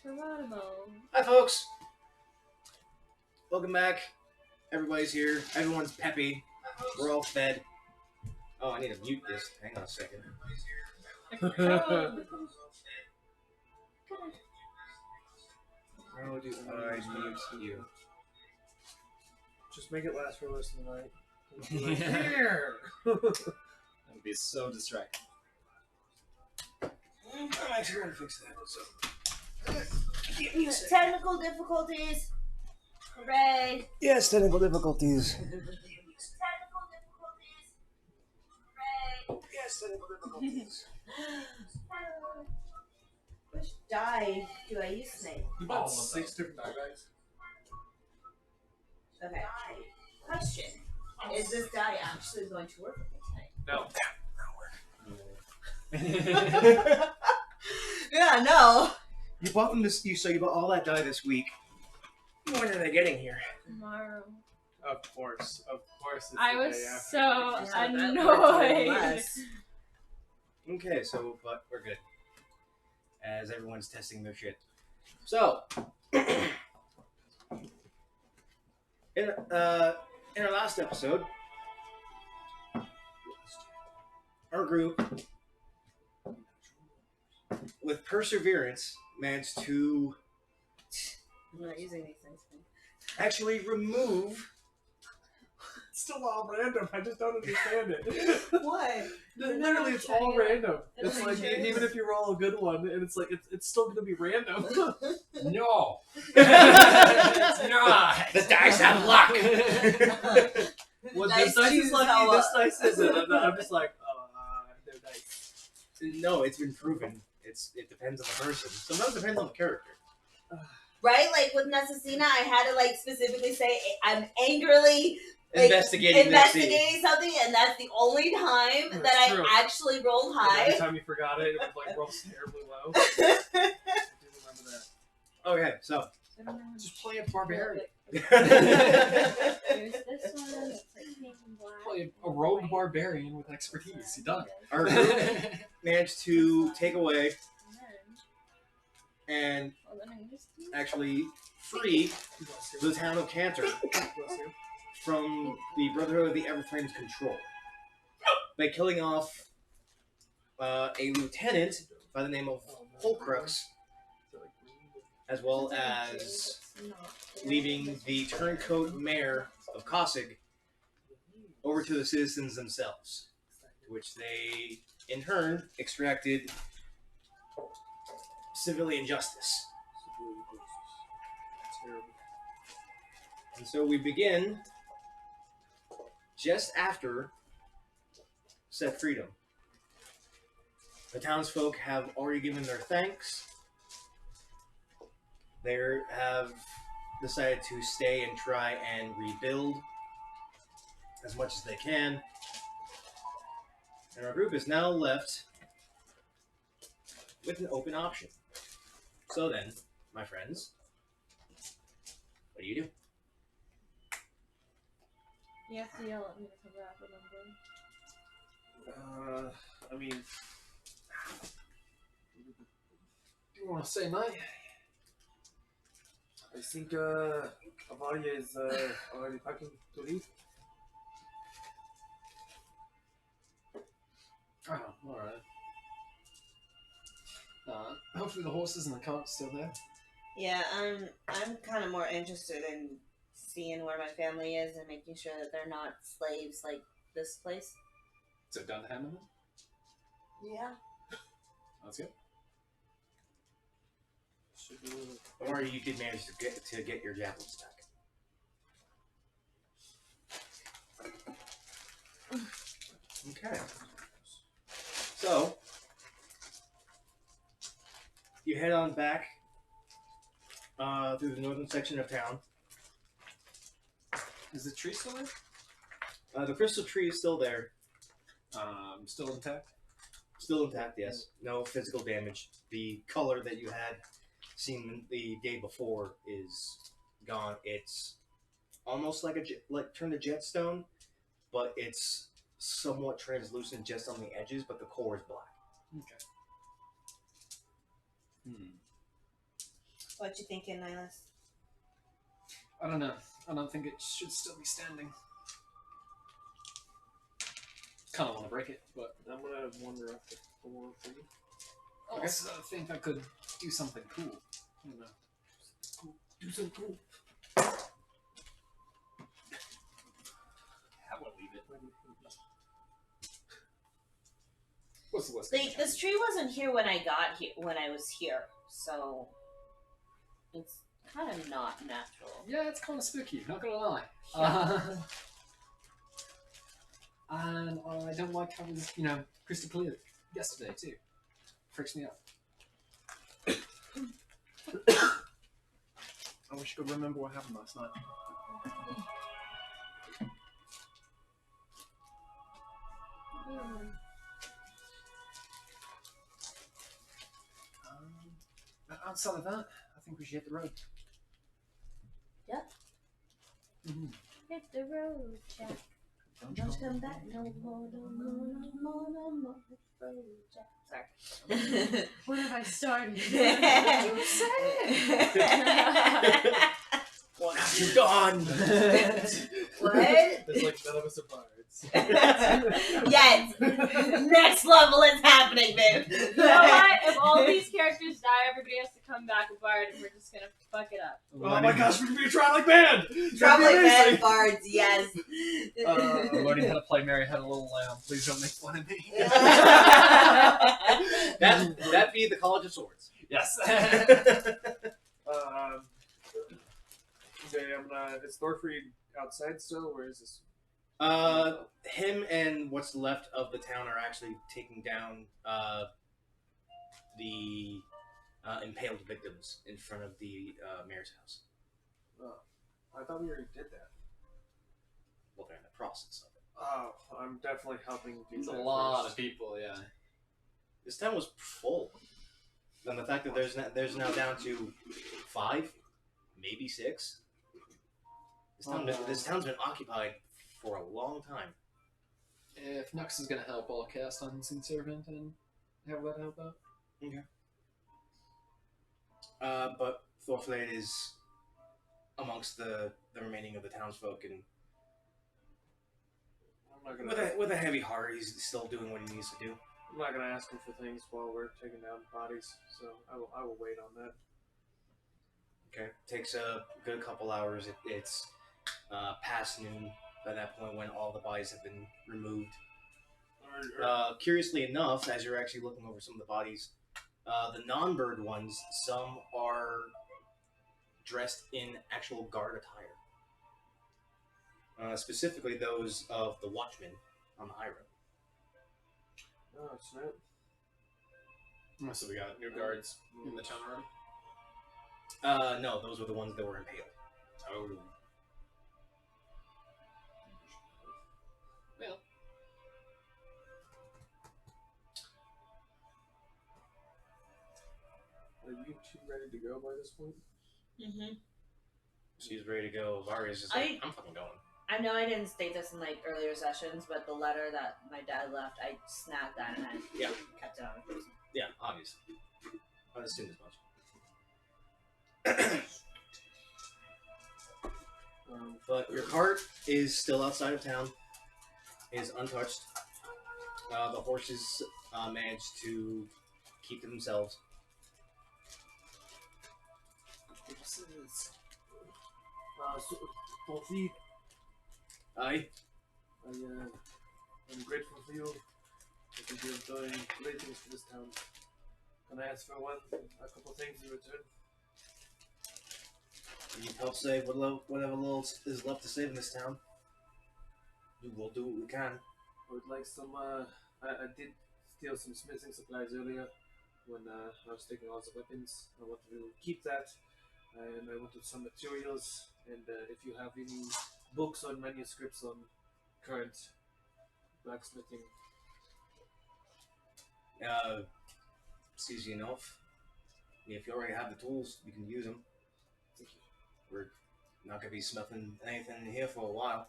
Hi, folks. Welcome back. Everybody's here. Everyone's peppy. We're all fed. Oh, I need to mute this. Hang on a second. How do I mute you? Just make it last for the rest of the night. Like, there! That'd be so distracting. I'm actually going to fix that. So. Technical difficulties. Hooray. Yes, technical difficulties. Technical difficulties. Hooray. Yes, technical difficulties. Which die do I use tonight? You bought 6 different die bags? Okay. Question. Is this die actually going to work with me tonight? No. Yeah, no. You bought them this. So you bought all that dye this week. When are they getting here? Tomorrow. Of course. It's I the was day after. so Yeah, that annoyed. worked Okay, so but we're good. As everyone's testing their shit. So in our last episode, our group, with perseverance, managed to I'm not using these things. actually remove. It's still all random. I just don't understand it. What? Literally, it's all random. That's It's like dangerous. even if you roll a good one, and it's like it's still gonna be random. No! It's not! The dice have luck. Well, Dice this dice is choose lucky. how This dice isn't. I'm just like, they're dice. No, it's been proven. It depends on the person. Sometimes it depends on the character. Right? Like with Necessina, I had to like specifically say I'm angrily like, investigating something, and that's the only time That's that true. I actually rolled And every high. time you forgot it, it would like roll terribly low. I do remember that. Okay, so Just play a barbarian. There's this one. It's like pink and black. Play a rogue barbarian with expertise. You done. our group managed to take away and Well, then I'm just actually free Bless you. the town of Cantor Bless you. from the Brotherhood of the Everflame's control by killing off a lieutenant by the name of Holcrux, as well as leaving the turncoat mayor of Kosig over to the citizens themselves, which they, in turn, extracted civilian justice. And so we begin just after said freedom. The townsfolk have already given their thanks. They have decided to stay and try and rebuild as much as they can. And our group is now left with an open option. So then, my friends, what do you do? You have to yell at me to come back, remember? I mean, You want to say night? I think Avalia is already packing to leave. Oh, alright. Hopefully the horses and the cart's still there. Yeah, I'm kind of more interested in seeing where my family is and making sure that they're not slaves like this place. So done to handle them? Yeah. That's good. Or you did manage to get your javelins back. Okay. So you head on back through the northern section of town. Is the tree still there? The crystal tree is still there. Still intact? Still intact, yes. No physical damage. The color that you had seen the day before is gone. It's almost like turned to jetstone, but it's somewhat translucent just on the edges, but the core is black. Okay. What you thinking, Nihilus? I don't know. I don't think it should still be standing. Kind of want to break it, but I'm gonna wander up to 4 for you. also I think I could do something cool. I don't know. Do something cool. How about leave it? What's the worst? Like, this tree wasn't here when I got here, when I was here, so it's kind of not natural. Yeah, it's kind of spooky. Not gonna lie. And I don't like how it was, crystal clear yesterday too. Freaks me out. I wish I could remember what happened last night. Outside of that, I think we should hit the road. Yeah. Mm-hmm. Hit the road, Jack. Don't come back no more, no more, no more, no more. Hit the road, Jack. Sorry. What have I started? What have you done? What? It's like none of us are bards. Yes. Next level is happening, babe. You know what? If all these characters die, everybody has to come back a bard, and we're just gonna fuck it up. Oh my gosh, we're gonna be a Trialic band! Traveling That'd be man bards, yes. I'm learning how to play Mary Had a Little Lamb. Please don't make fun of me. That be the College of Swords. Yes. Okay, I'm gonna. Is Thorfried outside still? Where is this? Him and what's left of the town are actually taking down the impaled victims in front of the mayor's house. Oh, I thought we already did that. Well, they're in the process of it. Oh, I'm definitely helping do There's a that lot first. of people, yeah. This town was full. And the fact that there's now down to 5, maybe 6. This town's been occupied for a long time. If Nux is gonna help, I'll cast Unseen Servant and have that help out. Okay. But Thorflade is amongst the remaining of the townsfolk, and I'm not gonna. with a heavy heart, he's still doing what he needs to do. I'm not gonna ask him for things while we're taking down bodies, so I will wait on that. Okay. Takes a good couple hours. It's past noon by that point when all the bodies have been removed. Curiously enough, as you're actually looking over some of the bodies, the non-bird ones, some are dressed in actual guard attire. Specifically those of the watchmen on the high road. Oh snap! So we got new guards in the town already? No, those were the ones that were impaled. Oh. Well. Are you two ready to go by this point? Mm-hmm. She's ready to go. Varya's just like, I'm fucking going. I know I didn't state this in like earlier sessions, but the letter that my dad left, I snagged that and I kept it on my person. Yeah, obviously. I assumed as much. But your cart is still outside of town. Is untouched. The horses managed to keep to themselves. Sophie, Aye. I'm grateful for you. I think you're doing great things for this town. Can I ask for a couple things in return? You help save whatever little is left to save in this town. We'll do what we can. I would like some, I did steal some smithing supplies earlier when I was taking all the weapons. I wanted to keep that, and I wanted some materials, and if you have any books or manuscripts on current blacksmithing. It's easy enough. If you already have the tools, you can use them. We're not going to be smithing anything here for a while.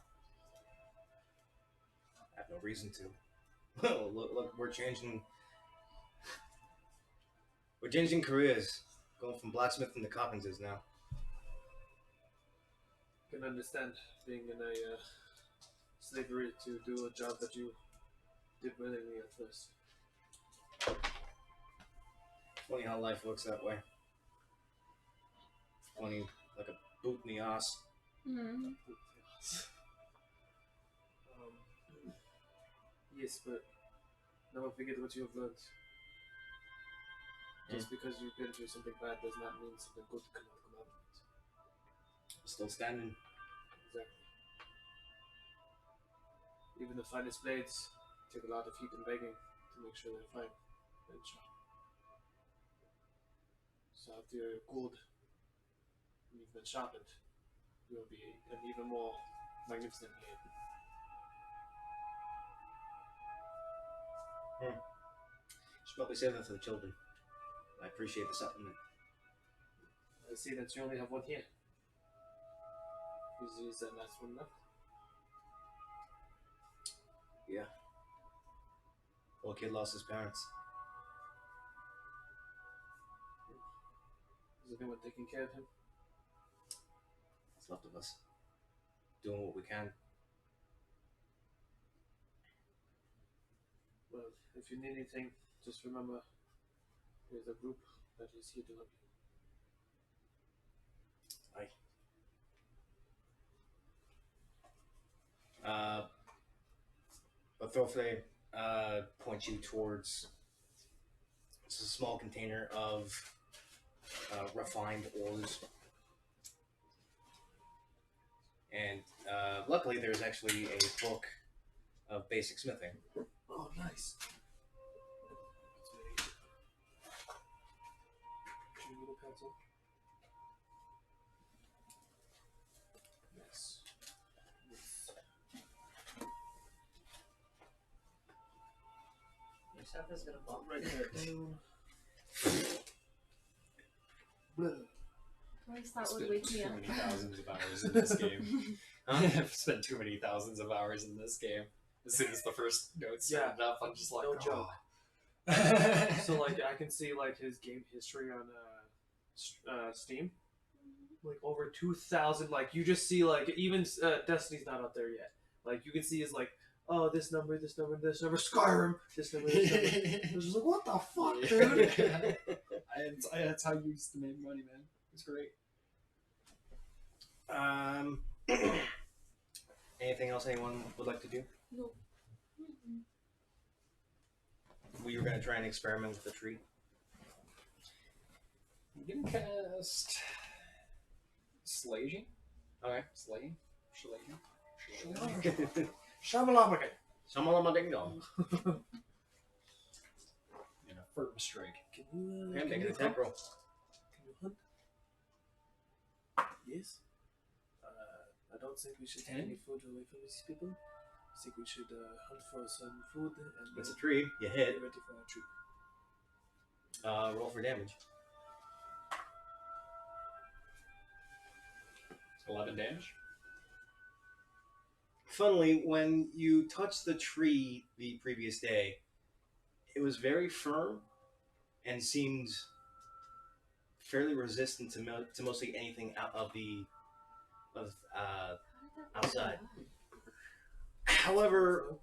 I have no reason to. look, we're changing careers. Going from blacksmithing to carpenters now. Can understand being in a slavery to do a job that you did willingly at first. Funny how life works that way. Funny, like a boot in the ass. Mm-hmm. Yes, but never forget what you have learned. Just because you've been through something bad does not mean something good cannot come out of it. Still standing. Exactly. Even the finest blades take a lot of heat and begging to make sure they're fine and sharp. So after you're good and you've been sharpened, you'll be an even more magnificent blade. Should probably save that for the children. I appreciate the supplement. I see that you only have one here. Is that last one left? Yeah. Poor kid lost his parents. Is anyone taking care of him? What's left of us. Doing what we can. Well, if you need anything, just remember there's a group that is here to help you. But Thorfey points you towards it's a small container of refined ores. And luckily there's actually a book of basic smithing. Oh, nice. Do you need a pencil? Yes. Yes. Your stuff is gonna fall. Right there. At least that would wake me Too up. many thousands of hours in this game. I've spent too many thousands of hours in this game. As soon as the first notes started up, I'm just like, No oh. joke. So like I can see like his game history on Steam, like over 2,000. Like you just see like even Destiny's not up there yet. Like you can see is like this number, this number, this number, Skyrim, this number, this number. It's just like what the fuck, dude. That's how you used to make money, man. It's great. Anything else anyone would like to do? No. We were going to try and experiment with the tree. I'm gonna cast Slaging. Okay. Slaying. Shamalamagan. Samalama ding dong. And a firm strike. Can you? Okay, Can make you an attack roll. Can you hunt? Yes. I don't think we should take 10? any food away from these people. I think we should hunt for some food and It's a tree. You get hit. ready for our trip. Roll for damage. 11 damage. Funnily, when you touched the tree the previous day, it was very firm and seemed fairly resistant to mostly anything out of the outside. However,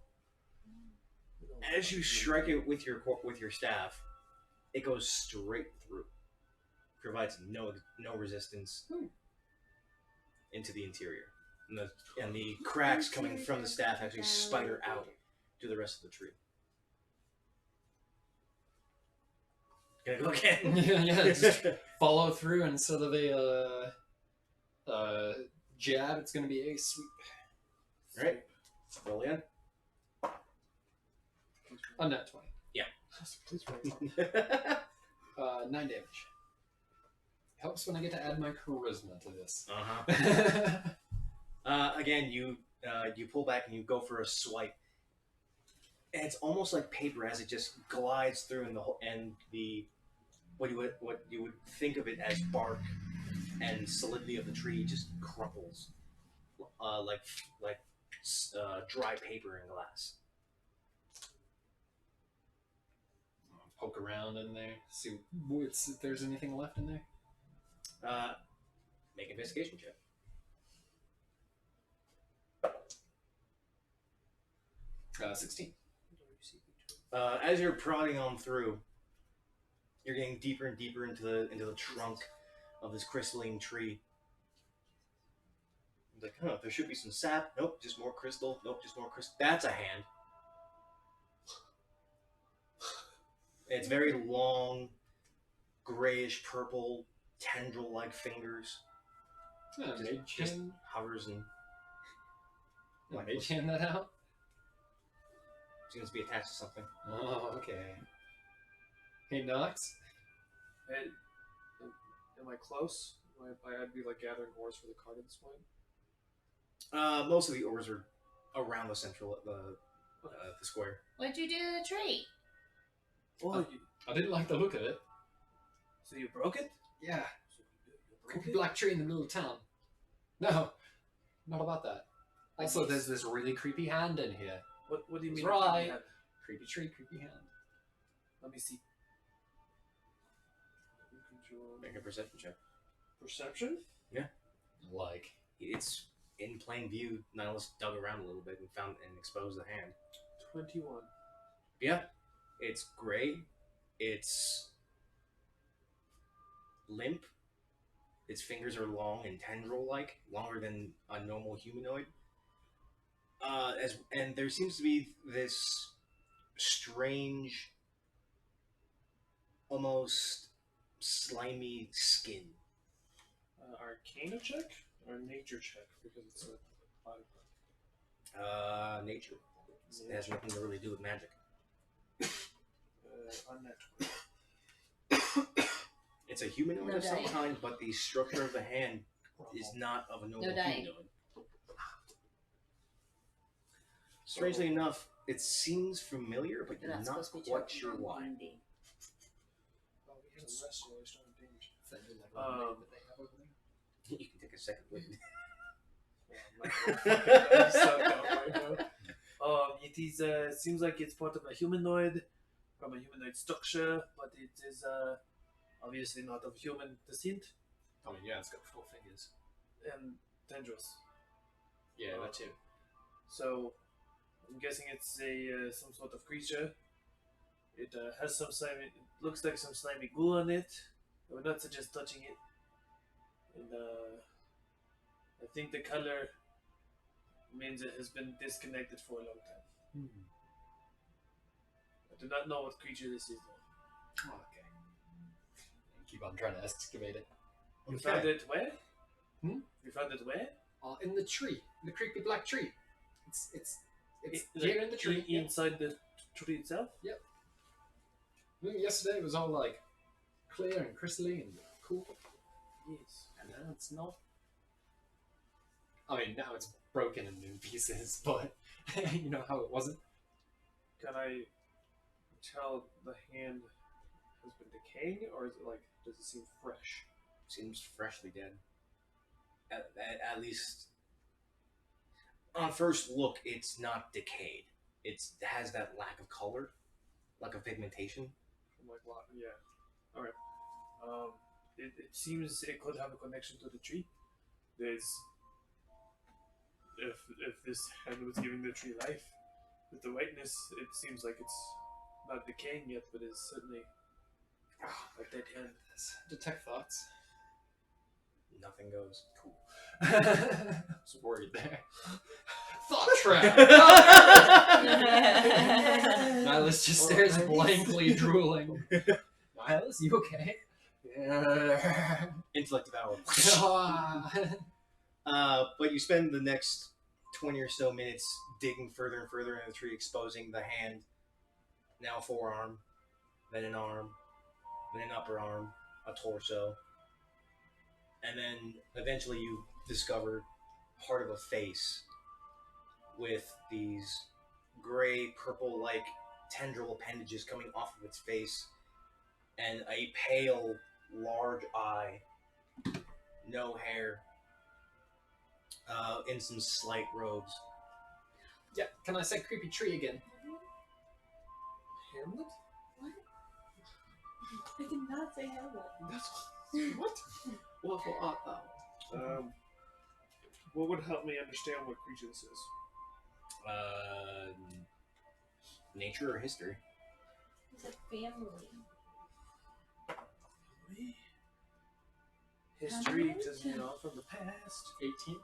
as you strike it with your staff, it goes straight through. Provides no resistance into the interior, and the cracks coming from the staff actually spider out to the rest of the tree. Gonna go again. Yeah, just follow through instead of a jab. It's gonna be a sweep. Right. Roll in. A net 20. Please roll. 9 damage. Helps when I get to add my charisma to this. Again, you pull back and you go for a swipe, and it's almost like paper as it just glides through, and the what you would think of it as bark and solidity of the tree just crumples, like dry paper in glass. poke around in there, see if there's anything left in there. Make an investigation check. 16. As you're prodding on through, you're getting deeper and deeper into the trunk of this crystalline tree. It's like, there should be some sap. Nope, just more crystal. Nope, just more crystal. That's a hand. It's very long, grayish purple, tendril-like fingers. Just hovers and Mage hand that out? seems to be attached to something. Oh, okay. Hey, Nox. Hey, am I close? I'd be like gathering ores for the card at this point. Most of the ores are around the central, the square. What'd you do to the tree? Oh, I didn't like the look of it. so you broke it? Yeah. So you broke Creepy it? black tree in the middle of town. No, not about that. Also, there's this really creepy hand in here. What do you That's mean? right. Yeah. Creepy tree, creepy hand. Let me see. Make a perception check. Perception? Like, It's in plain view. Nihilus dug around a little bit and found and exposed the hand. 21. Yeah, it's gray. It's limp. Its fingers are long and tendril-like, longer than a normal humanoid. And there seems to be this strange, almost slimy skin. Arcana check or nature check because it's a body part. Nature. It has nothing to really do with magic. Unnatural. It's a humanoid No of some dying. kind, but the structure of the hand is not of a normal No dying. humanoid. Strangely enough, it seems familiar, but You're you're not not supposed to be quite checking sure on why. D&D. Oh, we had a rest while I started damage. that they have over there. You can take a second look. It is. Seems like it's part of a humanoid, from a humanoid structure, but it is obviously not of human descent I mean, yeah, it's got 4 fingers. and tendrils. Yeah, that too. So, I'm guessing it's a some sort of creature. It has some slimy. It looks like some slimy goo on it. I would not suggest touching it. And I think the color means it has been disconnected for a long time. I do not know what creature this is though. Oh, okay. Keep on trying to excavate it. You found it where? Hmm? You found it where? In the tree. The creepy black tree. It's It- here like, in the tree. Yeah. Inside the tree itself? Yesterday it was all like clear and crystalline and cool. Yes. And now it's not. I mean, now it's broken in pieces, but you know how it wasn't? Can I tell the hand has been decaying, or is it like, does it seem fresh? Seems freshly dead. At least, on first look, it's not decayed. It has that lack of color, lack of pigmentation. From like what? Yeah. Alright. It seems it could have a connection to the tree. There's if this hand was giving the tree life, with the whiteness, it seems like it's not decaying yet, but it's certainly a dead hand. Detect thoughts. Nothing goes. Cool. I was worried there. Thought trap! Nihilus just stares blankly, drooling. Nihilus, you okay? Intellect devour. Yeah. But you spend the next 20 or so minutes digging further and further into the tree, exposing the hand, now a forearm, then an arm, then an upper arm, a torso, and then eventually you discover part of a face with these gray, purple-like tendril appendages coming off of its face, and a pale, large eye, no hair, in some slight robes. Yeah, can I say creepy tree again? Hamlet? I did not say Hamlet. What? What art thou? What would help me understand what creature this is? Nature or history? It's a family. History does from the past. 18.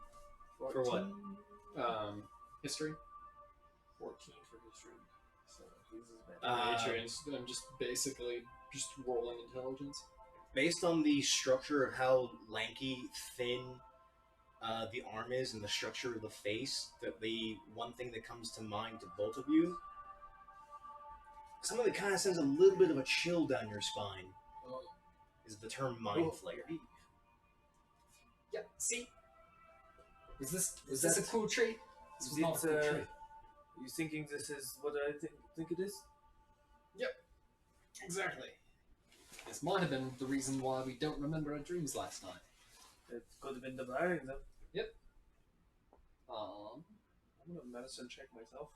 14. For what? History. 14 for history. So he's as bad. Nature, and I'm just basically just rolling intelligence. Based on the structure of how lanky, thin the arm is and the structure of the face, the one thing that comes to mind to both of you, some of it kind of sends a little bit of a chill down your spine, is the term Mind Flayer. Yeah, see? Was this a cool tree? This was not a cool tree. Are you thinking this is what I think it is? Yep. Exactly. This might have been the reason why we don't remember our dreams last night. It could have been the wiring, though. Yep. I'm gonna medicine check myself.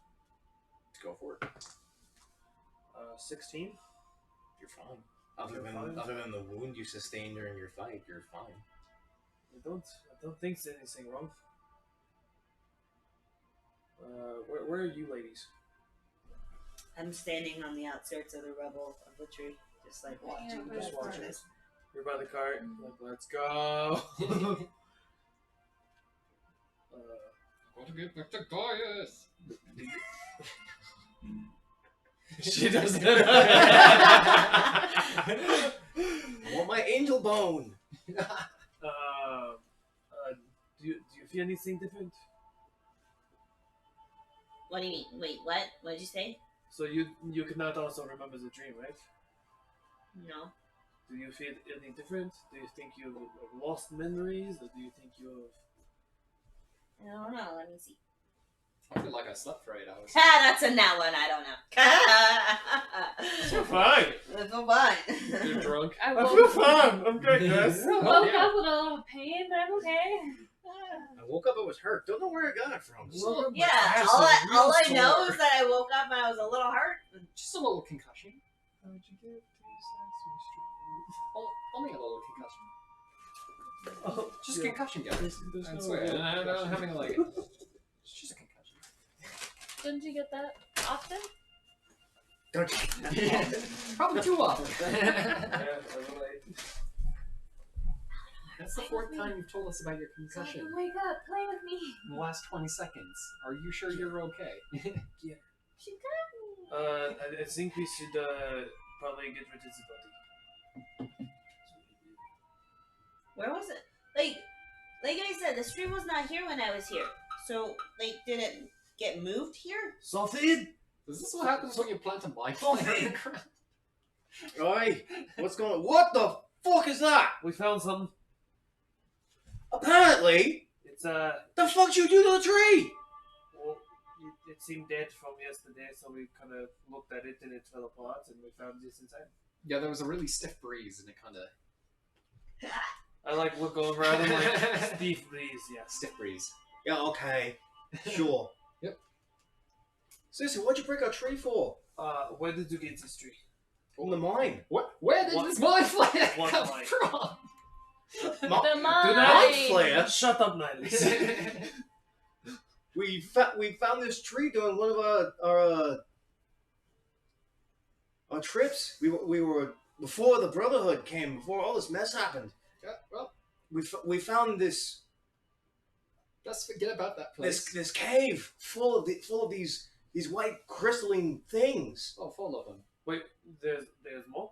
Let's go for it. 16. You're fine. Other than the wound you sustained during your fight, you're fine. I don't think there's anything wrong. Where are you ladies? I'm standing on the outskirts of the rubble of the tree, just like watching. Yeah, just watching. this. You're by the cart. Like, let's go. Got to get back to Gaius. She doesn't. I want my angel bone. Do you feel anything different? What do you mean? Wait, what? What did you say? So you cannot also remember the dream, right? No. Do you feel any different? Do you think you've lost memories, or do you think you've... I don't know. Let me see. I feel like I slept for 8 hours. That's a nat one. I don't know. So fine. I feel fine. You're drunk. I I woke, feel fine. I'm great, guys. woke up with a little pain, but I'm okay. I woke up, I was hurt. Don't know where I got it from. Yeah, all I know is that I woke up and I was a little hurt. Just a little concussion. How'd you get to Only a little concussion. Oh, Just yeah. concussion, guys. There's I no swear. real I'm concussion. having like it's just a concussion. Didn't you get that often? Don't you? Probably too often. That's the Play fourth with time me. you've told us about your So I concussion can wake up, play with me. in the last 20 seconds. Are you sure you're okay? She got me. I think we should probably get rid of the body. Where was it? Like I said, the stream was not here when I was here. So, did it get moved here? Sofid! Is this what happens when you plant a microphone in the ground? Oi, what's going on? What the fuck is that? We found some. Apparently, It's the fuck you do to the tree? well, it seemed dead from yesterday, so we kind of looked at it and it fell apart, and we found this inside. Yeah, there was a really stiff breeze and it kind of... I look over at him like Steve, please, yes. Stiff breeze. Yeah, okay, sure. Yep. Seriously, what'd you break our tree for? Where did you get this tree? From the mine. Where did this mind flare What come mine? from? The Mind mind. Flayer? Shut up, Nihilus. We found this tree during one of our trips. We were before the Brotherhood came, before all this mess happened. Yeah, well, We found this let's forget about that place. this cave full of these white crystalline things. Oh, full of them. Wait, there's more?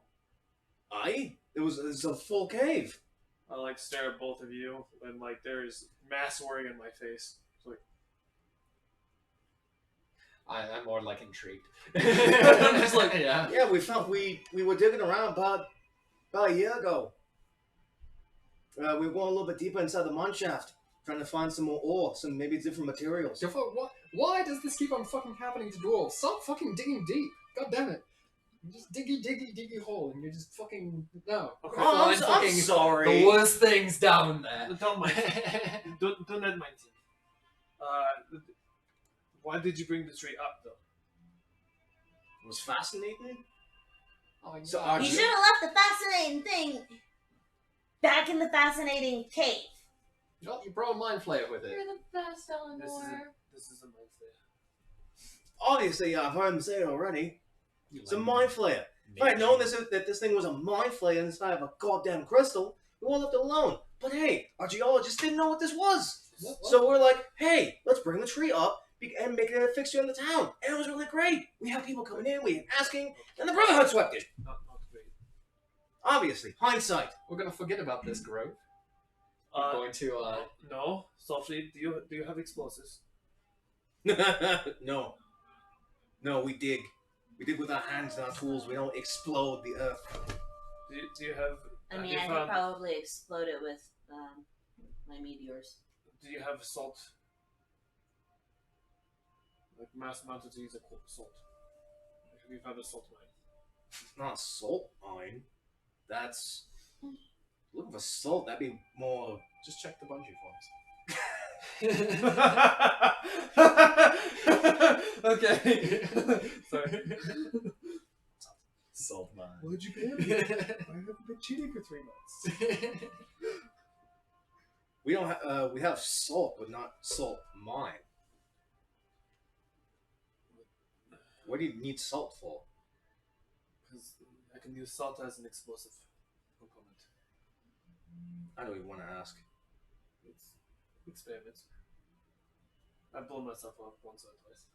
It was a full cave. I stare at both of you, and there's mass worry in my face. It's like, I'm more intrigued. I'm just yeah. Yeah, we were digging around about a year ago. We were going a little bit deeper inside the mine shaft, trying to find some more ore, some maybe different materials. Why does this keep on fucking happening to dwarves? Stop fucking digging deep. God damn it. You just diggy hole, and you're just fucking no. Okay. Oh, I'm sorry. The worst things down there. don't mind. don't let mind him. Why did you bring the tree up, though? It was fascinating. Oh, So yeah. are You you- should have left the fascinating thing back in the fascinating cave. Well, you brought a mind flayer with it. You're the best, Eleanor. This is a mind flare. Obviously, I've heard him say it already. You It's a like mind flayer. If I had known that this thing was a mind flayer inside of a goddamn crystal, we would have left it alone. But hey, our geologist didn't know what this was. What? So we're like, hey, let's bring the tree up and make it a fixture in the town. And it was really great. We had people coming in, we had asking, and the Brotherhood swept it. Not great. Obviously, hindsight. We're gonna forget about this, Grove. We're Uh, going to, no, softly. Do you have explosives? No. No, we dig. We dig with our hands and our tools. We don't explode the earth. Do you have? I have mean, you I could found- probably explode it with my meteors. Do you have salt? Like mass quantities of salt. Have you found a salt mine? It's not salt mine. That's... Looking for salt, that'd be more... just check the bungee forms. Okay. Sorry. Salt mine. What'd you pay me? I haven't been cheating for 3 months. We don't have... we have salt, but not salt mine. What do you need salt for? Because I can use salt as an explosive component. I don't even want to ask. It's experiments. I've blown myself up once or twice.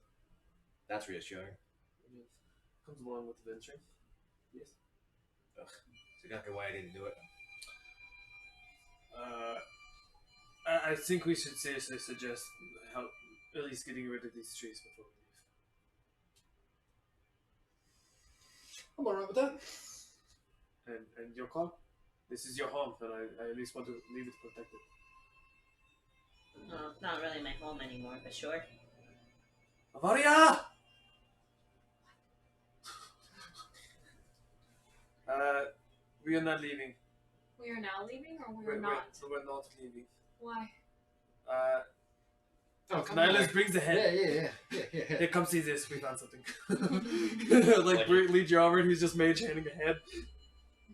That's reassuring. It comes along with the venturing. Yes. Ugh. That's exactly why I didn't do it. I think we should seriously suggest help, at least getting rid of these trees before we leave. I'm alright with that. And your call? This is your home, and I at least want to leave it protected. Well, it's not really my home anymore, but sure. Avaria! We are not leaving. We are now leaving, or we're not? We're not leaving. Why? Oh, come Nihilus on. brings the head. Yeah. Here, come see this. We found something. like, lead you over, and he's just mage handing a head.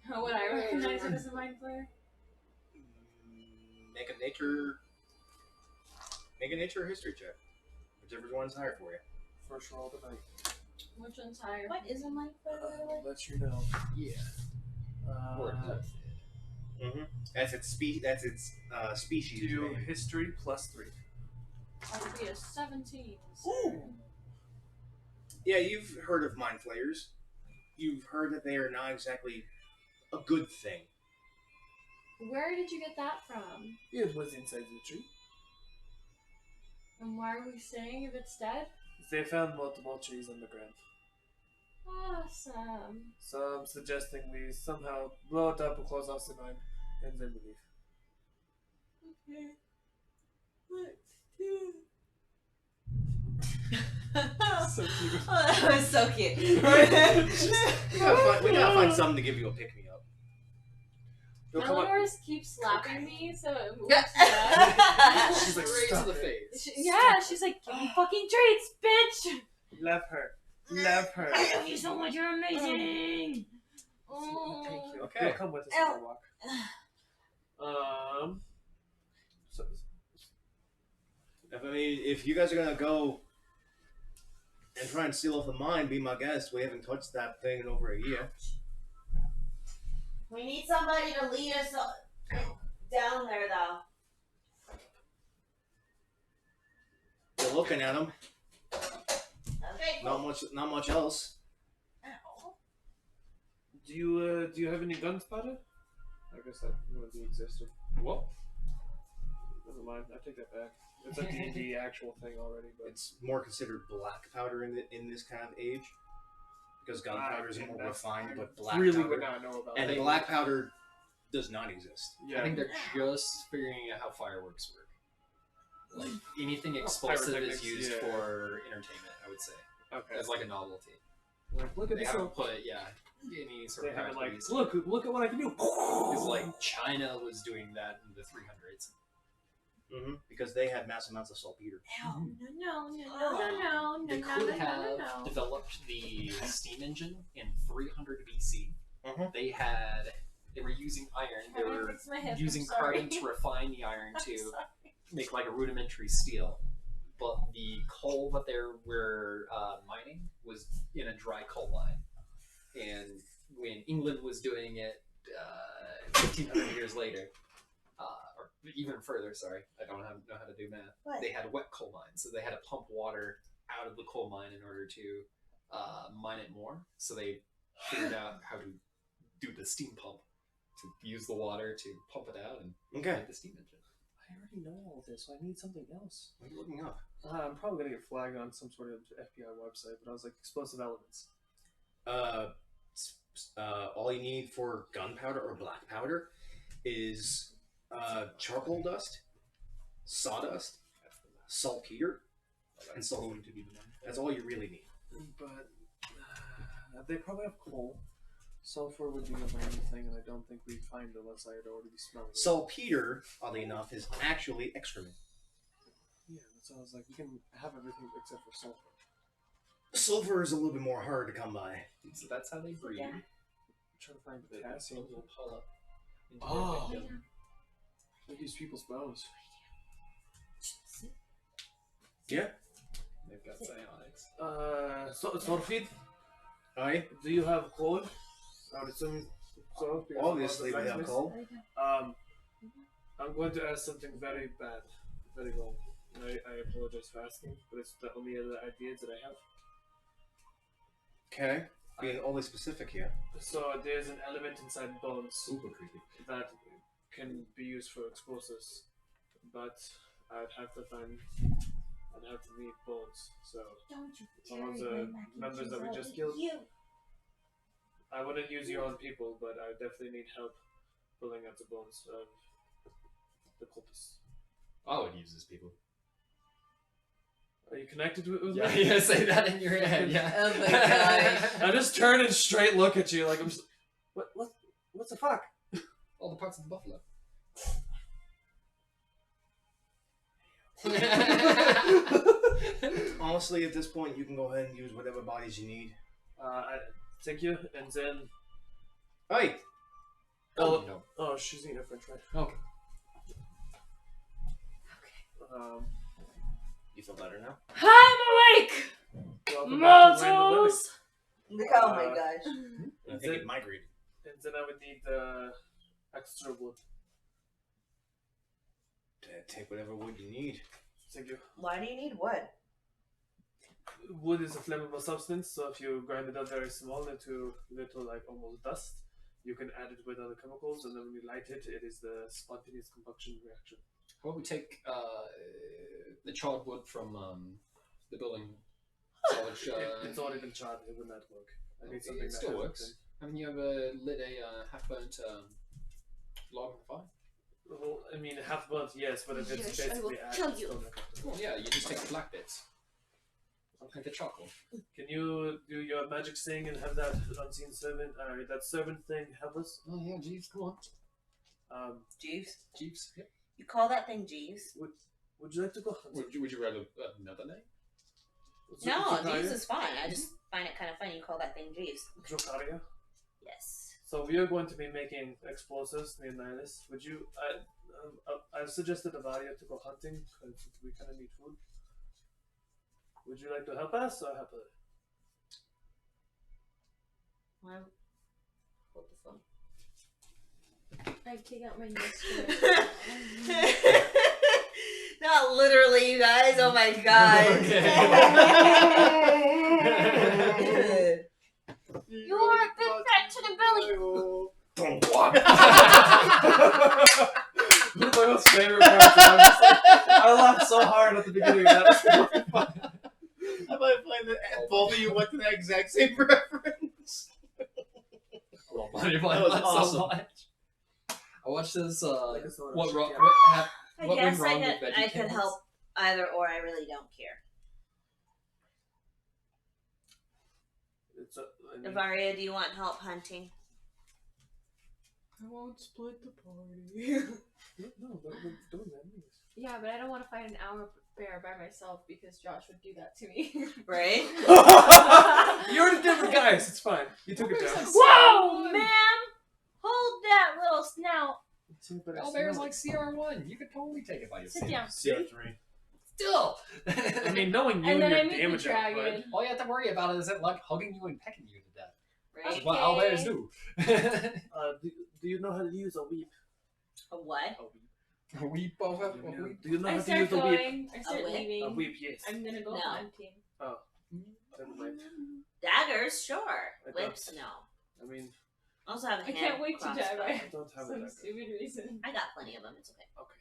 How would I recognize it as a mind flare? Make a nature history check. Whichever one's higher for you. First roll of the night. Which one's higher? What is a mind flare, by the way? Let you know. Yeah. Word. That's its species. Do name. history plus 3. That would be a 17. Ooh. Yeah, you've heard of mind flayers. You've heard that they are not exactly a good thing. Where did you get that from? It was inside the tree. And why are we saying if it's dead? They found multiple trees on the ground. Awesome. Some suggesting we somehow blow it up and close off the mine, and then we leave. Okay. Let's do it. So cute. Oh, that was so cute. We gotta find something to give you a pick me up. Eleanor keeps slapping me, so it moves Yeah. back. She's like, Straight to "Stop the it." face. Yeah, she's like, give me fucking treats, bitch! Love her. Love her. I love you so much, you're amazing! Oh. Thank you. Okay. You'll come with us on our walk. So, If you guys are gonna go and try and steal off the mine, be my guest. We haven't touched that thing in over a year. We need somebody to lead us down there, though. You're looking at them. Okay, Not cool. much else. do you have any gunpowder? I guess that would be existed. What? Never mind. I take that back. It's a D&D actual thing already, but It's more considered black powder in this kind of age, because gunpowder is more refined, but black really powder would not know about and it. black powder does not exist. Yeah. I think they're just figuring out how fireworks work. Like anything explosive is pyrotechnics, used yeah. for entertainment, I would say, Okay. as like a novelty. Like, look at They this. haven't put any sort They of haven't like practice. look at what I can do. Because like China was doing that in the 300s. Because they had massive amounts of saltpeter. No. They could have developed the steam engine in 300 BC. They were using iron. They were using carbon to refine the iron to make like a rudimentary steel. But the coal that they were mining was in a dry coal mine. And when England was doing it 1,500 years later, or even further, sorry, I don't know how to do math. What? They had wet coal mines, so they had to pump water out of the coal mine in order to mine it more. So they figured out how to do the steam pump, to use the water to pump it out and make the steam engine. I already know all this, so I need something else. What are you looking up? I'm probably gonna get flagged on some sort of FBI website, but I was like, explosive elements. All you need for gunpowder or black powder is charcoal dust, sawdust, saltpeter, and sulfur. That's all you really need. But they probably have coal. Sulfur would be the main thing, and I don't think we'd find it unless I had already smelled it. Saltpeter, oddly enough, is actually excrement. Yeah, that's why I was like, we can have everything except for sulfur. Sulfur is a little bit more hard to come by. So that's how they breed. Yeah. I'm trying to find potassium. Will pull up into Oh. their victim. Look at these people's bones. Yeah. They've got psionics. Sorfid, Aye. do you have coal? I would assume so. because Obviously, of we the have blacksmith. coal. I'm going to ask something very bad, very wrong. I apologize for asking, but it's the only other ideas that I have. Okay. Being only specific here. So there's an element inside bones Super creepy. that can be used for explosives, but I'd have to need bones. So Don't you One of the members that we just killed. I wouldn't use your own people, but I definitely need help pulling out the bones of the cultists. I would use these people. Are you connected with me? Yeah, say that in your head. Yeah. Oh my gosh. I just turn and straight look at you like I'm just what the fuck? All the parts of the buffalo. Honestly, at this point, you can go ahead and use whatever bodies you need. Thank you, and then Hey! oh, she's eating her French fry. Okay. You feel better now? I'm awake! Welcome back to Wayne the Living. Mortals! Oh my gosh. I think it migrated. And then I would need extra wood. Take whatever wood you need. Thank you. Why do you need wood? Wood is a flammable substance, so if you grind it up very small into little, like almost dust, you can add it with other chemicals, and then when you light it, it is the spontaneous combustion reaction. How about we take the charred wood from the building? Salvage, It's already been charred, it would not work. I need something it that still hasn't works. Haven't you ever lit a half-burnt log on the fire? been- Well, I mean, half burnt, yes, but if it's Yes, I basically will ash, kill it's you. still not gonna Well, yeah, you just take the black bits. Like the charcoal. Can you do your magic thing and have that unseen servant, that servant thing help us? Oh yeah, Jeeves, come on. Jeeves? Jeeves, yep. You call that thing Jeeves? Would you like to go hunting? Would you rather another name? No, Jeeves is fine. I just find it kind of funny you call that thing Jeeves. Jokaria? Yes. So we are going to be making explosives near Nihilus. Would you? I've suggested Avaria to go hunting because we kind of need food. Would you like to help us or help her? Well, What the fuck? I kick out my nose. not literally, you guys. Oh my god. You are a big fat to the belly! One of my most favorite parts. I laughed so hard at the beginning of that. I might find that both of you went to the exact same reference. That was awesome. So much. I watched this. Like it's not a What shit, wrong? yeah. I What guess went wrong with I veggie could candles? help either or. I really don't care. It's I mean, Avaria, do you want help hunting? I won't split the party. no, we're doing that anyways. Yeah, but I don't want to fight an owlbear by myself because Josh would do that to me. Right? You already did it, guys. It's fine. You took it down. Whoa, ma'am! Hold that little snout. Owlbear's like CR1. You could totally take it by yourself. Sit down. CR3. Still! I mean, knowing you And then I your meet the damage output. dragon. All you have to worry about is it like hugging you and pecking you to death. Right? That's what owlbears do. Do you know how to use a weep? A what? A weep of a Do you know I how to start use a weep? going. I start whip? leaving. A weep, yes. I'm gonna go No. hunting. Oh, never mind. Daggers, sure. I Whips, don't. no. I mean, I also have a I hand can't wait to crossbow. die I by don't have some it. stupid reason. I got plenty of them. It's okay. Okay.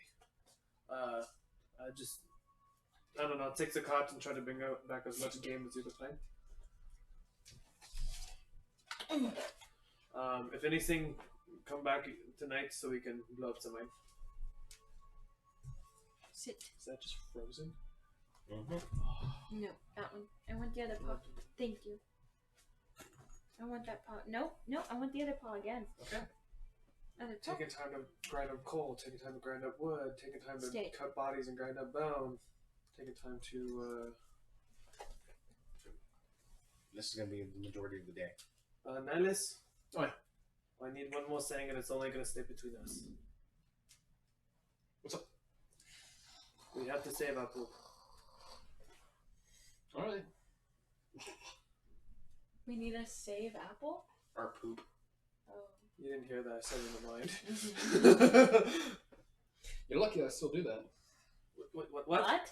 I don't know. Take the cart and try to bring back as much game as you could find. If anything, come back tonight so we can blow up some mine. Sit. Is that just frozen? No, that one. I want the other paw. Thank you. I want that paw. No, I want the other paw again. Okay. Other paw. Taking time to grind up coal, taking time to grind up wood, taking time to Stay. cut bodies and grind up bone, taking time to This is gonna be the majority of the day. Nihilus? Oh, yeah. I need one more saying and it's only gonna stay between us. What's up? We have to save our poop. Alright. We need a save apple. Our poop. Oh. You didn't hear that, I said it in the mind. You're lucky I still do that. What? What?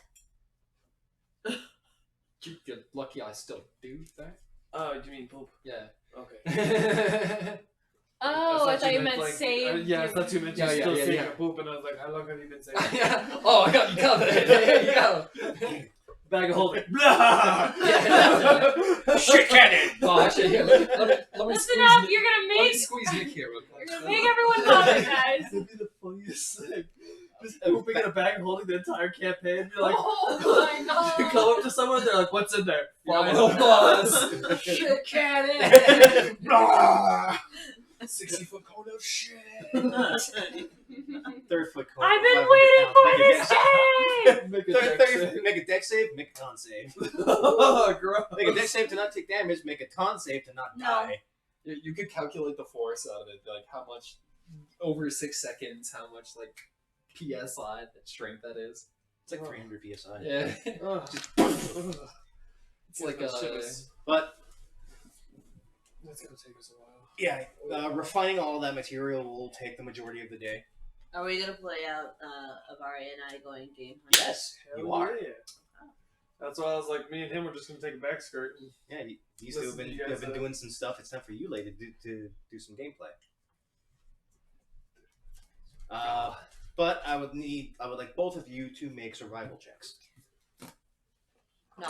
You're lucky I still do that? Oh, you mean poop? Yeah. Okay. Oh, I thought you meant like, save. yeah, I thought you meant Yeah, you yeah, still yeah, saving yeah. your poop, and I was like, how long have you been saving? Yeah. Oh, I got you covered. There you go. Bag of holding. Blah! Shit cannon! Oh, actually, here, let me Listen squeeze up! Nick. You're gonna Let me make. squeeze Nick here real You're quick. gonna make everyone vomit, guys. That'd be the funniest thing. Just pooping in a bag and holding the entire campaign. You're like, Oh my god! you go up to someone, they're like, what's in there? Final boss. Shit cannon. 60-foot cone of shit. 3rd-foot cone. I've been 500 waiting for pounds. this day. Make a dex save. Make a deck save, make a con save. Oh, gross. Make a deck save to not take damage, make a con save to not No. die. You could calculate the force out of it, like how much over 6 seconds, how much like PSI that strength that is. It's like 300 PSI. Yeah. Ugh. It's like But That's gonna take us a while. yeah, refining all that material will take the majority of the day. Are we gonna play out Avari and I going game hunting? Yes, you Hell are. yeah. That's why I was like, me and him were just gonna take a back skirt. And Yeah, you two have Listen, been, you guys have been are- doing some stuff. It's time for you, lady, to do some gameplay. But I would like both of you to make survival checks. No.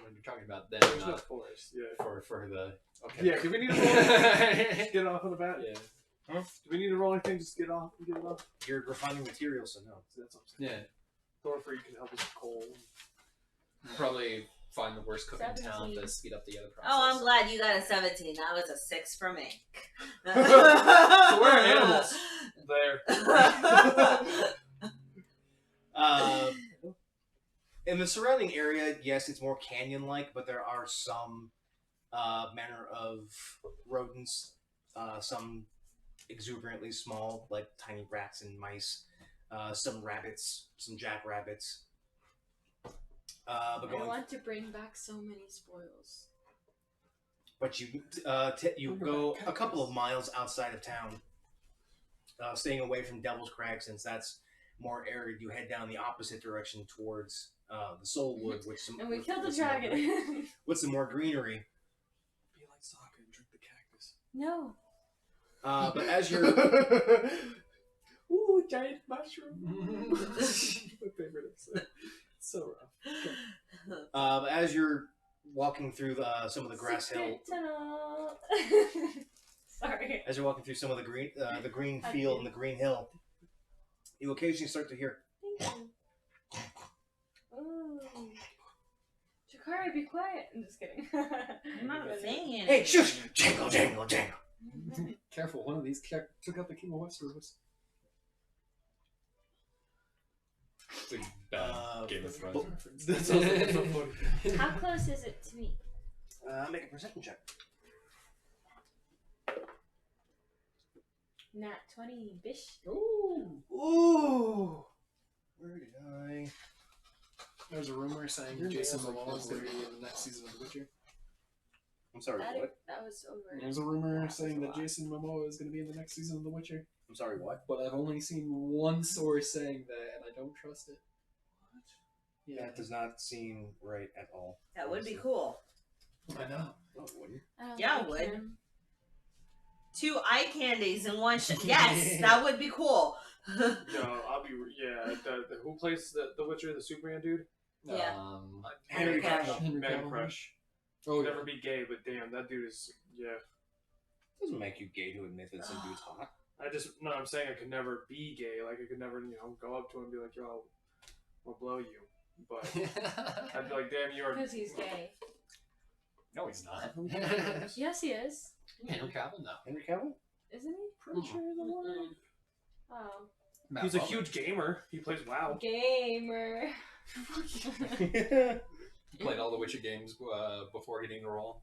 when you're talking about them, there's no not force. Yeah. for the. Okay. Yeah. Do we need to roll? Get off on the bat. Yeah. Huh? Do we need to roll anything? Just get off and get it off. You're refining materials, so no. That's what I'm saying. Yeah. Thorfrey can help us with coal. Probably find the worst cook in town 17. to speed up the other process. Oh, I'm glad you got a 17. That was a 6 for me. So we're animals. There. In the surrounding area, yes, it's more canyon-like, but there are some manner of rodents, some exuberantly small, like tiny rats and mice, some rabbits, some jackrabbits. But I want to bring back so many spoils. But you go a couple of miles outside of town, staying away from Devil's Crag, since that's more arid. You head down the opposite direction towards the Soulwood, which And we killed the dragon. with some more greenery. Be like Sokka and drink the cactus. No. But as you're Ooh, giant mushroom. My favorite episode. It's so rough. as you're walking through some of the grass hill, Tunnel. Sorry. as you're walking through some of the green field and the green hill, you occasionally start to hear. Thank you. Ooh. Jakari, be quiet. I'm just kidding. I'm not saying anything. Hey, shush! Jingle, jingle, jingle. Careful, one of these took out the king of Westeros. It's a bad Game of Thrones reference. That's so funny. How close is it to me? Make a perception check. Nat 20, bish. Ooh. Ooh. Where did I? There's a rumor saying Jason Momoa is going to be in the next season of The Witcher. I'm sorry, That, what? that was over. There's a rumor saying that Jason Momoa is going to be in the next season of The Witcher. I'm sorry, what? But I've only seen one source saying that, and I don't trust it. Yeah, That does not seem right at all. That would be cool. I know. No, it wouldn't. I don't Yeah, like it would. him. 2 eye candies in one shot. Yes, that would be cool. No, I'll be. Yeah, who plays the Witcher, the Superman dude? Yeah. Henry Cavill. Henry Man Cavill. crush. Oh, Could never be gay, but damn, that dude is. Yeah. Doesn't make you gay to admit that some dude's hot. I'm saying I could never be gay. Like, I could never, go up to him and be like, yo, I'll blow you. But I'd be like, damn, you're. Because he's gay. No, he's not. Yes, he is. Henry Cavill, no. Henry Cavill? Isn't he? Pretty sure the one. Oh. Matt He's a Bomer. huge gamer. He plays WoW. Gamer. He played all the Witcher games before hitting the role.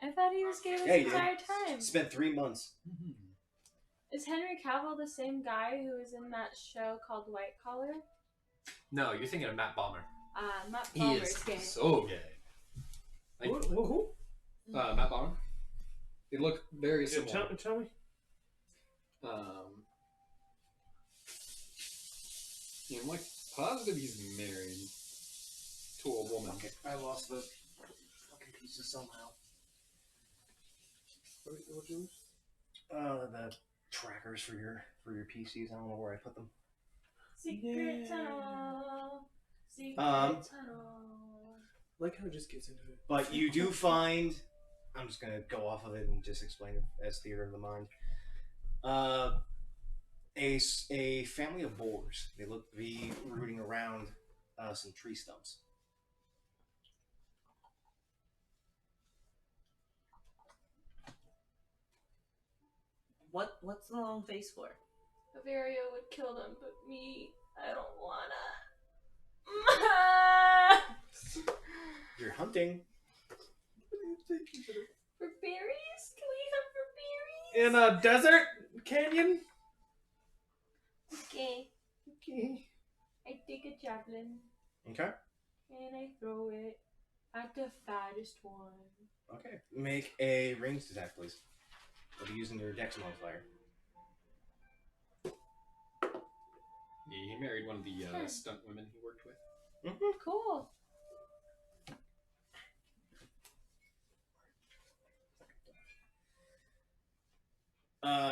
I thought he was gay this Yeah, he did. entire time. Spent 3 months. Is Henry Cavill the same guy who was in that show called White Collar? No, you're thinking of Matt Bomer. Matt He Bomer's is gay. so gay. who? Matt Bomer. They look very Yeah, similar. tell me. I'm like positive he's married to a woman. Okay, I lost the fucking pieces somehow. What you lose? The trackers for your PCs. I don't know where I put them. Secret tunnel. Secret tunnel. Like how it just gets into it. But you do find. I'm just gonna go off of it and just explain it as theater of the mind. A family of boars. They look to be rooting around some tree stumps. What's the long face for? Bavaria would kill them, but me, I don't wanna. You're hunting. For berries? Can we hunt for berries? In a desert canyon? Okay. Okay. I take a javelin Okay. and I throw it at the fattest one. Okay. Make a ranged attack, please. We'll be using your dex modifier. He married one of the stunt women he worked with. Cool.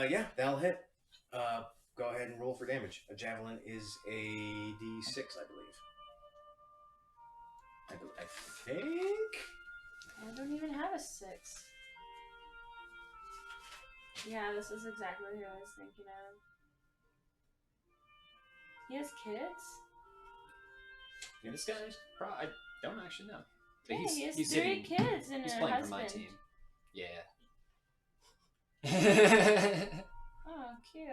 Yeah, that'll hit. Go ahead and roll for damage. A javelin is a D6, I believe. I think. I don't even have a 6. Yeah, this is exactly who I was thinking of. He has kids? Yeah, this guy's I don't actually know. But Yeah, he has he's 3 hitting- kids and He's a playing husband. for my team. Yeah. Oh, cute.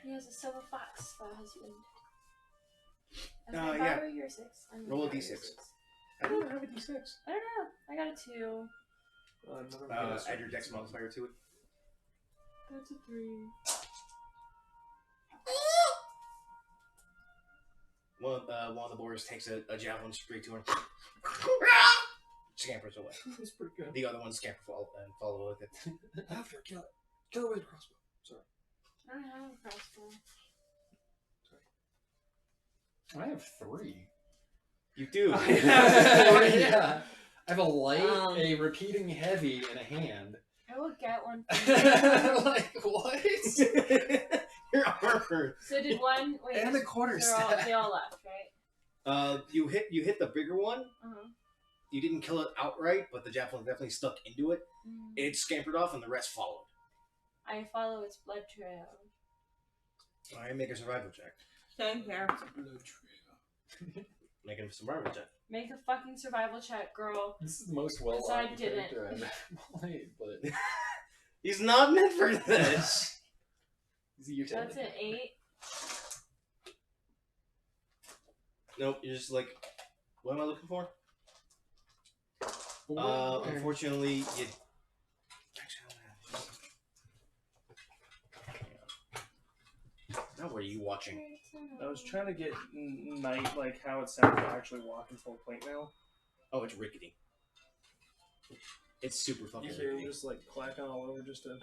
He has a silver fox for a husband. And if I yeah. borrow your 6, I'm Roll a borrow your D6. 6. I don't have a D6. I don't know. I got a 2. Add your dex modifier to it. That's a 3. One of the boars takes a javelin straight to him. Scampers away. That's pretty good. The other one scampers follow with it. After kill it. Kill away the crossbow. Sorry. I don't have a crossbow. I have 3. You do. Yeah. I have a light, a repeating heavy, and a hand. I will get one for you. Like, what? Your armor. So did one... Wait, And a quarter they all left, right? You hit the bigger one. Uh-huh. You didn't kill it outright, but the javelin definitely stuck into it. It scampered off, and the rest followed. I follow its blood trail. Alright, make a survival check. Same here. Make a survival check. Make a fucking survival check, girl. This is the most Yes, I well-liked didn't. character I've ever played, but... He's not meant for this. Is he your That's an 8. Nope, you're just like, what am I looking for? Unfortunately, you. Now, what are you watching? I was trying to get night, like how it sounds to actually walk in full plate mail. Oh, it's rickety. It's super fucking You hear rickety. you just like clacking all over just to.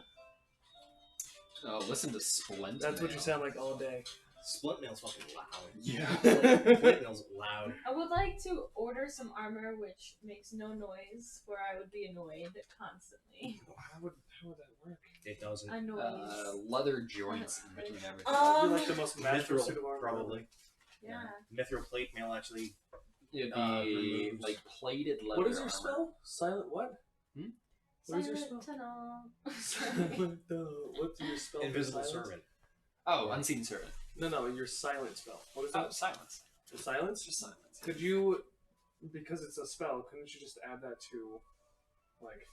Listen to Splint. That's what you sound like all day. Splint mail's fucking loud. Yeah. Splint mail's loud. I would like to order some armor which makes no noise, where I would be annoyed constantly. How would that work? It doesn't. Annoyed. Leather joints in between everything. You're like the most magical Mithril, suit of armor. probably. Yeah. Mithril plate mail actually. It'd be removes- like plated leather. What is your armor. spell? Silent what? What is your spell? Tunnel. What's your spell? Invisible Silence? servant. Oh, unseen servant. No, your silent spell. What is Oh, that? silence. The silence? Just silence. Could you, because it's a spell, couldn't you just add that to, like,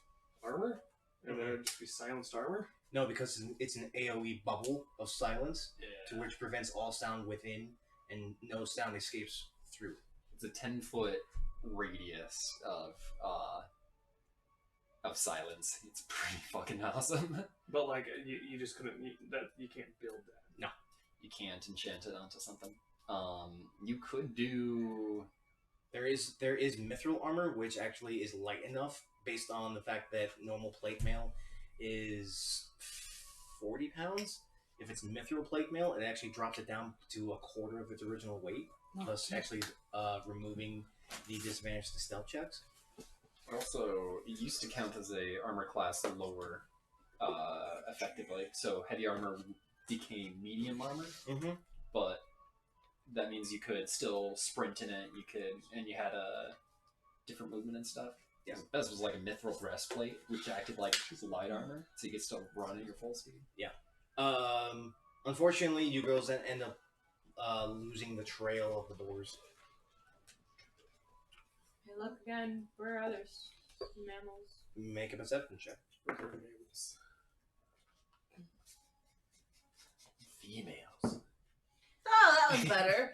armor? And then it would just be silenced armor? No, because it's an AoE bubble of silence, Yeah. to which prevents all sound within, and no sound escapes through. It's a 10-foot radius of silence. It's pretty fucking awesome. But, like, you just couldn't, you can't build that. You can't enchant it onto something. You could do. There is mithril armor, which actually is light enough, based on the fact that normal plate mail is 40 pounds. If it's mithril plate mail, it actually drops it down to a quarter of its original weight, thus actually removing the disadvantage to stealth checks. Also, it used to count as a armor class lower, effectively. So heavy armor became medium armor, but that means you could still sprint in it. You could, and you had a different movement and stuff. Yeah, this was like a mithril breastplate, which acted like light armor, so you could still run at your full speed. Yeah. Unfortunately, you girls then end up losing the trail of the boars. Hey, look again. Where are others? Mammals. Make a perception check. Females. Oh, that was better.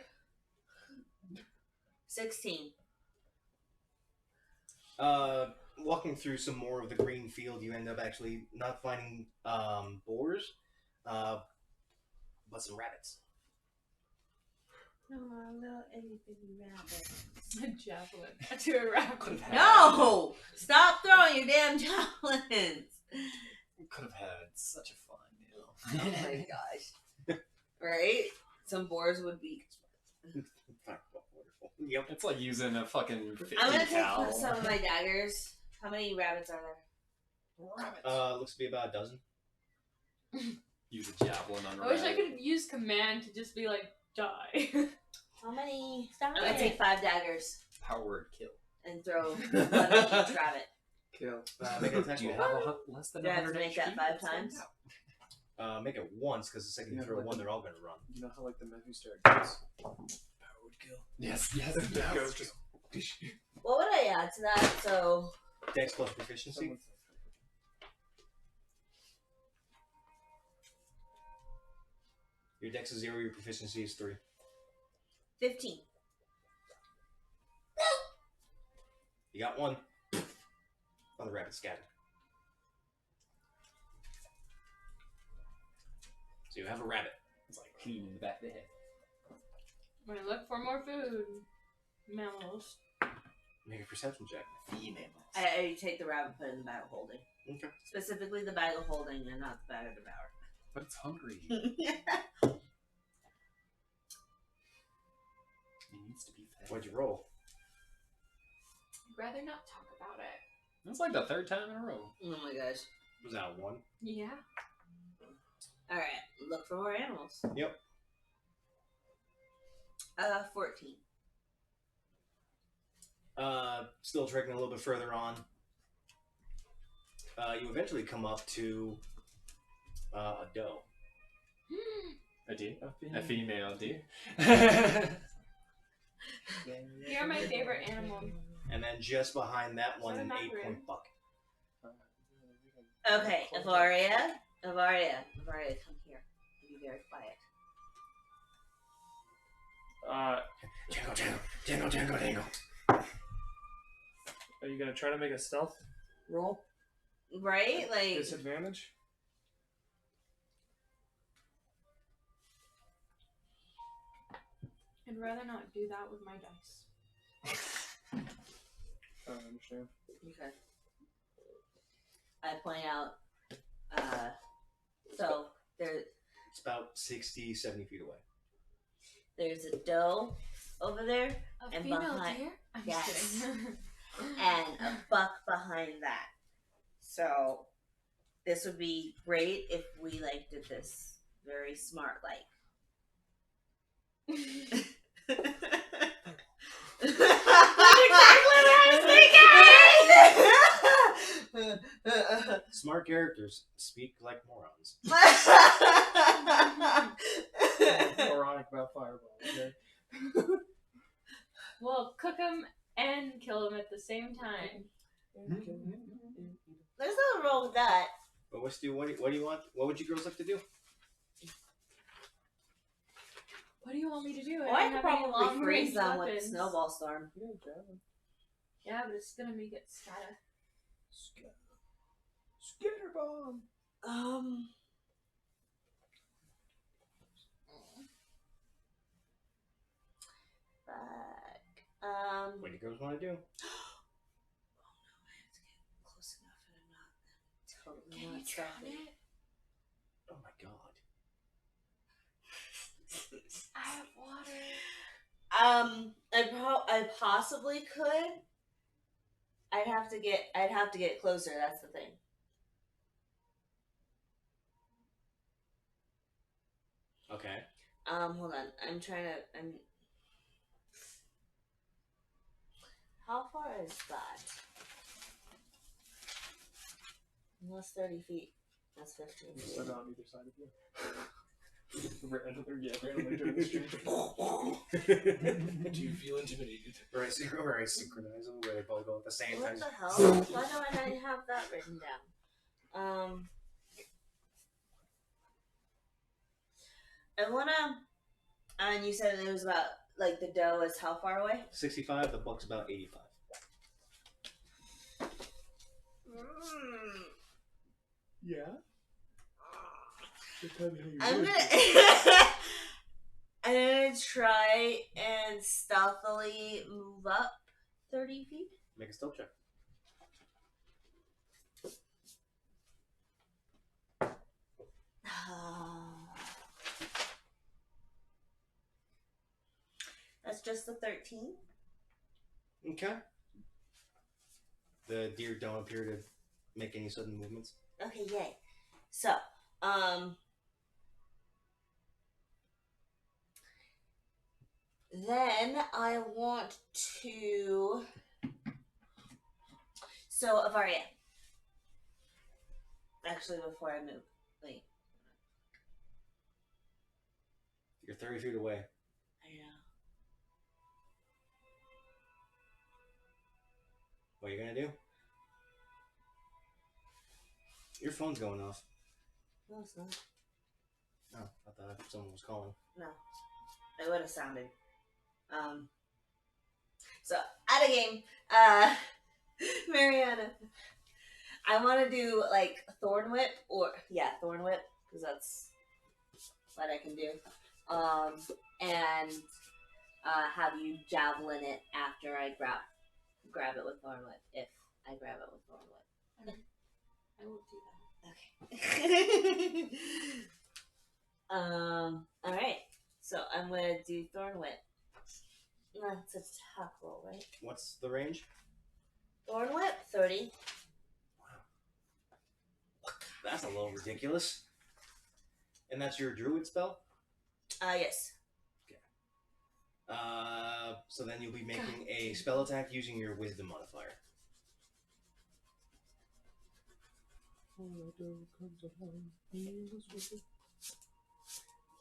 16. Walking through some more of the green field, you end up actually not finding boars, but some rabbits. Oh, little itty bitty rabbit. A javelin. To a rabbit. No! Stop throwing your damn javelins! Could have had such a fun meal. Oh my gosh. Right? Some boars would be. Wonderful. Yep. It's like using a fucking 50 I'm gonna cal. take some of my daggers. How many rabbits are there? Looks to be about a dozen. Use a javelin on a I wish I rabbit. could use command to just be like, die. How many? Stop I'm gonna take 5 daggers Power word kill. and throw one at each rabbit. Kill. Make an attack Do you roll. have less than Do I have to 100 make that HP? 5 times? Make it once, because the second you Yeah, throw like one, the- they're all going to run. You know how, like, the Matthew Star goes? Power would kill. Yes. It goes just. What would I add to that? So, Dex plus proficiency. Your dex is 0, your proficiency is 3. 15. You got one. On the rabbit scatter. So you have a rabbit. It's like clean in the back of the head. We're gonna look for more food. Mammals. Make a perception check. Females. I take the rabbit, put it in the bag of holding. Okay. Specifically the bag of holding and not the bag of devour. But it's hungry. It needs to be fed. What'd you roll? I'd rather not talk about it. That's like the 3rd time in a row. Oh my gosh. Was that 1? Yeah. Alright, look for more animals. Yep. 14. Still trekking a little bit further on. You eventually come up to a doe. A deer? A female deer? You're my favorite animal. And then just behind that one, So an not 8-point rude. buck. Okay, Avaria, come here. Be very quiet. Jingle, jingle, jingle, jingle, jingle. Are you gonna try to make a stealth roll? Right? Like, Disadvantage? I'd rather not do that with my dice. I don't understand. okay. I point out, so It's about 60, 70 feet away. there's a doe over there, A and female behind, deer? I'm yes. just kidding. and a buck behind that. So this would be great if we like did this very smart like. That's exactly what I was thinking. Smart characters speak like morons. Moronic about fireball, okay? We'll cook them and kill them at the same time. There's nothing wrong with that. But what do you want? What would you girls like to do? What do you want me to do? Well, don't I could have any probably long-range freeze them with weapons. snowball storm. Yeah, but it's gonna make it scatter. Scatter bomb! What do you girls want to do? Close enough and I'm not totally Can you not drown stopping. it? Oh my god. I have water. I possibly could. I'd have to get closer, that's the thing. Okay. Hold on. How far is that? Unless 30 feet. That's 15 You feet. stood on either side of you. Randomly during the stream. Do you feel intimidated? Or I synchronize them where they both go at the same What time. the hell? Why don't I have that written down? I wanna. And you said it was about like the doe is how far away? 65, the buck's about 85. Yeah? Depends how you I'm do gonna. it. I'm gonna try and stealthily move up 30 feet. Make a stealth check. That's just the 13. Okay. The deer don't appear to make any sudden movements. Okay, yay. So, then I want to. So, Avaria. Actually, before I move, wait. You're 30 feet away. I know. What are you gonna do? Your phone's going off. No, it's not. Oh, I thought someone was calling. No, it would have sounded. So out of game, Mariana. I want to do like Thorn Whip Thorn Whip because that's what I can do. And have you javelin it after I grab it with Thorn Whip if I grab it with Thorn Whip. I won't do that. Okay. All right. So I'm gonna do Thorn Whip. That's a attack roll, right? What's the range? Thorn Whip 30. That's a little ridiculous. And that's your druid spell? Yes. So then you'll be making a spell attack using your wisdom modifier.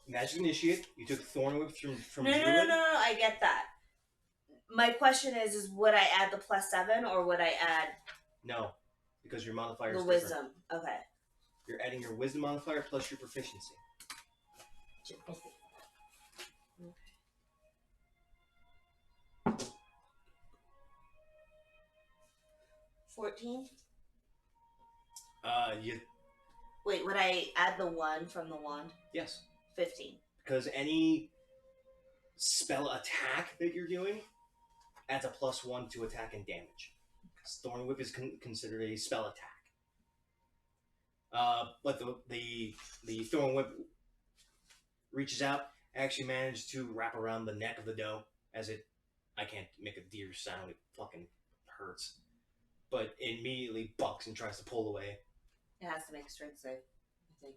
Magic Initiate, you took Thorn Whip from No, Druid? I get that. My question is would I add the +7 or would I add No, because your modifier is the different. wisdom? Okay. You're adding your wisdom modifier plus your proficiency. 14? You Wait, would I add the 1 from the wand? yes, 15. because any spell attack that you're doing adds a +1 to attack and damage. Thorn Whip is considered a spell attack. But the Thorn Whip reaches out, actually manages to wrap around the neck of the doe as it. I can't make a deer sound. It fucking hurts. But it immediately bucks and tries to pull away. It has to make a strength save, I think.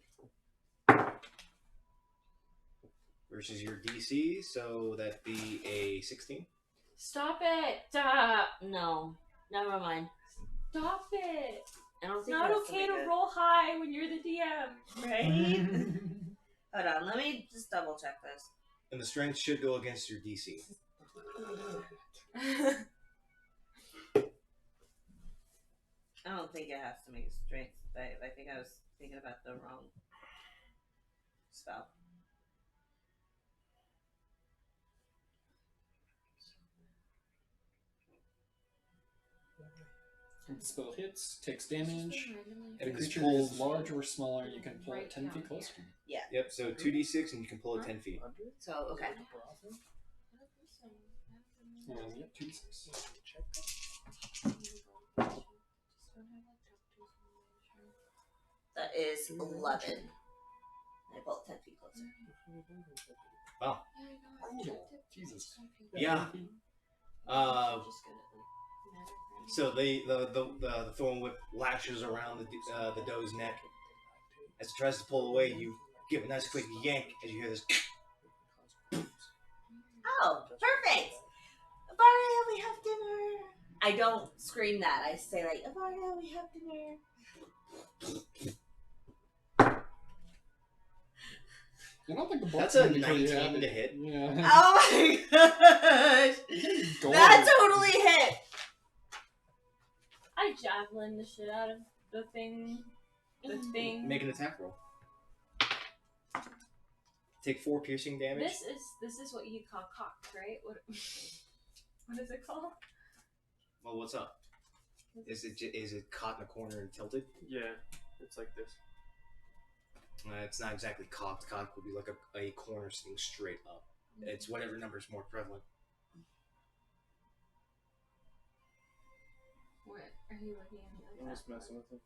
Versus your DC, so that'd be a 16. Stop it! No. Never mind. Stop it! I don't It's think not that's okay something to good. roll high when you're the DM. Right? Hold on, let me just double check this. And the strength should go against your DC. I don't think it has to make a strength. I think I was thinking about the wrong spell. If the spell hits, takes damage. If a It just creature pulls- is large or smaller, you can pull it Right 10 feet down closer. Yep, so 2d6 and you can pull it 10 feet. So, okay. Yep, 2d6. That is 11. I pulled 10 feet closer. Wow. Jesus. Yeah. So the Thorn Whip lashes around the doe's neck. As it tries to pull away, you give a nice quick yank as you hear this. Oh, perfect! Avaria, we have dinner! I don't scream that. I say, like, Avaria, we have dinner. I don't think the book That's a 19 to hit. Yeah. Oh my gosh! That totally hit! I javelin the shit out of the thing. The thing. Make an attack roll. Take 4 piercing damage. This is what you call cocked, right? What is it called? Well, what's up? Is it caught in a corner and tilted? Yeah, it's like this. It's not exactly cocked. Cocked would be like a corner sitting straight up. It's whatever number is more prevalent. What are you looking at me I'm like just that? messing with them.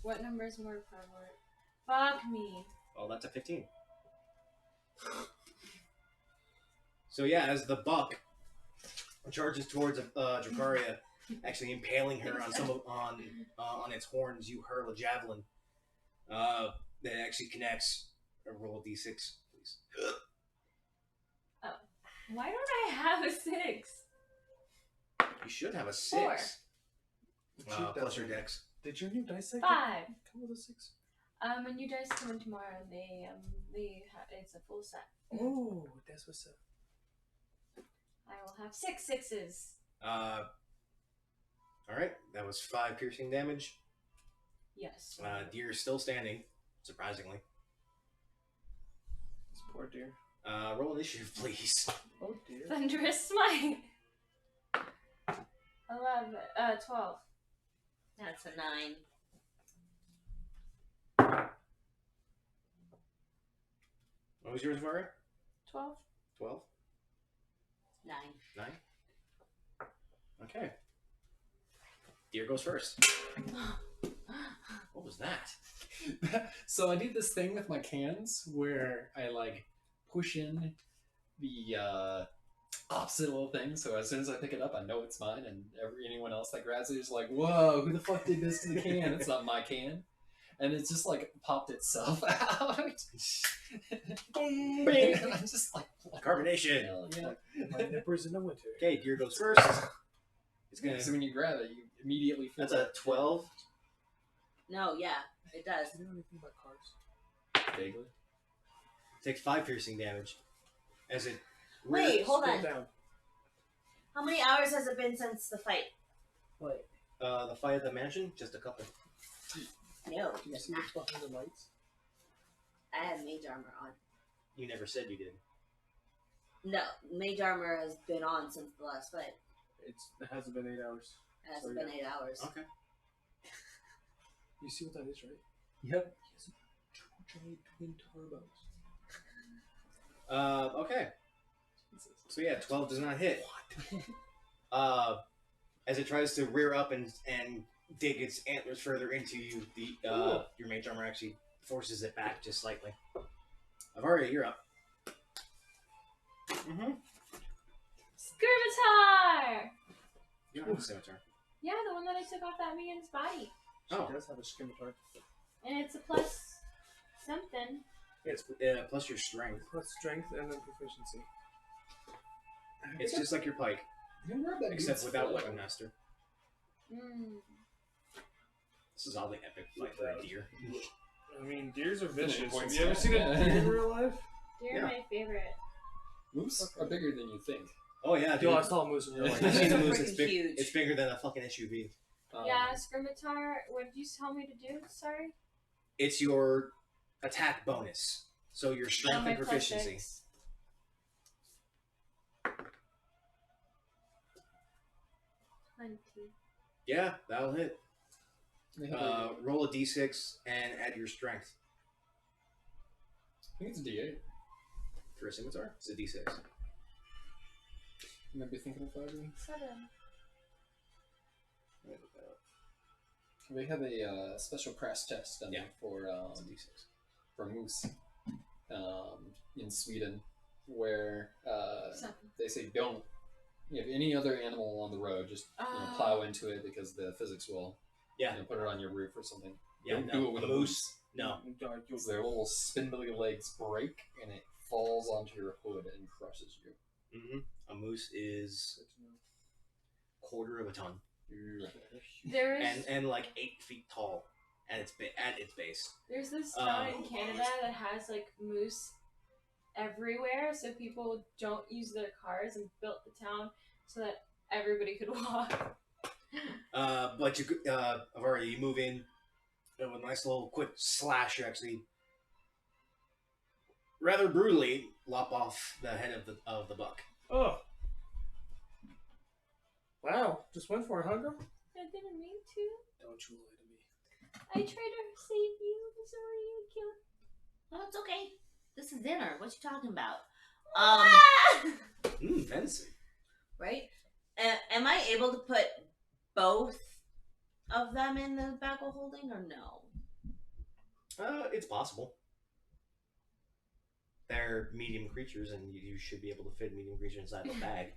What number is more prevalent? Fuck me. Oh, that's a 15. So yeah, as the buck charges towards Dracaria, actually impaling her on its horns, you hurl a javelin that actually connects. Roll a d6, please. Why don't I have a 6? You should have a 6. 4. Plus your dex. Did your new dice set 5. come with a 6? When you guys come in tomorrow, it's a full set. Oh, that's what's up. I will have 6 6s. Alright, that was 5 piercing damage. Yes. Deer is still standing, surprisingly. This poor deer. Roll initiative, please. Oh dear. Thunderous smite. 12. That's a 9. What was yours, Varia? 12. 12? 9. 9? Okay. Deer goes first. What was that? So I do this thing with my cans where I like push in the opposite little thing. So as soon as I pick it up, I know it's mine, and anyone else that grabs it is like, "Whoa, who the fuck did this to the can? It's not my can." And it's just like popped itself out. And I'm just like, Carbonation. hell yeah. My nippers in the winter. Okay, deer goes first. It's gonna. So when you grab it, you immediately feel That's a 12. No, yeah, it does. Do you know anything about cars? vaguely. Takes 5 piercing damage. As it. Wait, hold Scroll on. down. How many hours has it been since the fight? What? The fight at the mansion? Just a couple. No, Do you see what's behind the lights? I have mage armor on. You never said you did. No, mage armor has been on since the last fight. It hasn't been 8 hours. It hasn't been 8 hours. Okay. You see what that is, right? Yep. He has 2 giant twin turbos. Okay. So yeah, 12 does not hit. As it tries to rear up and dig its antlers further into you, your mage armor actually forces it back just slightly. Avaria, you're up. Mm-hmm. Skirmitar! You don't have a scimitar. Yeah, the one that I took off that man's body. She Oh. does have a scimitar. And it's a plus something. It's plus your strength. Plus strength and then proficiency. It's just like your pike, You can grab that except dude's without foot. weapon master. Mm. This is oddly epic fight for a deer. I mean, deers are Finish vicious. points, Have you ever yeah. seen a Yeah. deer in real life? They're Yeah. my favorite. Moose are bigger than you think. Oh yeah, dude. Yo, I saw a moose in real I've life. seen a They're moose. freaking It's big. huge. It's bigger than a fucking SUV. Yeah, Skirmitar, what did you tell me to do? Sorry? It's your attack bonus, so your strength Oh, my and plus proficiency. 6. 20. Yeah, that'll hit. They have a- Roll a d6 and add your strength I think it's a D8. for a scimitar. It's a d6. You might be thinking of 5. 7. Let me look that up. They have a special crash test done Yeah. for It's a d6. moose in Sweden, where 7. they say don't. If any other animal on the road, just plow into it because the physics will. Yeah. Put it on your roof or something. Yeah, Don't no, do it with a a moose. No. Because their little spindly legs break and it falls onto your hood and crushes you. Mm-hmm. A moose is quarter of a ton There's and like 8 feet tall at its base. there's this town in Canada that has like moose everywhere, so people don't use their cars and built the town so that everybody could walk. But you Avaria, you move in with a nice little quick slash. You actually rather brutally lop off the head of the buck. Oh. Wow. Just went for it, huh, girl? I didn't mean to. Don't you lie to me. I tried to save you. I'm sorry you killed. Oh, it's okay. This is dinner. What you talking about? Fancy. Right? Am I able to put both of them in the bag of holding or no? It's possible. They're medium creatures, and you should be able to fit medium creature inside the bag.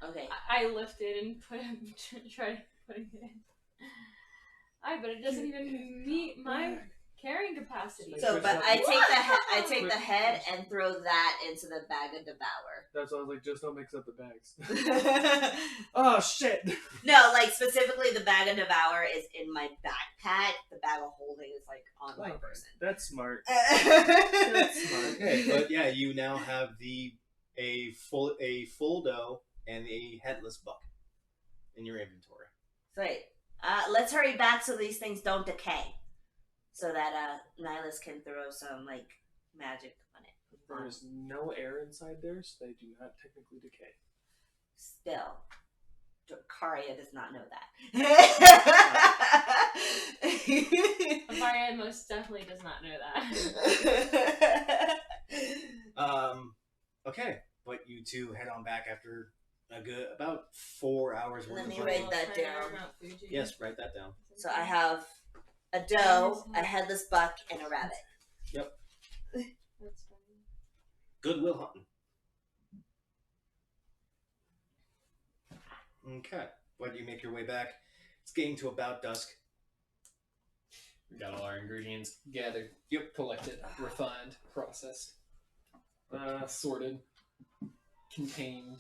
Okay. I lifted and tried putting it in. But it doesn't even meet my carrying capacity. So, but I take the head and throw that into the bag of devour. That's why I was like, just don't mix up the bags. Oh, shit. No, like specifically the bag of devour is in my backpack. The bag of holding is like on my person. That's smart. That's smart. Okay, but yeah, you now have a full doe and a headless buck in your inventory. Great. Let's hurry back so these things don't decay. So that Nihilus can throw some like magic on it. There is no air inside there, so they do not technically decay. Still, Karia does not know that. Amaria most definitely does not know that. Okay, but you two head on back after about 4 hours worth Let of me running. write that down. Yes, write that down. So I have a doe, a headless buck, and a rabbit. Yep. That's funny. Goodwill hunting. Okay, but you make your way back. It's getting to about dusk. We got all our ingredients gathered, collected, refined, processed, sorted, contained.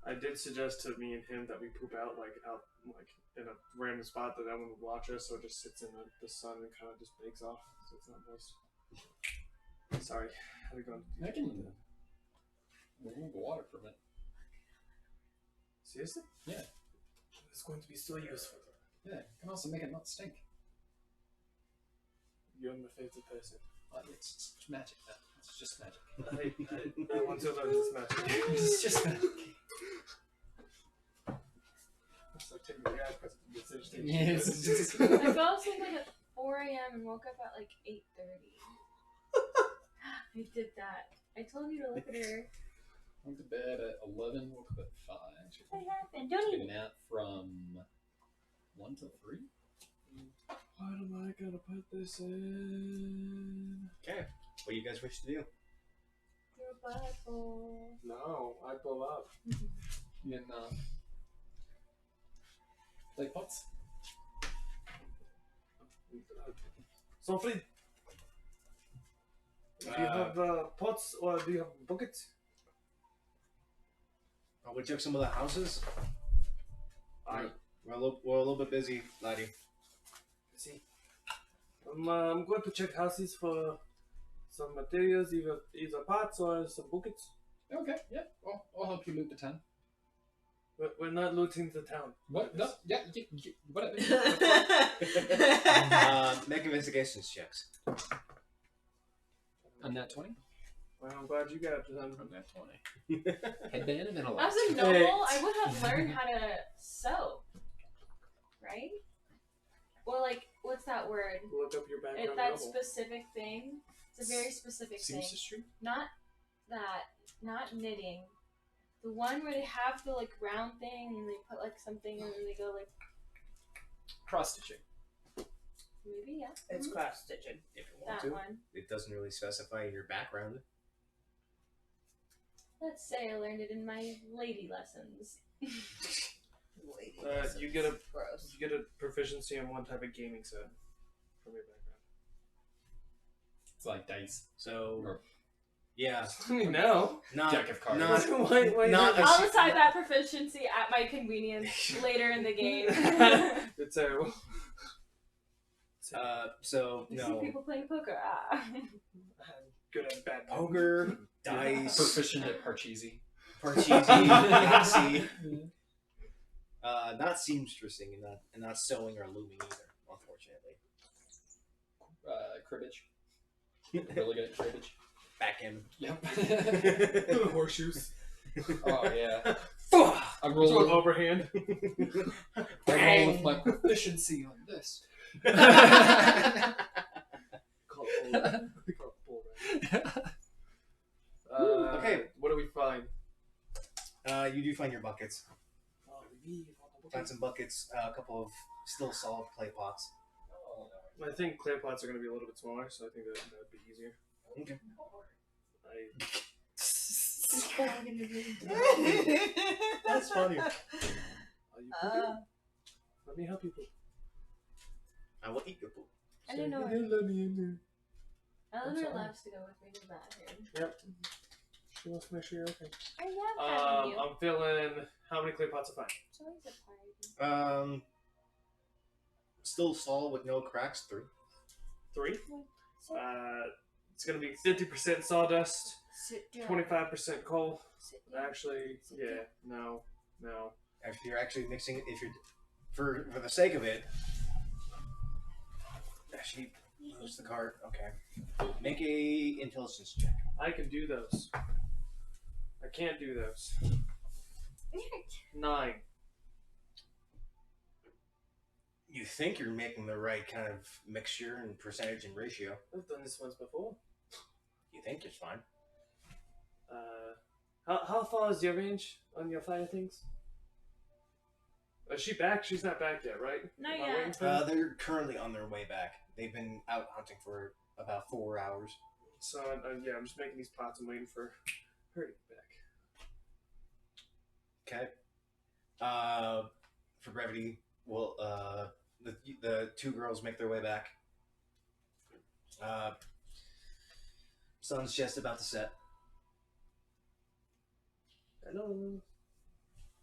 I did suggest to me and him that we poop out in a random spot that no one would watch us, so it just sits in the sun and kind of just bakes off, so it's not moist. Sorry, how we going? I can remove the water from it. Seriously? Yeah. It's going to be so useful. Yeah, can also make it not stink. You're my favorite person. It's magic, man. It's just magic. I want to learn this magic. It's just magic. It's like taking the gas press to get such things. Yeah, it's just... I fell asleep like at 4 a.m. and woke up at like 8:30. I did that. I told you to look at her. Went to bed at 11, woke up at 5. What happened? Don't Took a even. nap from 1 to 3. What am I gonna put this in? Okay. What do you guys wish to do? Your butthole. No, I pull up. You can, play pots. Sans fleet. Do you have pots or do you have buckets? Oh, we took some of the houses. I We're a little bit busy, laddie. see. I'm going to check houses for some materials, either pots or some buckets. Okay, yeah. I'll help you loot the town. We're not looting the town. What? No, yeah, whatever. Make investigations checks. On that 20? Well, I'm glad you got it. On that 20. Headband and then a light. As a noble, I would have learned how to sew. Right? Well, like, what's that word? Look up your background. That novel. specific thing. It's a very specific thing. Seamstress? Not that. Not knitting. The one where they have the like round thing and they put like something and then they go like Cross stitching. maybe yeah. It's cross stitching. If you want That to. one. It doesn't really specify in your background. Let's say I learned it in my lady lessons. You get a gross. you get a proficiency in one type of gaming set from your background. It's like dice. So, Or yeah. No. Not, Deck of cards. Not, why not I'll decide that proficiency at my convenience later in the game. It's terrible. so, You see no. people playing poker. Ah. Good at bad Poker, dice, Proficient at Parcheesi. Parcheesi, Nazi. Not seamstressing and not sewing or looming either, unfortunately. Cribbage. Really good at cribbage. Backgammon. Yep. Horseshoes. Oh, yeah. I Throw an roll overhand. with my proficiency on this. Call it bull. Call it bull, right? Okay. What do we find? You do find your buckets. Oh, we Find some buckets, a couple of still solid clay pots. I think clay pots are going to be a little bit smaller, so I think that would be easier. Okay. That's funny. Are you pooping? Let me help you poop. I will eat your poop. Eleanor. You didn't let me in there. Eleanor sorry. loves to go with me to the bathroom. Yep. She wants to make sure you're okay. I love having you. I'm feeling. How many clay pots are fine? It's always a party. Still solid with no cracks. 3. 3. Sit, It's gonna be 50% sawdust, sit down. 25% coal. Sit down. Actually, yeah, no. If you're actually mixing it, if you're for the sake of it, she moves the cart. Okay. Make a intelligence check. I can do those. I can't do those. 9. You think you're making the right kind of mixture and percentage and ratio. I've done this once before. You think it's fine. How far is your range on your fire things? Is she back? She's not back yet, right? Not Am I yet. waiting for her? They're currently on their way back. They've been out hunting for about 4 hours. So yeah, I'm just making these pots and waiting for her to get back. Okay. For brevity, well, the 2 girls make their way back. Sun's just about to set. Hello.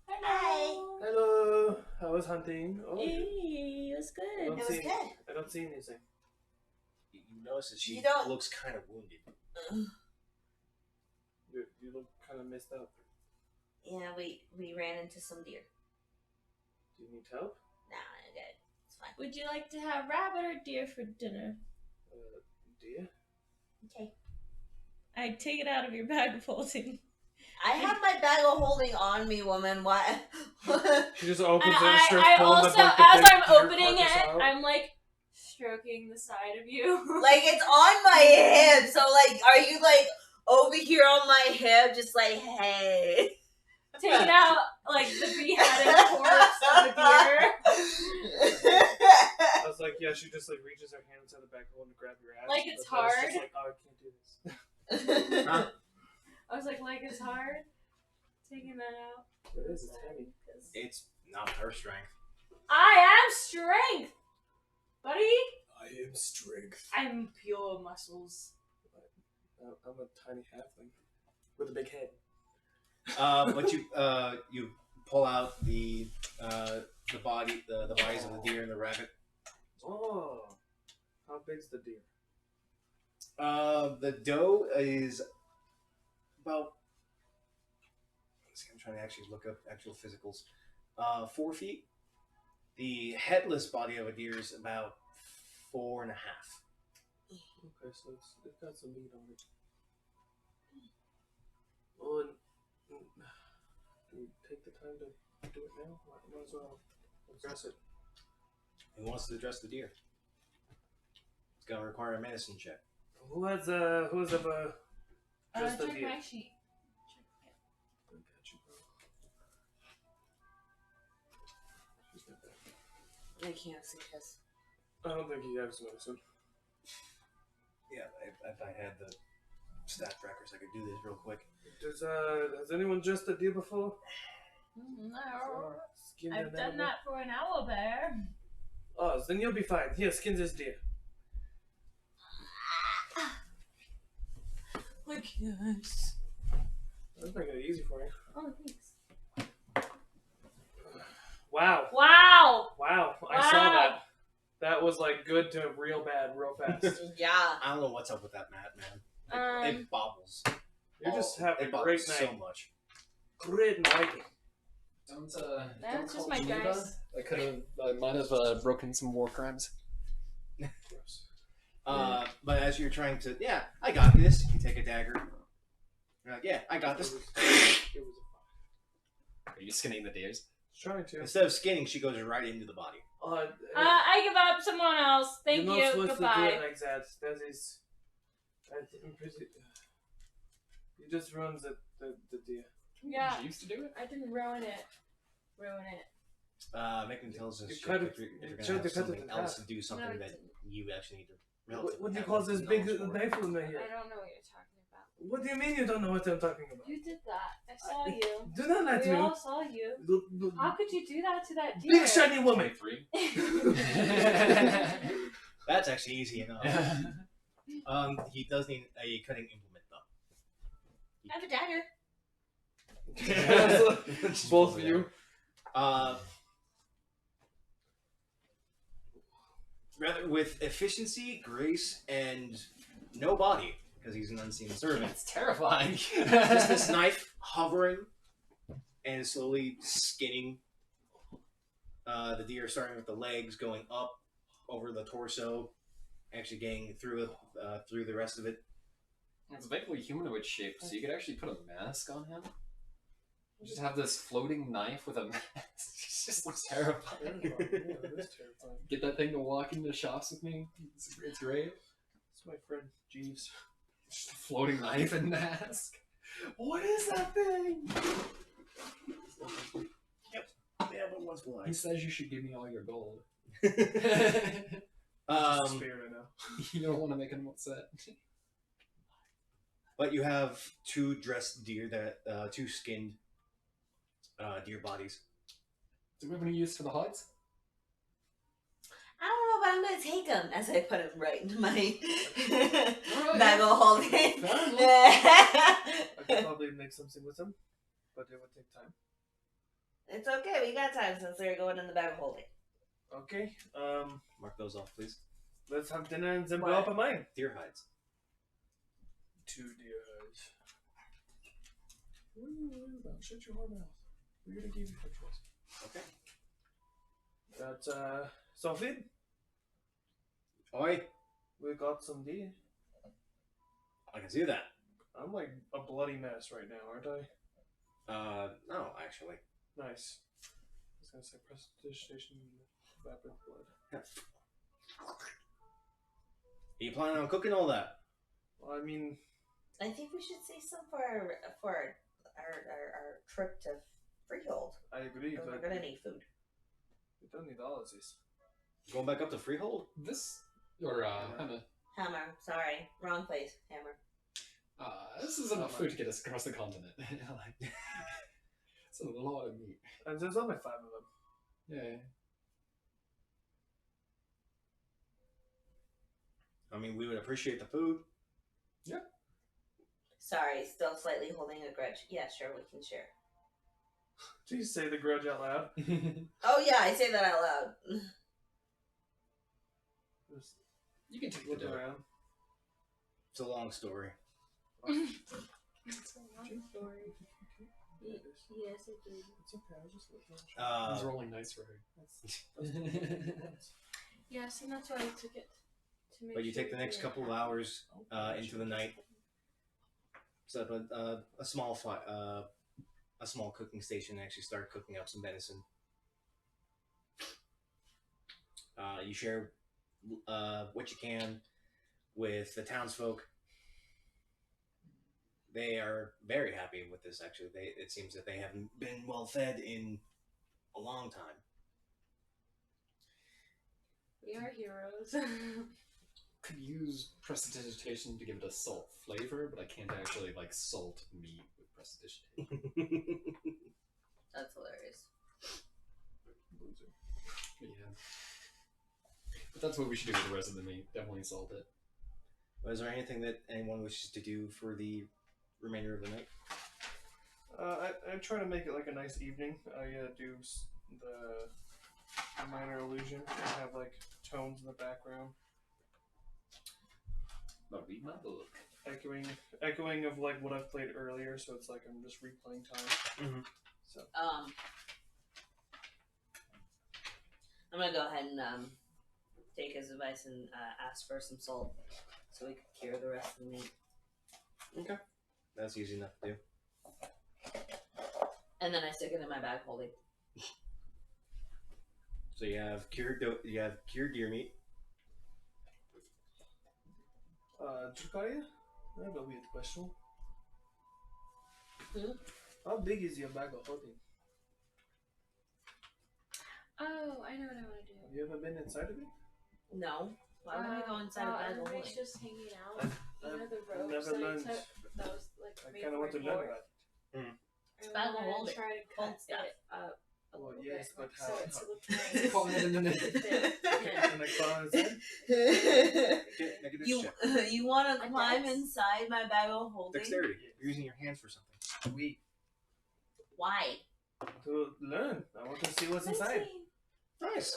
Hi. Hello. How was hunting? Oh, It was I good. don't It was see- good. I don't see anything. You notice that she You don't- looks kind of wounded. You look kind of messed up. Yeah, we ran into some deer. Do you need help? Nah, I'm good. It's fine. Would you like to have rabbit or deer for dinner? Dear? Okay. I take it out of your bag of holding. I have my bag of holding on me, woman. Why? She just opens it and I starts pulling also, the, like, the as big I'm deer opening carcass it, out. I'm like stroking the side of you. Like it's on my hip. So like, are you like over here on my hip, just like, hey? Taking out like the beheaded corpse of a deer. I was like, yeah, she just like reaches her hand inside the back hole and grab your ass. Like it's But I was hard. just like, oh, I can't do this. I was like it's hard. Taking that out. It is, it's heavy. It's not her strength. I am strength, buddy. I am strength. I'm pure muscles. I'm a tiny halfling with a big head. But you pull out the bodies of the deer and the rabbit. Oh, how big's the deer? The doe is about. Let's see, I'm trying to actually look up actual physicals. 4 feet. The headless body of a deer is about 4.5. Okay, so it's got some meat on it. Well, and do we take the time to do it now? Might as well address it. He wants to address the deer. It's gonna require a medicine check. Who has just the Check deer? my sheet. I got you, bro. She's not bad. I can't see this. I don't think he has medicine. Yeah, if I had the stat trackers, I could do this real quick. Has anyone just a deer before? No. Skinned I've an done animal? that for an owl bear. Oh, then you'll be fine. Here, skin this deer. Look, yes. That's making it easy for you. Oh, thanks. Wow. Wow. Wow. I Wow. saw that. That was like good to real bad real fast. Yeah. I don't know what's up with that mat, man. It bobbles. You're just having It a bobbles great so night. much. Great night. Don't That's just call my me dice. Luda. I could have. I might have broken some war crimes. But as you're trying to, yeah, I got this. You take a dagger. You're like, yeah, I got this. It was Are you skinning the deers? trying to. Instead of skinning, she goes right into the body. I give up. Someone else. Thank you're you. not supposed to do Goodbye. it like that. That is. He just ruins the deer. Yeah. Did you used to do it? I didn't ruin it. Make an intelligence You check cut if it- you're you gonna tried have to cut it something in else half. to do something No, I that didn't. you actually need to. What do you have call this big knowledge for. knife in my I here? don't know what you're talking about. What do you mean you don't know what I'm talking about? You did that. I saw you. Do not lie We to me. all saw you. The How could you do that to that deer? big shiny woman. 23. That's actually easy enough. He does need a cutting implement though. I have a dagger. Both of you. Rather with efficiency, grace, and no body, because he's an unseen servant. It's terrifying. Just this knife hovering and slowly skinning the deer, starting with the legs, going up over the torso, actually getting through the rest of it. It's vaguely humanoid shaped, so you could actually put a mask on him. Just have this floating knife with a mask. It just looks terrifying. Yeah, it is terrifying. Get that thing to walk into the shops with me. It's great. It's my friend Jeeves. Just a floating knife and mask. What is that thing? Yeah, but once in a while. He says you should give me all your gold. Just spear right now. You don't want to make him upset. But you have two dressed deer two skinned deer bodies. Do we have any use for the hides? I don't know, but I'm gonna take them as I put them right into my Alright. bag of holding. Fair enough. I could probably make something with them, but it would take time. It's okay, we got time since they're going in the bag of holding. Okay. Mark those off, please. Let's have dinner and then blow up a mine. Deer hides. 2 deer hides. What are you worried about? Shut your whore mouth. We're gonna give you a choice. Okay. That's Sophie. Oi, We got some deer. I can see that. I'm like a bloody mess right now, aren't I? No, actually. Nice. I was gonna say prestidigitation, vapid blood. Are you planning on cooking all that? Well, I mean, I think we should save some for our trip to Freehold. I agree, Because but we're gonna need food. we don't need all of this. Going back up to Freehold? This or Hammer. Hammer. Sorry, wrong place. Hammer. This is enough food to get us across the continent. Like, it's a lot of meat. And there's only 5 of them. Yeah. I mean, we would appreciate the food. Sorry, still slightly holding a grudge. Yeah, sure, we can share. Did you say the grudge out loud? Oh yeah, I say that out loud. Just You can take the look dough. around. It's a long story. It's a long story. Yes, it did. It's okay, I'll just let you. He's rolling nice for her. Yes, and that's why I took it. To make But you sure take the next we couple of had- hours into the night. Set up a small a small cooking station and actually start cooking up some venison. You share what you can with the townsfolk. They are very happy with this. Actually, it seems that they haven't been well fed in a long time. We are heroes. Could use prestidigitation to give it a salt flavor, but I can't actually like salt meat with prestidigitation. That's hilarious. Loser. Yeah. But that's what we should do with the rest of the meat. Definitely salt it. Is there anything that anyone wishes to do for the remainder of the night? I try to make it like a nice evening. I do the minor illusion. I have like tones in the background, But read my book. echoing of like what I've played earlier. So it's like I'm just replaying time. Mm-hmm. So I'm gonna go ahead and take his advice and ask for some salt so we can cure the rest of the meat. Okay, that's easy enough to do. And then I stick it in my bag holding. So you have cured deer meat. Drukaya? I have a weird question. Hmm? How big is your bag of holding? Oh, I know what I want to do. Have you ever been inside of it? No. Why would we go inside a bag of holding? Everybody's just hanging out. I've You know the I've ropes never that I learned. took? That was like I made kind of for want to a learn dwarf. about it. It's I bag of went and holding. tried to Hold cut stuff. it up a Well, little yes, bit, but so how- it's how- a little Call it in a minute. Can I climb inside? Make a you check. you want to A climb dex? inside my bag of holding? Dexterity. You're using your hands for something. We Why? to learn. I want to see what's inside. Nice.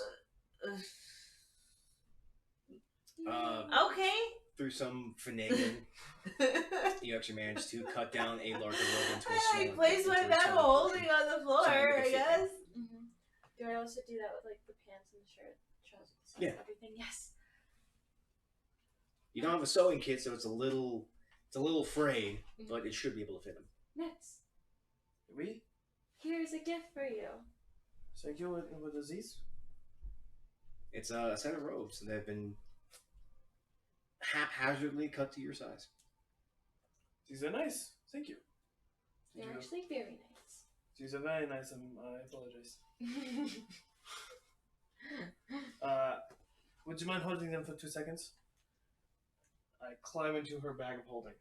Okay. Through some finagling, you actually managed to cut down a larger rope into a I smaller. place my into a bag of smaller holding portion. on the floor, Sorry, I but guess. Mm-hmm. Do I also do that with like the pants and the shirt, trousers, Yeah. everything? Yes. You don't have a sewing kit, so it's a little frayed, but it should be able to fit them. Next, We? here's a gift for you. Thank you. What is this? It's a set of robes that have been haphazardly cut to your size. These are nice. Thank you. They're actually very nice. These are very nice, and I apologize. Would you mind holding them for 2 seconds? I climb into her bag of holding.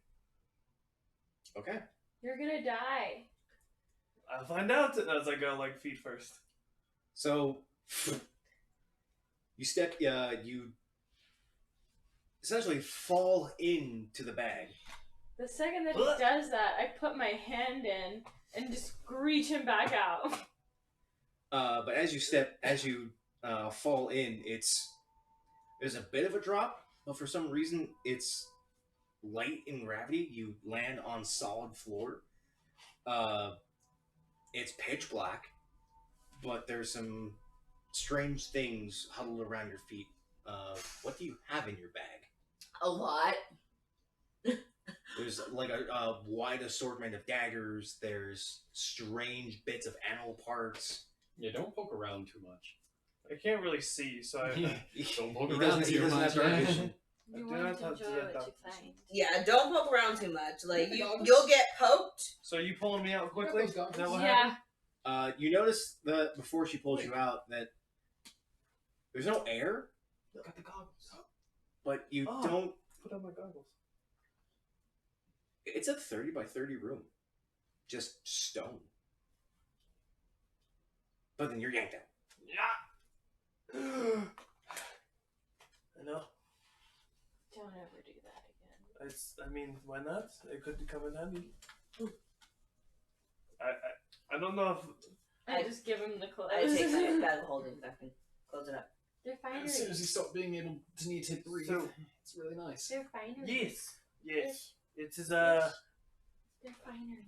Okay. You're gonna die. I'll find out as I go, like, feet first. So you you essentially fall into the bag. The second that he does that, I put my hand in and just reach him back out. But as you fall in, there's a bit of a drop, but for some reason it's light in gravity. You land on solid floor. It's pitch black, but there's some strange things huddled around your feet. What do you have in your bag? A lot. There's like a wide assortment of daggers. There's strange bits of animal parts. Yeah, don't poke around too much. I can't really see, so I Don't poke He around doesn't, he too doesn't much. have dark vision. I You do want not to have enjoy to what that you dark find. Yeah, don't poke around too much. Like Goggles. you'll get poked. So are you pulling me out quickly? those Is goggles? that what Yeah. happened? You notice that before she pulls you out that there's no air, Got the goggles. but you Oh. don't. Put on my goggles. It's a 30 by 30 room, just stone. But then you're yanked out. Yeah. I know. Don't ever do that again. I mean, why not? It could come in handy. I don't know I just give him the clothes. I take my bag of holding back and close it up. They're finery. As soon as you stop being able to need to breathe, So- it's really nice. They're finery. if. Yes. It is, They're finery.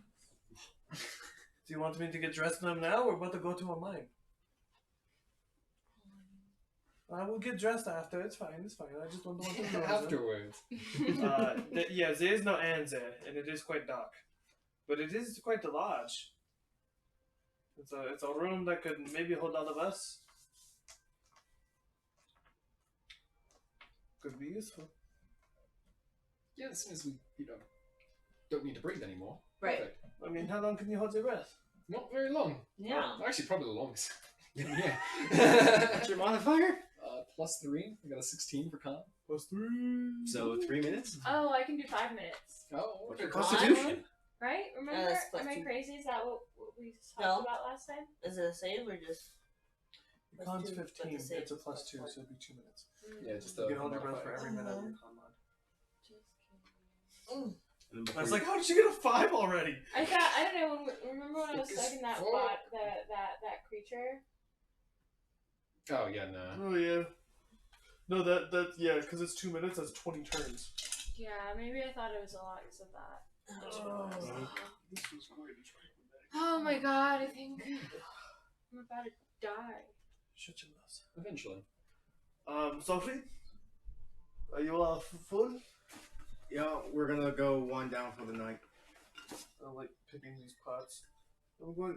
do you want me to get dressed in them now or about to go to a mine? I will get dressed after. It's fine. I just don't want to know. Afterwards. Yes, there is no ends there, and it is quite dark. But it is quite large. It's a room that could maybe hold all of us. Could be useful. Yeah, as soon as we, don't need to breathe anymore. Right. Perfect. I mean, how long can you hold your breath? Not very long. Yeah. Actually, probably the longest. yeah. What's your modifier? +3. I got a 16 for con. +3. So 3 minutes. Oh, I can do 5 minutes. Oh, What's your okay. constitution? Right? Remember? that's Am I +2. crazy? Is that what we talked No. about last time? Is it a save or just? Your con's +2, but 15. the save It's a is +2, +1. so it'd be 2 minutes. Yeah, just You can hold your breath for modifier. every minute of your con mod. Just kidding. And then I was before like, how did she get a 5 already? I thought, I don't know, remember when I was Because stuck in that four- bot, that creature? Oh, yeah, no. Oh, yeah. No, yeah, because it's 2 minutes, that's 20 turns. Yeah, maybe I thought it was a lot because of that. This was great. Oh my god, I think I'm about to die. Shut your mouth. Eventually. Sophie? Are you all full? yeah, we're gonna go one down for the night. I like picking these pots. Do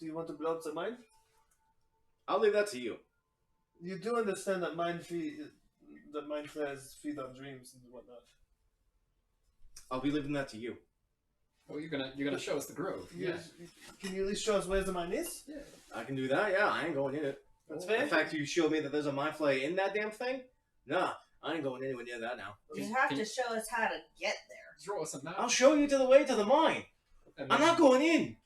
you want to blow up the mine? I'll leave that to you. You do understand that mine flares feed on dreams and whatnot. I'll be leaving that to you. Oh, you're gonna show us the grove. Yeah. Can you at least show us where the mine is? Yeah. I can do that. Yeah, I ain't going in it. That's In fair. fact, you showed me that there's a mind flay in that damn thing. Nah, I ain't going anywhere near that now. You have to show us how to get there. Draw us a map. I'll show you to the way to the mine. and I'm then not going in.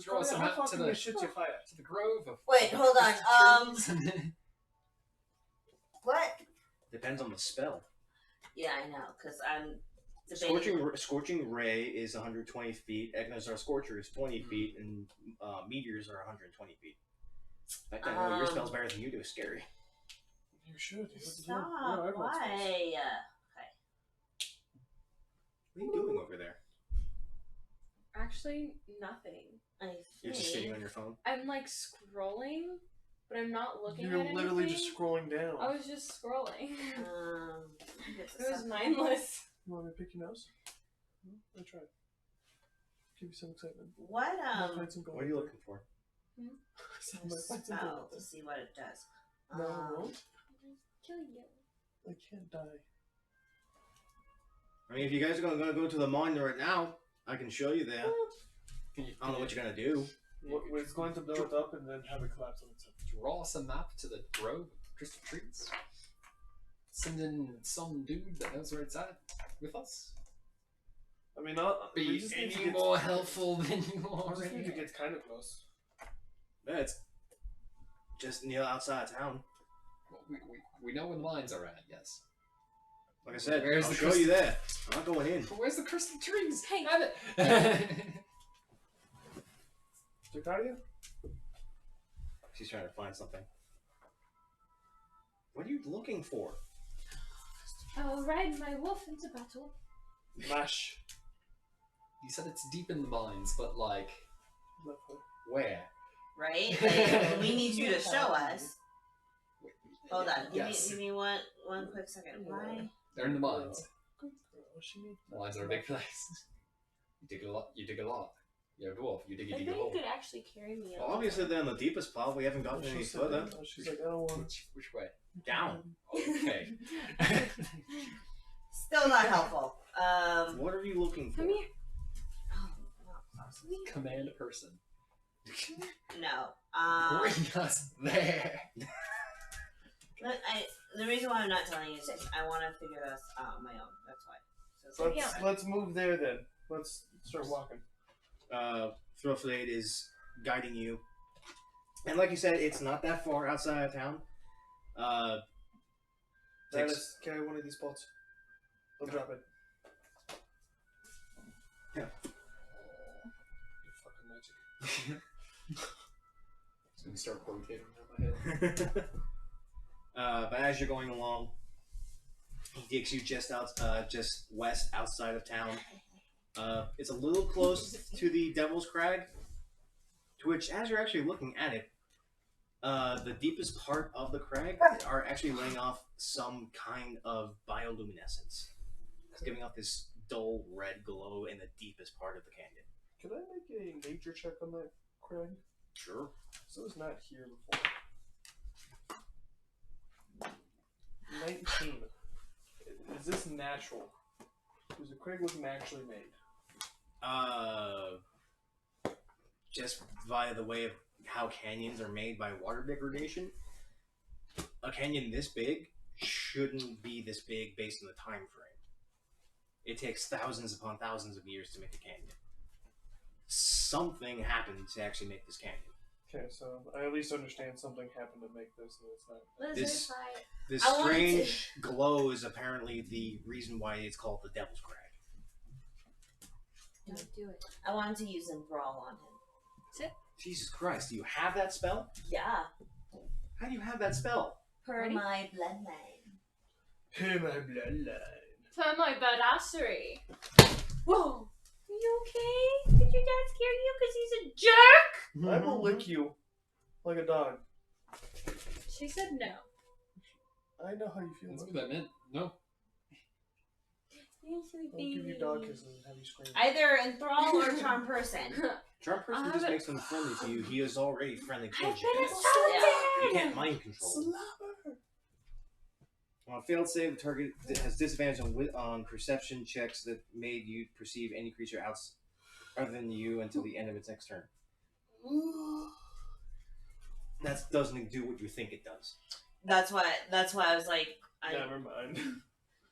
Draw us a How map far to can we the shoot your fire? grove of. Wait, hold on. What? Depends on the spell. Yeah, I know, because I'm debating. Scorching ray is 120 feet. Egnazar Scorcher is 20 feet, and meteors are 120 feet. In fact, I know your spell's better than you do. Scary. You should. Stop. everyone's Why? What are you doing over there? Actually, nothing. You're just sitting on your phone. I'm like scrolling, but I'm not looking You're at literally anything. just scrolling down. I was just scrolling. It It was mindless. You want me to pick your nose? I tried. Give you some excitement. What What are you looking for? spell to see what it does. No, I won't. Kill you. I can't die. I mean, if you guys are gonna go to the mine right now, I can show you there. I don't know what you're gonna do. We're going to blow it up and then have it collapse on itself. Draw us a map to the grove of crystal trees. Send in some dude that knows where it's at with us. I mean, we Be just need to any get more helpful than you We just already need to are. get kind of close. Yeah, it's just outside town. Well, we know where the mines are at, yes. Like I said, Where's I'll the show crystal- you there. I'm not going in. Where's the crystal trees? Hey. Have it! Jacardia? She's trying to find something. What are you looking for? I'll ride my wolf into battle. Mash. You said it's deep in the mines, but like, Left hook. where? Right? Like, we need you to show us. Hold on. Yes. Give me one quick second. Why? They're in the mines. what she mean? Lines are a big place. You dig a lot. You dig a lot. You're a dwarf. You dig I a think hole. it could actually carry me. Well, obviously they're in the deepest pot. We haven't gotten any further. She's like, I don't want. Which way? Down. Okay. Still not helpful. What are you looking for? Come here. Oh, not possibly. Command person. No. Bring us there. The reason why I'm not telling you is I want to figure this out on my own. That's why. So Let's move there then. Let's start walking. Thrillflade is guiding you, and like you said, it's not that far outside of town. Let's carry one of these pots. I'll drop it. Yeah. You fucking magic. It's gonna start rotating in my head. But as you're going along, he takes you just west outside of town. It's a little close to the Devil's Crag, to which, as you're actually looking at it, the deepest part of the crag are actually laying off some kind of bioluminescence. It's giving off this dull red glow in the deepest part of the canyon. Could I make a nature check on that crag? Sure. So it's not here before. 19. Is this natural? Does the crag look naturally made? Just via the way of how canyons are made by water degradation, a canyon this big shouldn't be this big based on the time frame. It takes thousands upon thousands of years to make a canyon. Something happened to actually make this canyon. Okay, so I at least understand something happened to make this, and it's not. This- Lizard fight. This I wanted strange glow is apparently the reason why it's called the Devil's Crag. Don't do it. I wanted to use Enthrall on him. Jesus Christ, do you have that spell? Yeah. How do you have that spell? Per Ready? my bloodline. Hey, my bloodline. For my badassery. Whoa. Are you okay? Did your dad scare you because he's a jerk? I will lick you like a dog. She said no. I know how you feel. That's about what that meant. No. You're sweet I'll give you dog kisses and have you scream. Either Enthrall or Charm Person. Charm Person just makes him friendly to you. He is already friendly I've towards been you. a solitaire. You can't mind control. On a failed save, the target has disadvantage on perception checks that made you perceive any creature other than you until the end of its next turn. That doesn't do what you think it does. That's why I was like, Never mind.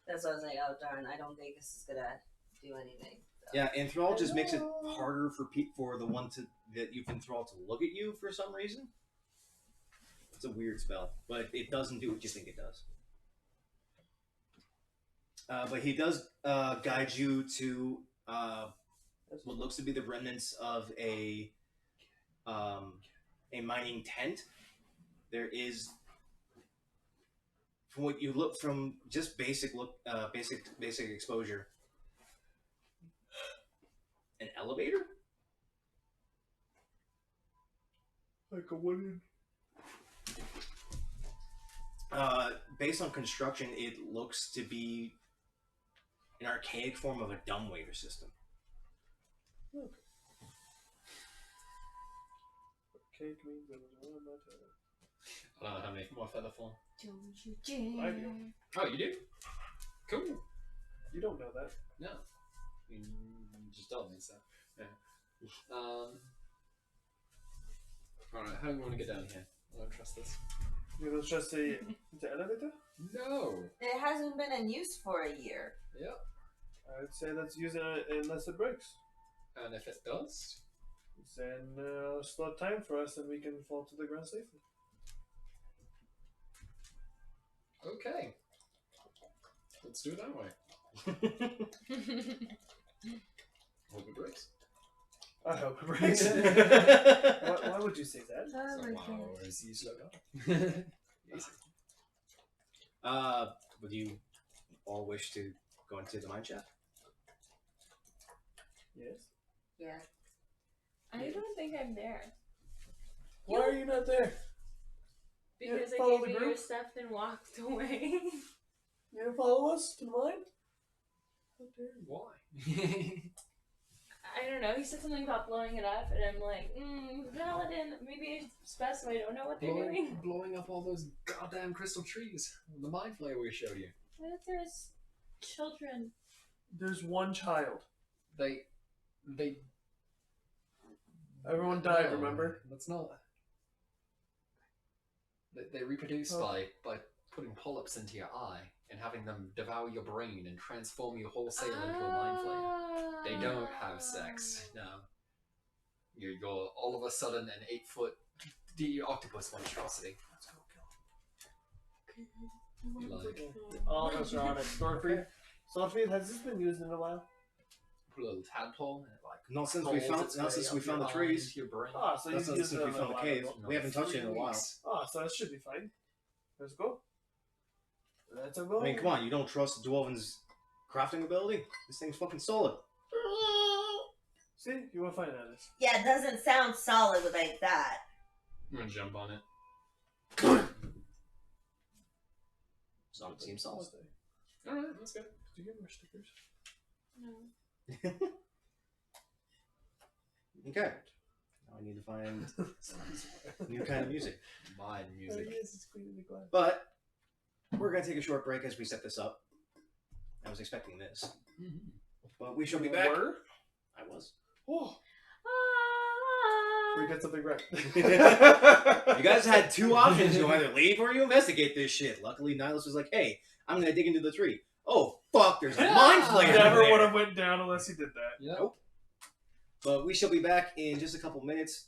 that's why I was like, oh darn, I don't think this is gonna do anything. So. Yeah, Enthrall just makes it harder for the one that you've enthralled to look at you for some reason. It's a weird spell, but it doesn't do what you think it does. But he does guide you to what looks to be the remnants of a mining tent. There is, from what you look from just basic exposure, an elevator. Like a wooden. Based on construction, it looks to be an archaic form of a dumbwaiter system. Cake means there was one in my toilet. I don't know how many more feather fall. Don't you dare. I do. Oh, you do? Cool. You don't know that. No. You just told me so. Yeah. Alright, how do you want to get down here? I don't trust this. You don't trust the elevator? No. It hasn't been in use for a year. Yep. I'd say let's use it unless it breaks. And if it does? Then slow time for us and we can fall to the ground safely. Okay. Let's do it that way. Hope it breaks. I hope it breaks. why would you say that? Oh my Wow, God. is he slow down? Easy. Would you all wish to go into the mine shaft? Yes. Yeah. I don't think I'm there. Why are you not there? Because Yeah, follow I the gave you group. your stuff and walked away. You didn't follow us to the mine? Why? I don't know. He said something about blowing it up, and I'm like, Paladin. Maybe I should specify. I don't know what they're doing. Blowing up all those goddamn crystal trees. The mind flayer we showed you. What if there's children? There's one child. They. Everyone died, No, remember? That's not. They reproduce by putting polyps into your eye and having them devour your brain and transform you wholesale into a mind flayer. They don't have sex. No. You're all of a sudden an 8-foot octopus monstrosity. Let's go kill him. Like, All of us are on it. Stormfree. Stormfree, has this been used in a while? put a little tadpole and it like Not since we found the trees. Your brain. Ah, so That's you not used since it we a found the while cave. ago. We haven't touched it in a while. Ah, so that should be fine. Let's go. Let's go. I mean, come on, you don't trust Dwarven's crafting ability? This thing's fucking solid. See, you were fine at this. Yeah, it doesn't sound solid like that. I'm gonna jump on it. Seems solid. Alright, that's good. Did you get more stickers? No. Okay. Now I need to find new kind of music. Mine Oh, music. yes, it's Queen of the Glass. But we're gonna take a short break as we set this up. I was expecting this, Mm-hmm. but we shall be back. Were? I was. Oh, Ah. we got something right. You guys had two options. You either leave or you investigate this shit. Luckily, Nihilus was like, "Hey, I'm gonna dig into the tree." Oh fuck! There's a mind flayer Never there. would have went down unless he did that. Yep. Nope. But we shall be back in just a couple minutes.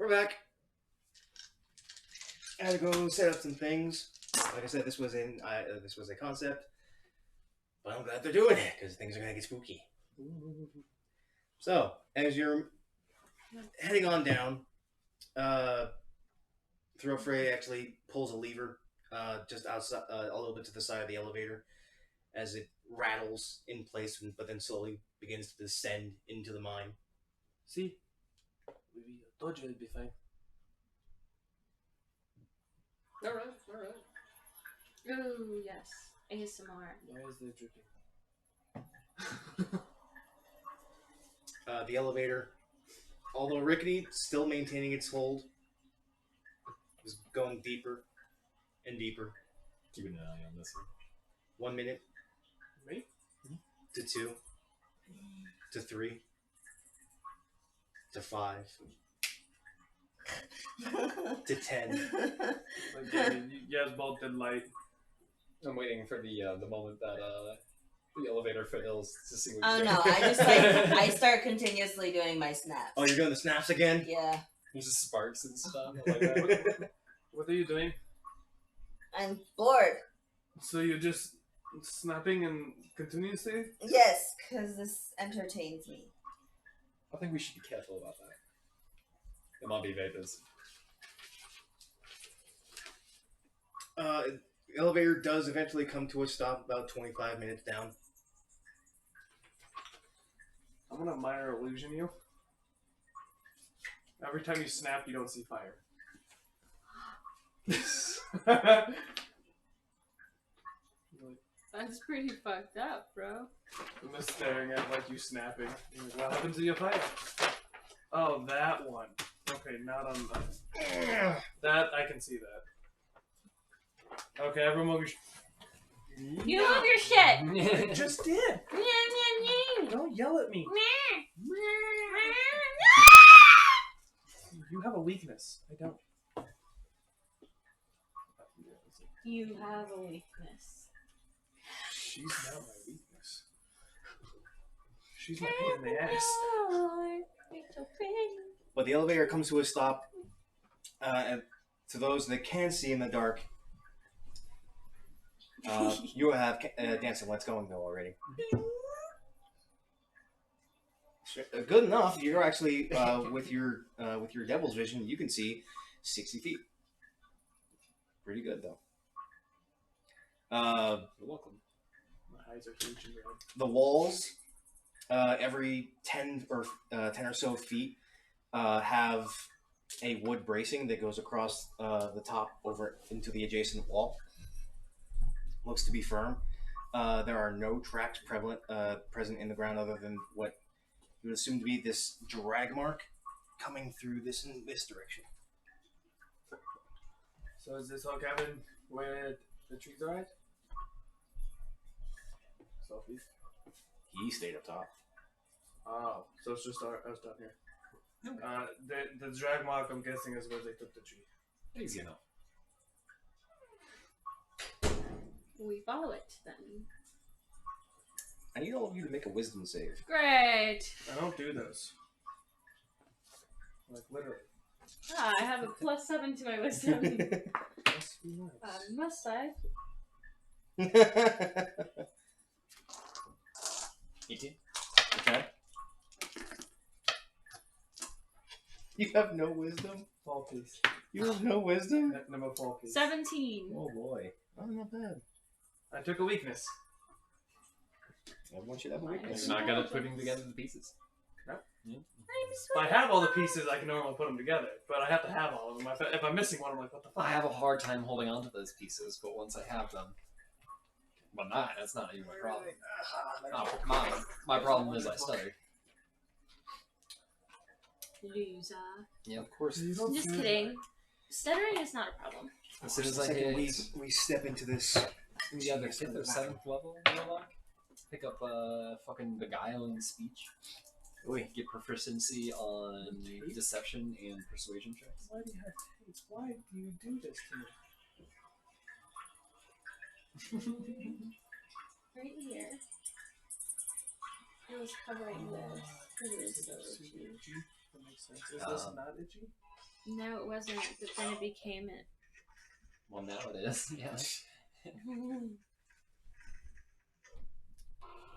we're back. I had to go set up some things. Like I said, this was a concept, but I'm glad they're doing it because things are gonna get spooky. So as you're heading on down, Throwfrey actually pulls a lever just outside, a little bit to the side of the elevator, as it rattles in place, but then slowly begins to descend into the mine. See? We told you it'd be fine. Alright. Ooh, yes. ASMR. Why is there dripping? The elevator, although rickety, still maintaining its hold, is going deeper and deeper. Keeping an eye on this one. 1 minute. Me? To 2. To 3. To 5. To 10. Like, yeah, you guys both did light. I'm waiting for the moment that the elevator fails to see what Oh you no, do. I just I start continuously doing my snaps. Oh, you're doing the snaps again? Yeah. There's just sparks and stuff like that. What are you doing? I'm bored. So you're just snapping and continuously? Yes, because this entertains me. I think we should be careful about that. There might be vapors. The elevator does eventually come to a stop about 25 minutes down. I'm gonna minor illusion you. Every time you snap, you don't see fire. That's pretty fucked up, bro. I'm just staring at like you snapping. I'm like, what happened to your fire? Oh, that one. Okay, not on that. That I can see that. Okay, everyone move your. You move your shit! I just did. Don't yell at me. You have a weakness. I don't. You have a weakness. She's not my weakness. She's my pain in the ass. But the elevator comes to a stop, and to those that can see in the dark, you have Dancing Let's Go and Go already. Good enough. You're actually with your Devil's Vision, you can see 60 feet. Pretty good though. You're welcome. My eyes are huge and red. The walls, every 10 or so feet, have a wood bracing that goes across the top over into the adjacent wall. Looks to be firm. There are no tracks present in the ground other than what you would assume to be this drag mark coming through this direction. So is this whole cabin where the trees are at? Southeast. He stayed up top. Oh, so it's just us down here. The drag mark, I'm guessing, is where they took the tree. Easy enough. We follow it then. I need all of you to make a wisdom save. Great! I don't do those. Like, literally. Ah, I have a +7 to my wisdom. Must be nice. Must I? 18. Okay. You have no wisdom? Fall piece. You have no wisdom? Number 4 piece. 17. Oh boy. Oh, not bad. I took a weakness. Everyone should have a weakness. You're not good at putting together the pieces. If I have all the pieces, I can normally put them together, but I have to have all of them. If I'm missing one, I'm like, what the fuck? I have a hard time holding on to those pieces, but once I have them, well, that's not even my problem. My problem is I stutter. Loser. Yeah, of course. I'm just kidding. Stuttering is not a problem. As soon as I Second hit we step into this. the other 5th or 7th level, warlock, pick up fucking beguiling speech. Get proficiency on deception and persuasion checks. Why do you have taste? Why do you do this to me? Right here. It was covering this. It was so itchy. That makes sense. Is this not itchy? No, it wasn't, but then it became it. Well, now it is. Yeah.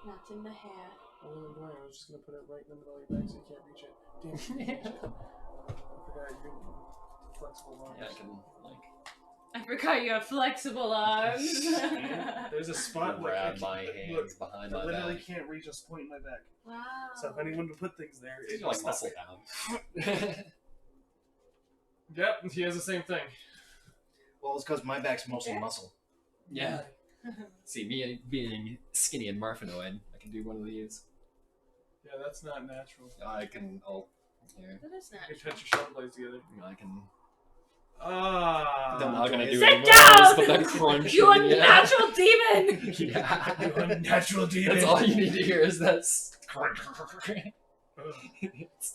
Not in the hair. Oh, boy, I was just gonna put it right in the middle of your bag so you can't reach it. Damn it. I forgot you flexible arms. Yeah, I can like I forgot you have flexible arms. There's a spot grab I my can't- hands look, behind I my literally back. can't reach a point in my back. Wow. So if anyone would put things there, It's it like would muscle down. Yep, he has the same thing. Well, it's because my back's mostly muscle. Yeah. See, me being skinny and Marfanoid, I can do one of these. Yeah, that's not natural. I can. Oh, here. That is You not. can touch your shoulder blades together. I can. Ah. I'm not gonna do Sit it. down! But that crunch. You in the unnatural demon! Yeah. You unnatural demon. That's all you need to hear is that.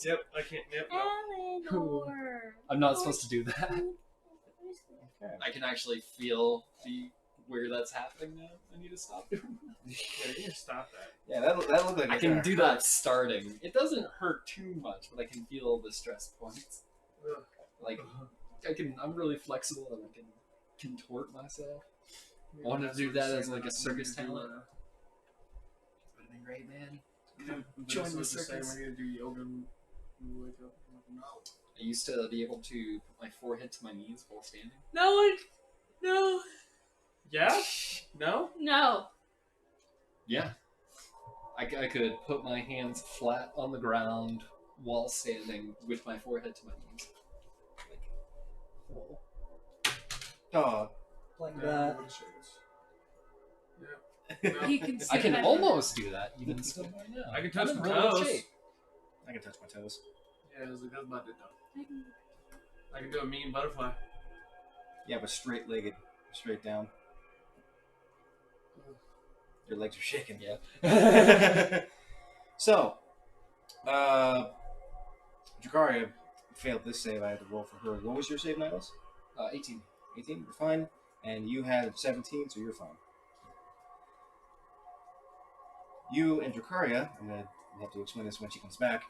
Yep, I can't. Yep. No. Eleanor. I'm not supposed to do that. What is that? I can actually feel where that's happening now. I need to stop doing that. Yeah, you can stop that. Yeah, that looked like I can do that starting. It doesn't hurt too much, but I can feel the stress points. Ugh. Like, I'm really flexible and I can contort myself. Yeah, I wanted to that's do what that I'm as saying, like a that's circus what we need to do, talent. Would have been great, man. Join Join the the circus. We're gonna do yoga when we wake up. No. I used to be able to put my forehead to my knees while standing. No one. No. Yeah? No? No. Yeah. I could put my hands flat on the ground while standing with my forehead to my knees. Oh, Like that. Yeah. No. He can I see can that. almost do that even still right now. I can touch I'm in my really good toes. shape. I can touch my toes. Yeah, it's like that's about it though. I can do a mean butterfly. Yeah, but straight-legged, straight down. Your legs are shaking. Yeah. So, Jakaria failed this save. I had to roll for her. What was your save, Niles? 18. 18. You're fine. And you had 17, so you're fine. You and Jakaria, we'll have to explain this when she comes back.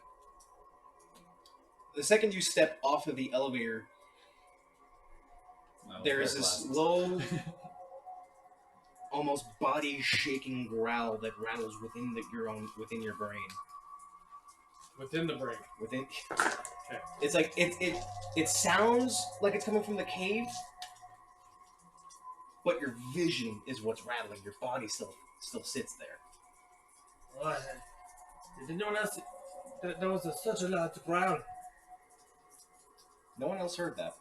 The second you step off of the elevator, there is this low, almost body-shaking growl that rattles within your brain. Within the brain. Within, Okay. it's like it sounds like it's coming from the cave, but your vision is what's rattling. Your body still sits there. What? Did anyone else? That was such a loud growl. No one else heard that.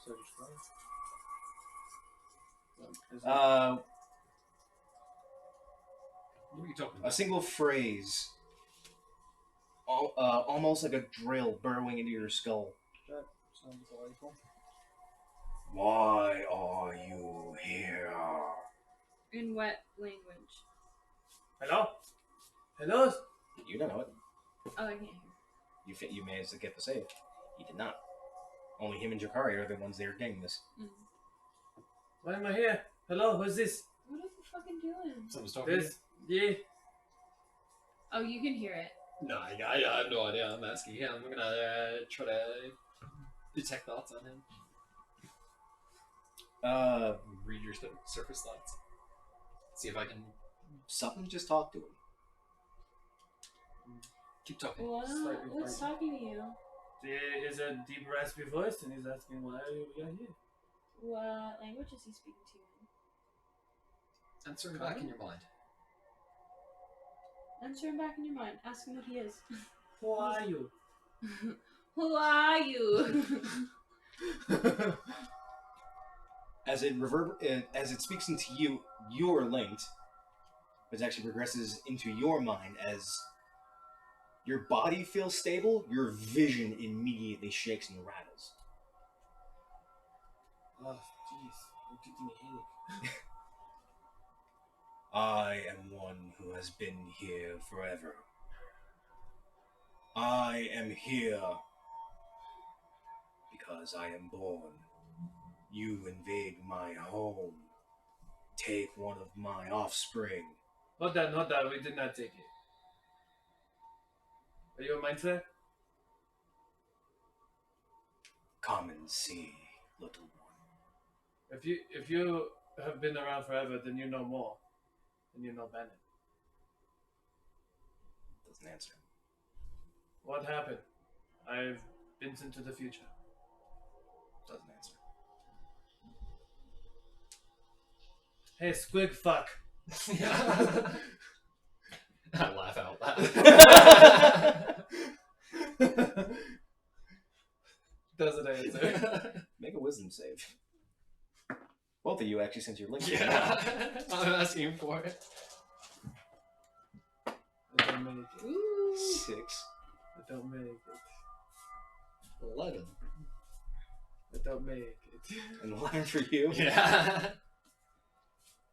Such a What are you talking A about? single phrase, almost like a drill burrowing into your skull. That sounds delightful. Why are you here? In what language? Hello? Hello? You don't know it. Oh, I can't hear. You managed to get the save. He did not. Only him and Jakari are the ones that are getting this. Why am I here? Hello, who's this? What are you fucking doing? Someone's talking to you? This? Yeah. Oh, you can hear it. No, I have no idea. I'm asking him. I'm gonna try to detect thoughts on him. Read your surface thoughts. See if I can Something just talk to him. keep talking. What? Slightly What's frightened. talking to you? There is a deep, raspy voice, and he's asking why we are here. What language is he speaking to you in? Answer him back in your mind. Answer him back in your mind. Ask him what he is. Who are you? Who are you? As it speaks into you, you're linked, but it actually progresses into your mind as your body feels stable, your vision immediately shakes and rattles. Oh, jeez. I'm getting a headache. I am one who has been here forever. I am here because I am born. You invade my home. Take one of my offspring. Hold on, we did not take it. Are you a mind flayer? Come and see, little one. If you have been around forever, then you know more. And you know Bennett. Doesn't answer. What happened? I've been into the future. Doesn't answer. Hey, squig fuck. I laugh out loud. Doesn't answer. Make a wisdom save. Both of you actually, since you're linked. Yeah, I'm asking for it. I don't make it. 6. I don't make it. 11. I don't make it. And 11 for you. Yeah.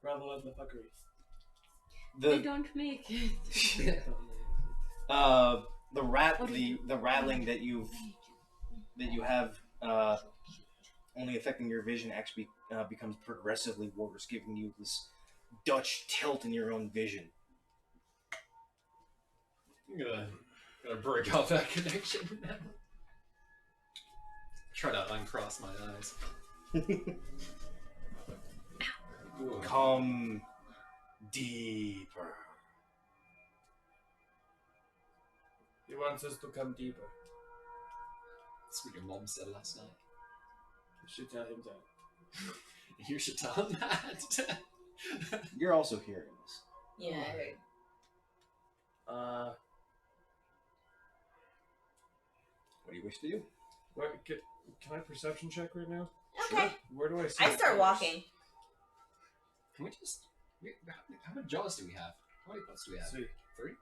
Bravo of the fuckery. They don't make it. The rattling that you have only affecting your vision actually becomes progressively worse, giving you this Dutch tilt in your own vision. I'm gonna break off that connection. Try to uncross my eyes. Come deeper. He wants us to come deeper. That's what your mom said last night. You should tell him that. You should tell him that. You're also hearing this. Yeah, I heard. What do you wish to do? Can I perception check right now? Okay. Where do I see I it start first? walking. Can we just... How many jaws do we have? How many pots do we have? See. 3?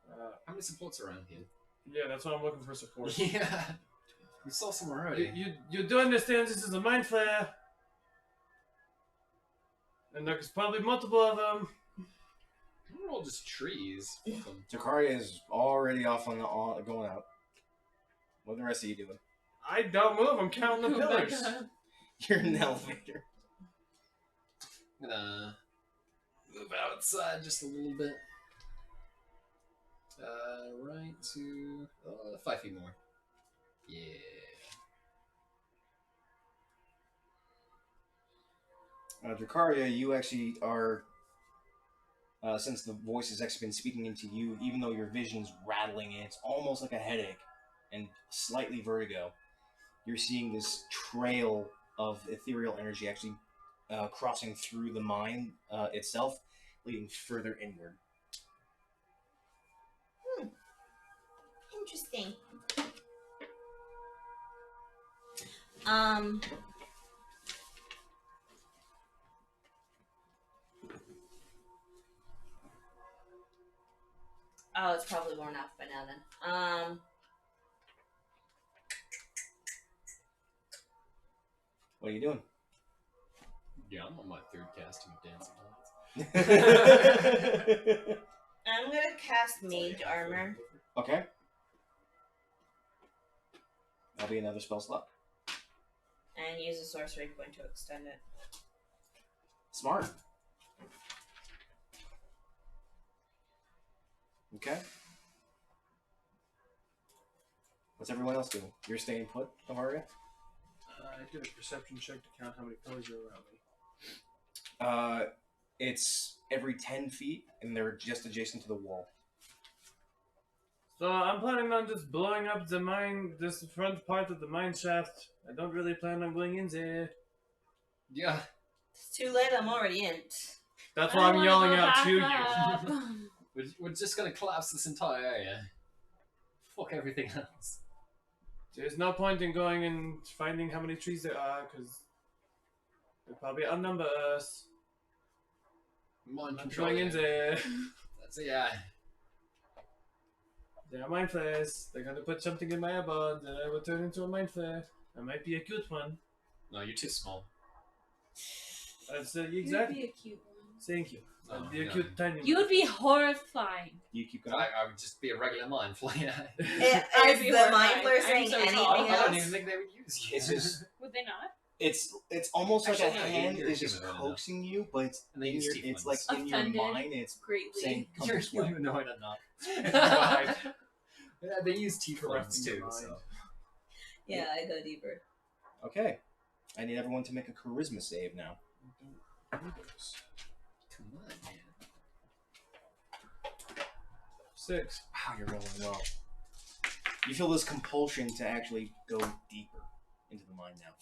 How many supports around here? Yeah, that's why I'm looking for support. Yeah. We saw some already. You do understand this is a mind flare. And there's probably multiple of them. They're all just trees. Zakaria is already off on going out. What are the rest of you doing? I don't move, I'm counting the pillars. You're in the elevator. I'm gonna move outside just a little bit. Right to 5 feet more. Yeah. Dracaria, you actually are, since the voice has actually been speaking into you, even though your vision's rattling and it's almost like a headache and slightly vertigo, you're seeing this trail of ethereal energy actually crossing through the mind itself, leading further inward. Interesting. Oh, it's probably worn off by now then. What are you doing? Yeah, I'm on my 3rd casting of Dancing Lights. I'm gonna cast Mage Armor. Okay. That'll be another spell slot. And use a sorcery point to extend it. Smart. Okay. What's everyone else doing? You're staying put, Avaria? I did a perception check to count how many pillars are around me. It's every 10 feet, and they're just adjacent to the wall. So I'm planning on just blowing up this front part of the mine shaft. I don't really plan on going in there. Yeah. It's too late, I'm already in. That's why I'm yelling out to you. We're just gonna collapse this entire area. Fuck everything else. There's no point in going and finding how many trees there are, because they'll probably outnumber us. Mind I'm control. going in there. That's it, yeah. They are mind flares. They're gonna put something in my abode, and I will turn into a mind flare. I might be a cute one. No, you're too small. That's You'd exactly. be a cute one. Thank you. No, I'd be a no. cute tiny one. You'd be horrifying. You keep going. I would just be a regular mind flayer. Is be the horrified. mind flare I'm saying so anything tall. I don't even else? think they would use you. It's just, Would they not? it's almost like Actually, a no, hand you're is just human, I know. coaxing you, but it's And they in use your, teeth it's ones. like in your Offended. mind. It's Greatly. saying, "Come You're this way." humanoid enough. Right. Yeah, they use teeth ones Correcting too. your So. mind. Yeah, I go deeper. Okay. I need everyone to make a charisma save now. Come on, man. 6. Wow, you're rolling well. You feel this compulsion to actually go deeper into the mine now.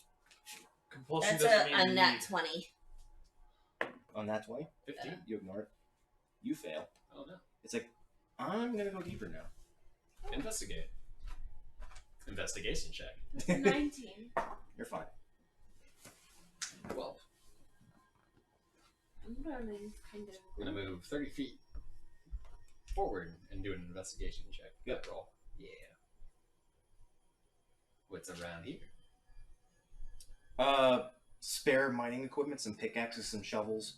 Compulsion That's doesn't a mean nat need. 20. On that 20, 15. you ignore it. You fail. Oh no. It's like, I'm gonna go deeper now. Investigate. Investigation check. That's a 19. You're fine. 12. I'm running kind of. I'm gonna move 30 feet forward and do an investigation check. Good roll. Yeah. What's around here? Spare mining equipment, some pickaxes, some shovels,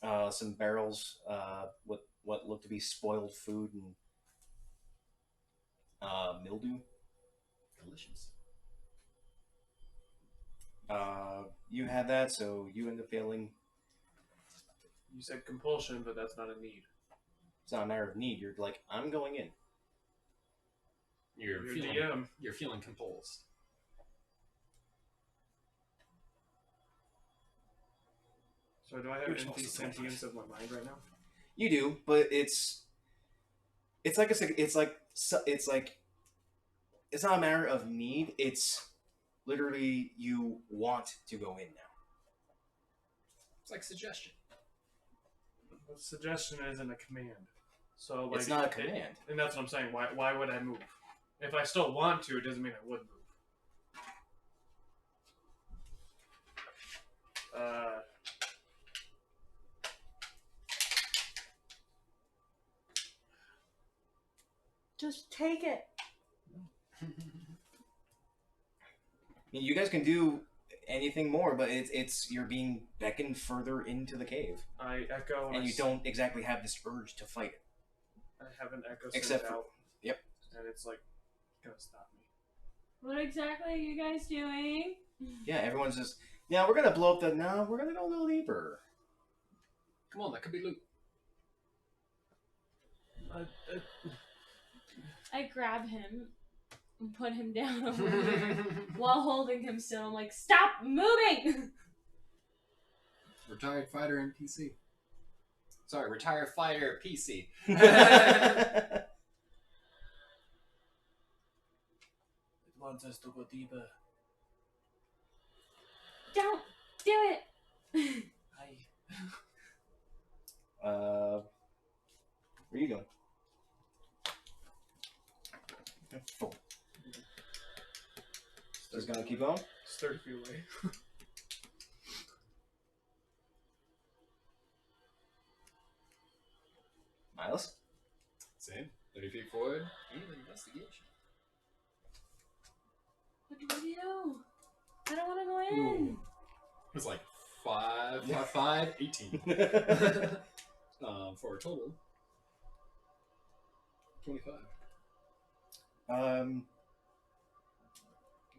some barrels, what look to be spoiled food and mildew. Delicious. You had that, so you end up failing. You said compulsion, but that's not a need. It's not a matter of need. You're like, I'm going in. You're You're feeling. DM. You're feeling compulsed. So do I have You're empty supposed to tell sentience of my mind right now? You do, but it's like it's not a matter of need. It's literally you want to go in now. It's like suggestion. But suggestion isn't a command. So like, It's not a command. And that's what I'm saying. Why would I move? If I still want to, it doesn't mean I would move. Just take it. I mean, you guys can do anything more, but it's you're being beckoned further into the cave, I echo, and you don't exactly have this urge to fight it. I have an echo Except sent for- out. yep. And it's like, gonna stop me. What exactly are you guys doing? Yeah, everyone's just yeah. We're gonna blow up the. No, we're gonna go a little deeper. Come on, that could be loot. I grab him and put him down over there while holding him still. I'm like, stop moving! Retired fighter and PC. Sorry, retired fighter PC. It wants us to go deeper. Don't do it! Where are you going? Full. Just gonna keep going. It's 30 feet away. Miles. Same. 30 feet forward. And investigation. What do we do? I don't want to go in. It was like 5, 5, 5, 18. For a total 25.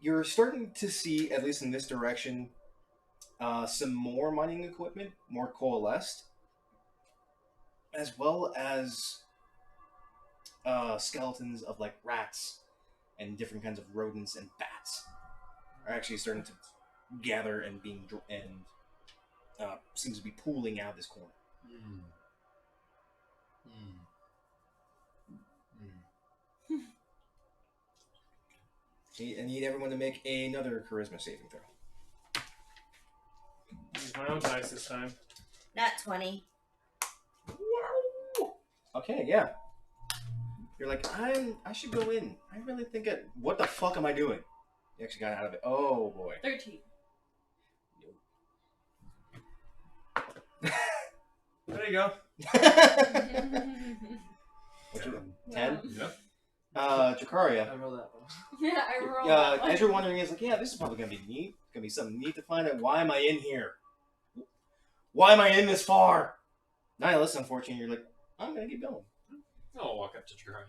You're starting to see, at least in this direction, some more mining equipment, more coalesced, as well as skeletons of like rats and different kinds of rodents and bats are actually starting to gather and seems to be pooling out this corner. I need everyone to make another charisma saving throw. Use my own dice this time. Nat 20. Okay, yeah. You're like, I should go in. I really think what the fuck am I doing? You actually got out of it. Oh boy. 13. There you go. What'd you do? 10? Yep. Jakaria. I roll that one. Yeah, I rolled that one. As you're wondering, it's like, yeah, this is probably gonna be neat. It's gonna be something neat to find out. Why am I in here? Why am I in this far? Nihilus, unfortunately, you're like, I'm gonna keep going. I'll walk up to Jakaria.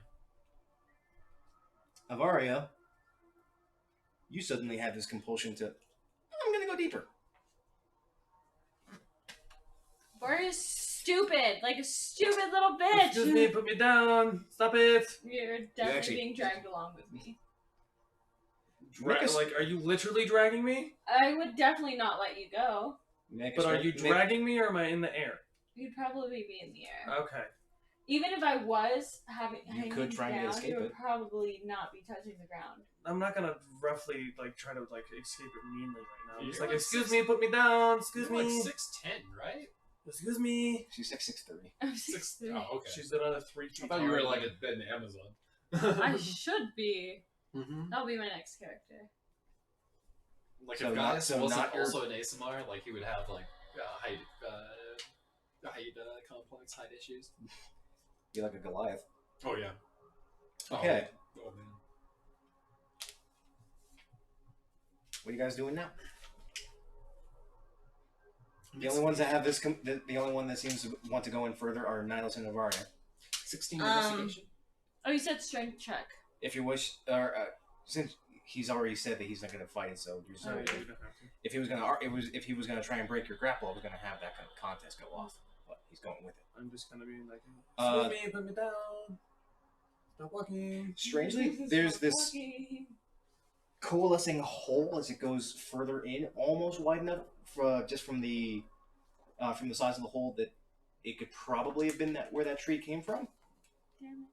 Avaria, you suddenly have this compulsion to, I'm gonna go deeper. Bart is stupid, like a stupid little bitch. Excuse me, put me down. Stop it. You're definitely actually- being dragged along with me. Like, are you literally dragging me? I would definitely not let you go. But are you dragging me or am I in the air? You'd probably be in the air. Okay. Even if I was You could try and down, escape you would it. probably not be touching the ground. I'm not gonna roughly try to escape it meanly right now. You're Just like excuse me, put me down. Excuse You're me. like 6'10", right? Excuse me. She's 6'3". I'm 6'3". Oh, okay. She's another 3 feet. I thought you were taller like than a bed in Amazon. I should be. Mm-hmm. That'll be my next character. Like So if not- Gaius so wasn't not your- also an ASMR, like he would have like height complex, height issues. You're like a Goliath. Oh yeah. Okay. Oh man. What are you guys doing now? The only ones that have this, the only one that seems to want to go in further are Nihilus and Navaria. 16 investigation. Oh, you said strength check. If you wish, or since he's already said that he's not going to fight, so there's no. Oh, yeah, you don't have to. If he was gonna, if he was gonna try and break your grapple, I was gonna have that kind of contest go off. But he's going with it. I'm just gonna be like, Uh, excuse me, put me down. Stop walking. Strangely, there's this coalescing hole as it goes further in, almost wide enough for, just from the size of the hole that it could probably have been where that tree came from. Damn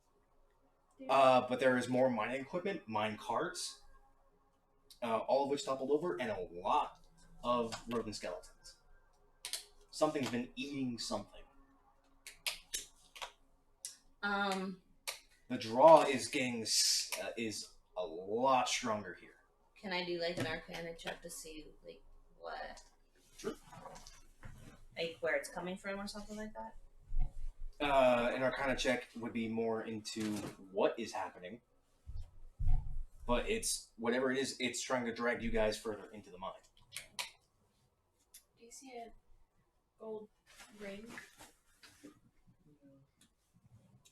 it. But there is more mining equipment, mine carts, all of which toppled over, and a lot of rodent skeletons. Something's been eating something. The draw is getting is a lot stronger here. Can I do like an Arcana check to see like what, like where it's coming from or something like that? An Arcana check would be more into what is happening, but it's whatever it is. It's trying to drag you guys further into the mine. Do you see a gold ring?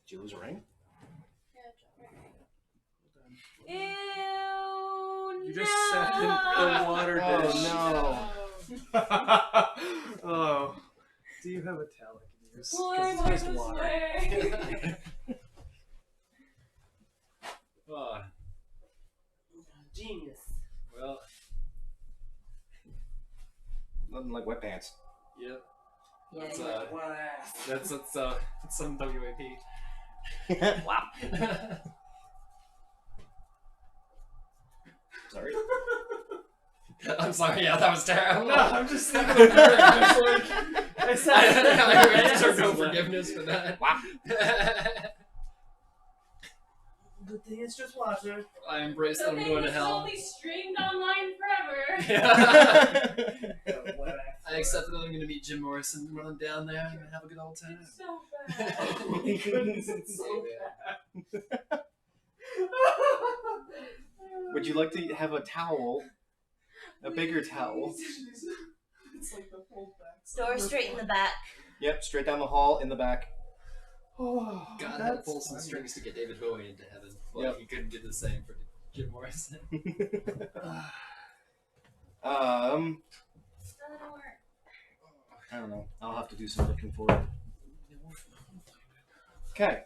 Did you lose a ring? Yeah, ew, You just sat in the water dish. Oh Oh. Do you have a towel I can use? Why 'Cause am it's I just this water. way? Genius. Well, Nothing like wet pants. yep. Yeah. That's What ass? that's some WAP. Wow. Sorry. I'm sorry. Yeah, that was terrible. No, I'm just thinking of her. I said I deserve no forgiveness for that. Wow. Good thing it's just water. I embrace that So I'm then going to this hell. will be streamed online forever. Yeah. What ass? I accept that I'm going to meet Jim Morrison and run down there and have a good old time. It's so bad. Oh my goodness, it's so bad. Would you like to have a towel? A bigger towel? It's like the whole back. Door straight in the back. Yep, straight down the hall in the back. Oh, God had to pull some strings to get David Bowie into heaven. Well, Yep. he couldn't do the same for Jim Morrison. I don't know. I'll have to do some looking for it. Okay.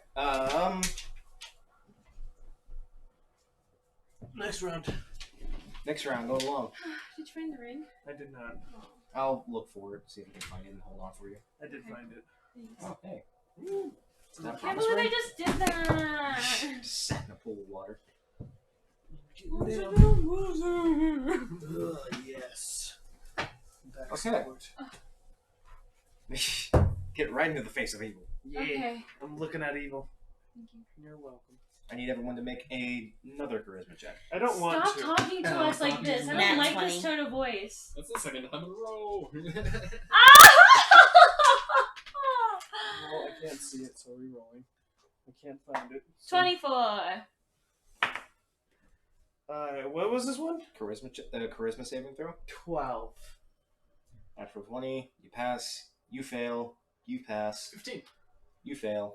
Next round. Next round, go along. Did you find the ring? I did not. I'll look for it, see if I can find it and hold on for you. I did find it. Thanks. Oh, hey. Is that a I can't promise believe I ring? just did that. Just sat in a pool of water. Yes. Okay. Get right into the face of evil. Yeah. Okay. I'm looking at evil. Thank you. You're welcome. I need everyone to make another charisma check. I don't want Stop to. talking to us like this. I don't Nat like 20. this tone of voice. That's the second time in a row. Well, I can't see it, so re-rolling. I can't find it. So, 24. what was this one? Charisma saving throw. 12. Natural 20. You pass. You fail. You pass. 15. You fail.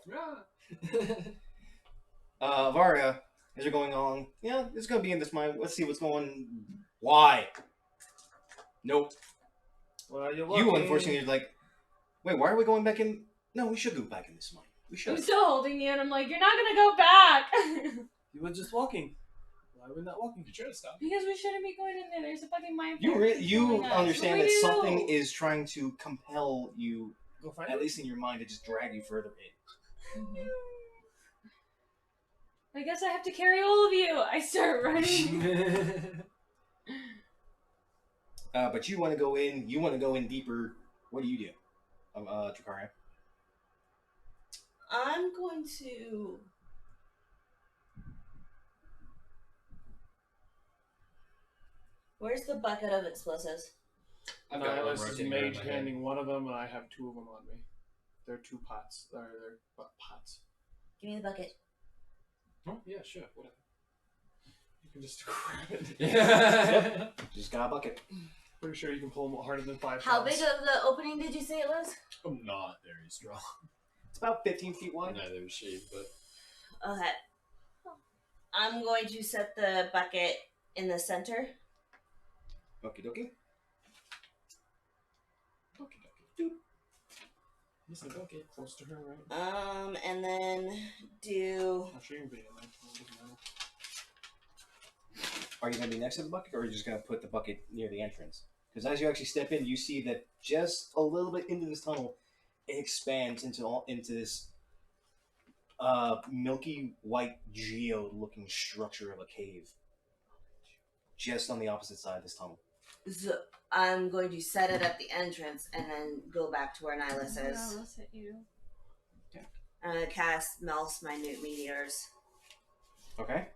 Ah. Varia, as you're going on, yeah, it's gonna be in this mine. Let's see what's going. Why? Nope. Well, you're You lucky. unfortunately are like, wait, why are we going back in? No, we should go back in this mine. We should. I'm still holding you, and I'm like, you're not gonna go back. You were just walking. Why are we not walking? You should have stopped. Because we shouldn't be going in there. There's a fucking mine. You understand that something is. is trying to compel you, Go find at it. least in your mind, to just drag you further in. I guess I have to carry all of you. I start running. But you want to go in. You want to go in deeper. What do you do, Drakaria? I'm going to. Where's the bucket of explosives? I've got one Nihilus is rotating around mage my head. handing one of them, and I have 2 of them on me. They're 2 pots. They're pots. Give me the bucket. Oh, yeah, sure. Whatever. You can just grab it. Yeah. Just got a bucket. Pretty sure you can pull them harder than 5 How pounds. big of the opening did you say it was? I'm not very strong. It's about 15 feet wide. Neither is she, but Okay. I'm going to set the bucket in the center. Okie dokie. listen, okay. Close to her, right? And then do. Actually, you can be in there. It doesn't matter. Are you going to be next to the bucket, or are you just going to put the bucket near the entrance? Because as you actually step in, you see that just a little bit into this tunnel, it expands into this milky white geode-looking structure of a cave. Just on the opposite side of this tunnel. So I'm going to set it at the entrance and then go back to where Nihilus is. Nihilus hit you. I'm going to cast Mel's Minute Meteors Okay.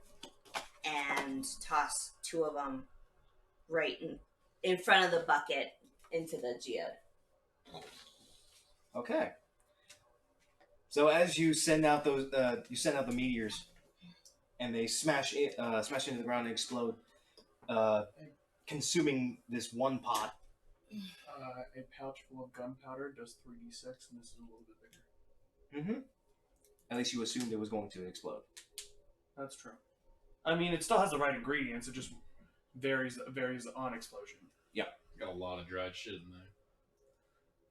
and toss 2 of them right in front of the bucket into the geode. Okay. So as you send out those, the meteors, and they smash into the ground and explode, consuming this one pot. A pouch full of gunpowder does 3d6, and this is a little bit bigger. Mm-hmm. At least you assumed it was going to explode. That's true. I mean, it still has the right ingredients. It just varies on explosion. Got a lot of dried shit in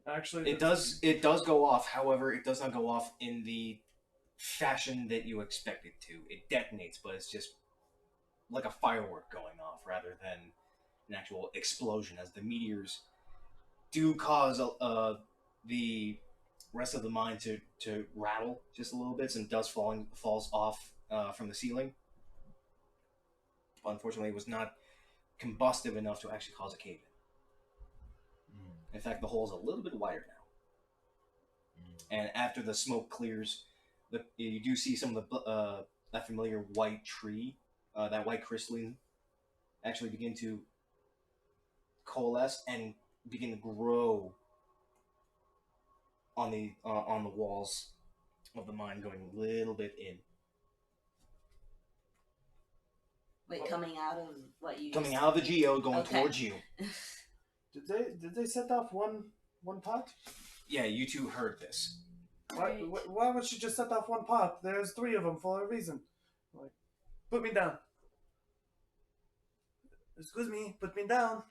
there. Actually, It does go off. However, it does not go off in the fashion that you expect it to. It detonates, but it's just like a firework going off rather than an actual explosion, as the meteors do cause the rest of the mine to rattle just a little bit. Some dust falls off from the ceiling. But unfortunately, it was not combustive enough to actually cause a cave-in. In fact, the hole is a little bit wider now. And after the smoke clears, you do see some of the that familiar white tree, that white crystalline, actually begin to coalesce and begin to grow on the walls of the mine, going a little bit in. Wait, coming out of what you Coming out of the geode, going Okay. towards you. Did they set off one pot? Yeah, you two heard this. Why would she just set off one pot? There's 3 of them for a reason. Like, put me down. Excuse me, put me down.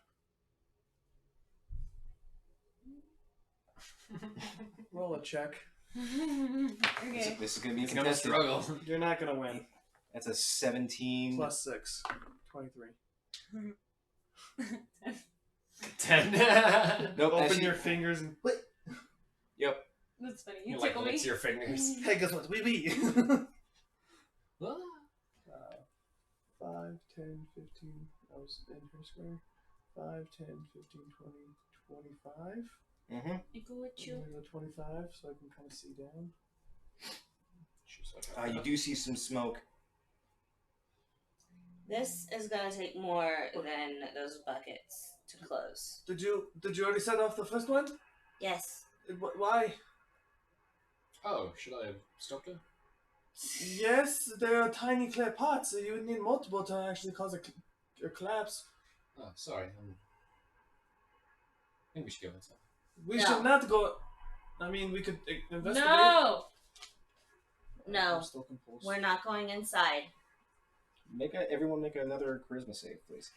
Roll a check. Okay. This is going to be It's gonna contested. struggle. You're not gonna win. That's a 17. Plus 6. 23. 10. Nope. Open actually- your fingers and... Yep. That's funny. You You like tickle me. licks your fingers. Hey, guess what? We. Ah. 5, 10, 15. I was in her square. 5, 10, 15, 20, 25. Mm-hmm. Equal with I'm you. gonna go 25 so I can kind of see down. You do see some smoke. This is gonna take more than those buckets to close. Did you already set off the first one? Yes. Why? Oh, should I have stopped her? Yes, there are tiny clay pots, so you would need multiple to actually cause a collapse. Oh, sorry. I think we should go inside. We No. should not go. I mean, we could investigate. No. No. I'm still compulsed. We're not going inside. Everyone make another charisma save, please.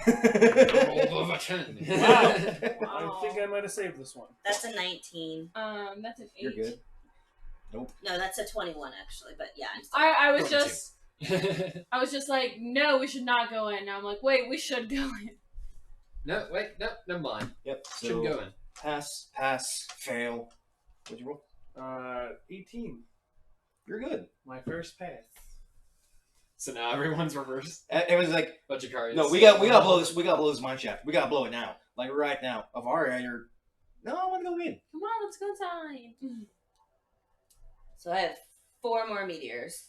Roll above a 10. Wow. Wow. I think I might have saved this one. That's a 19. That's an 8. You're good. No, that's a 21 actually. But yeah, I'm still. I was 22. just I was just like, no, we should not go in. Now I'm like, wait, we should go in. No, wait, no, never mind. Yep. So Shouldn't go in. pass, fail. What'd you roll? 18. You're good. My first pass. So now everyone's reversed. It was like, Bunch of cards. no, we got to blow this. We got to blow this mine shaft. We got to blow it now, like right now. Avaria, you're. No, I want to go in. Come on, let's go inside. So I have 4 more meteors.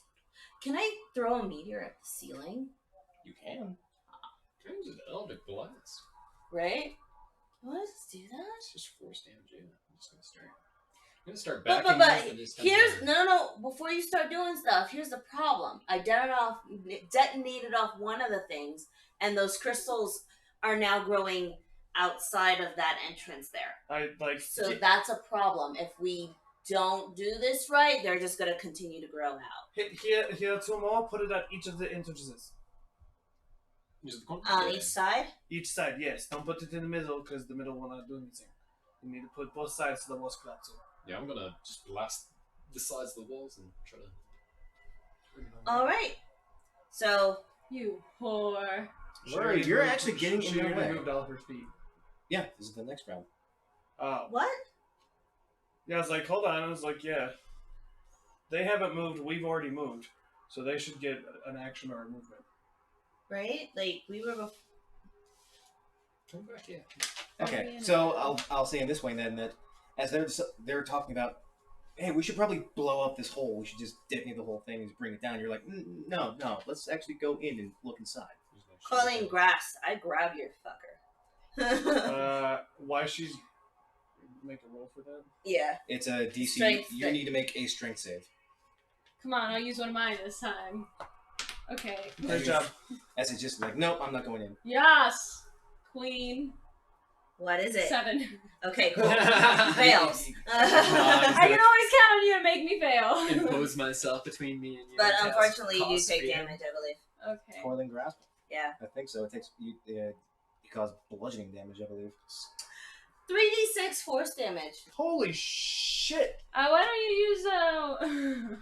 Can I throw a meteor at the ceiling? You can. Turns an Eldritch Blast. Right? Let's do that. It's just force damage. Yeah, I'm just gonna start. I'm gonna start But backing up and just here's no. Before you start doing stuff, here's the problem. I detonated off one of the things, and those crystals are now growing outside of that entrance there. So that's a problem. If we don't do this right, they're just gonna continue to grow out. Here 2 more. Put it at each of the entrances. On each side? Each side, yes. Don't put it in the middle because the middle will not do anything. You need to put both sides so the walls collapse. Yeah, I'm gonna just blast the sides of the walls and try to. Alright. So. You whore. Murray, you're actually getting in She your way. moved all of her feet. Yeah, this is the next round. What? Yeah, I was like, hold on. I was like, yeah. They haven't moved. We've already moved. So they should get an action or a movement. Right? Like, we were before. Come back, yeah. Okay, so I'll say in this way then that as they're talking about, hey, we should probably blow up this hole. We should just detonate the whole thing and just bring it down. You're like, no, let's actually go in and look inside. Calling grass. I grab your fucker. Why she make a roll for that? Yeah. It's a DC. Strength You need to make a strength save. Come on, I'll use one of mine this time. Okay. Great job. As it's just like, nope, I'm not going in. Yes! Queen. What is it? 7. Okay, cool. Fails. I can always count on you to make me fail. Impose myself between me and you. But Cast unfortunately, you cost take freedom. damage, I believe. Okay. Coiling grasp. Yeah. I think so. It takes you cause bludgeoning damage, I believe. 3d6 force damage. Holy shit! Why don't you use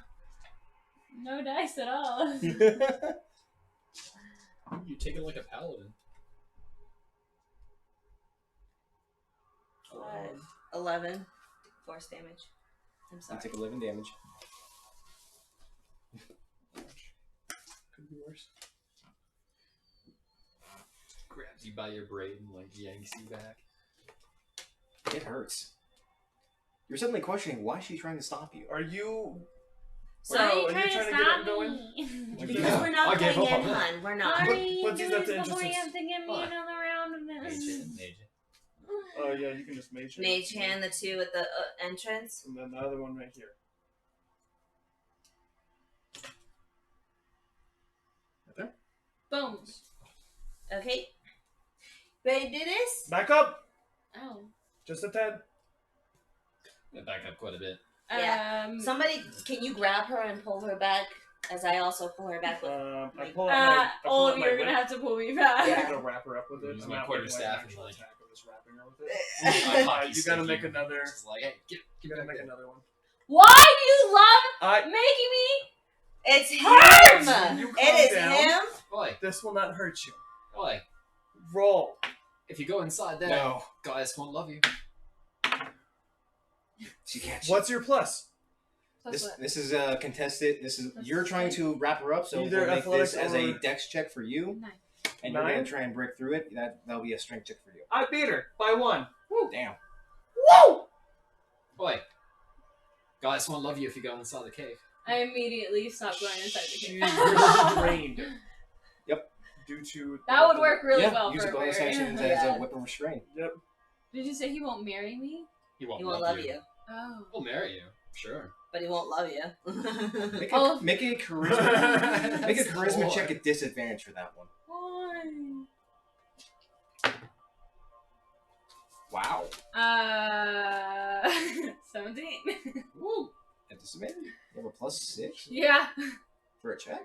no dice at all? You take it like a paladin. 11 force damage. I'm You sorry. take 11 damage. Could be worse. Grabs you by your braid and like yanks you back. It hurts. You're suddenly questioning why she's trying to stop you. Are you? So, Why are you are you trying to trying to get stop it going? me? because we're not I gave going up in, on that. hun. We're not. Sorry, What's do these at the this before you entrances? have to give me Fine. another round of Mage this. it, mage it. Oh yeah, you can just mage hand. Mage hand, the 2 at the entrance. And then the other one right here. Boom. Okay. Ready to do this? Back up! Oh. Just a tad. Yeah, back up quite a bit. Yeah. Somebody, can you grab her and pull her back? As I also pull her back with. I pull out my. all of you are gonna have to pull me back. I'm gonna wrap her up with it. Use I'm my not quarterstaff like, and, like- attack, I'm just wrapping her with it. Hockey You gotta stick make another. It's like, hey, You give gotta me make that. another one. Why do you love I. making me? It's Hurt! him! You calm It is down. him! Oi, This will not hurt you. oi. Roll. If you go inside there, No. guys won't love you. She can't. What's your plus? Plus what? This is contested. This is That's you're trying to wrap her up, so Either we'll make athletics this as a or- dex check for you, 9. and you're 9? gonna try and break through it. That'll be a strength check for you. I beat her by 1. Damn. Woo! Oi. Guys won't love you if you go inside the cave. I immediately stopped going inside the She's cave. restrained. Yep. Due to. That would work really yeah, well use for a bonus Barry. action as Yeah. a weapon restraint. Yep. Did you say he won't marry me? He won't, He won't love you. Oh. He'll marry you, sure. But he won't love you. Make Oh. make a charisma. Make a That's charisma cool. check at disadvantage for that one. Why? Wow. 17. Woo. At disadvantage. You have a +6 Yeah. for a check.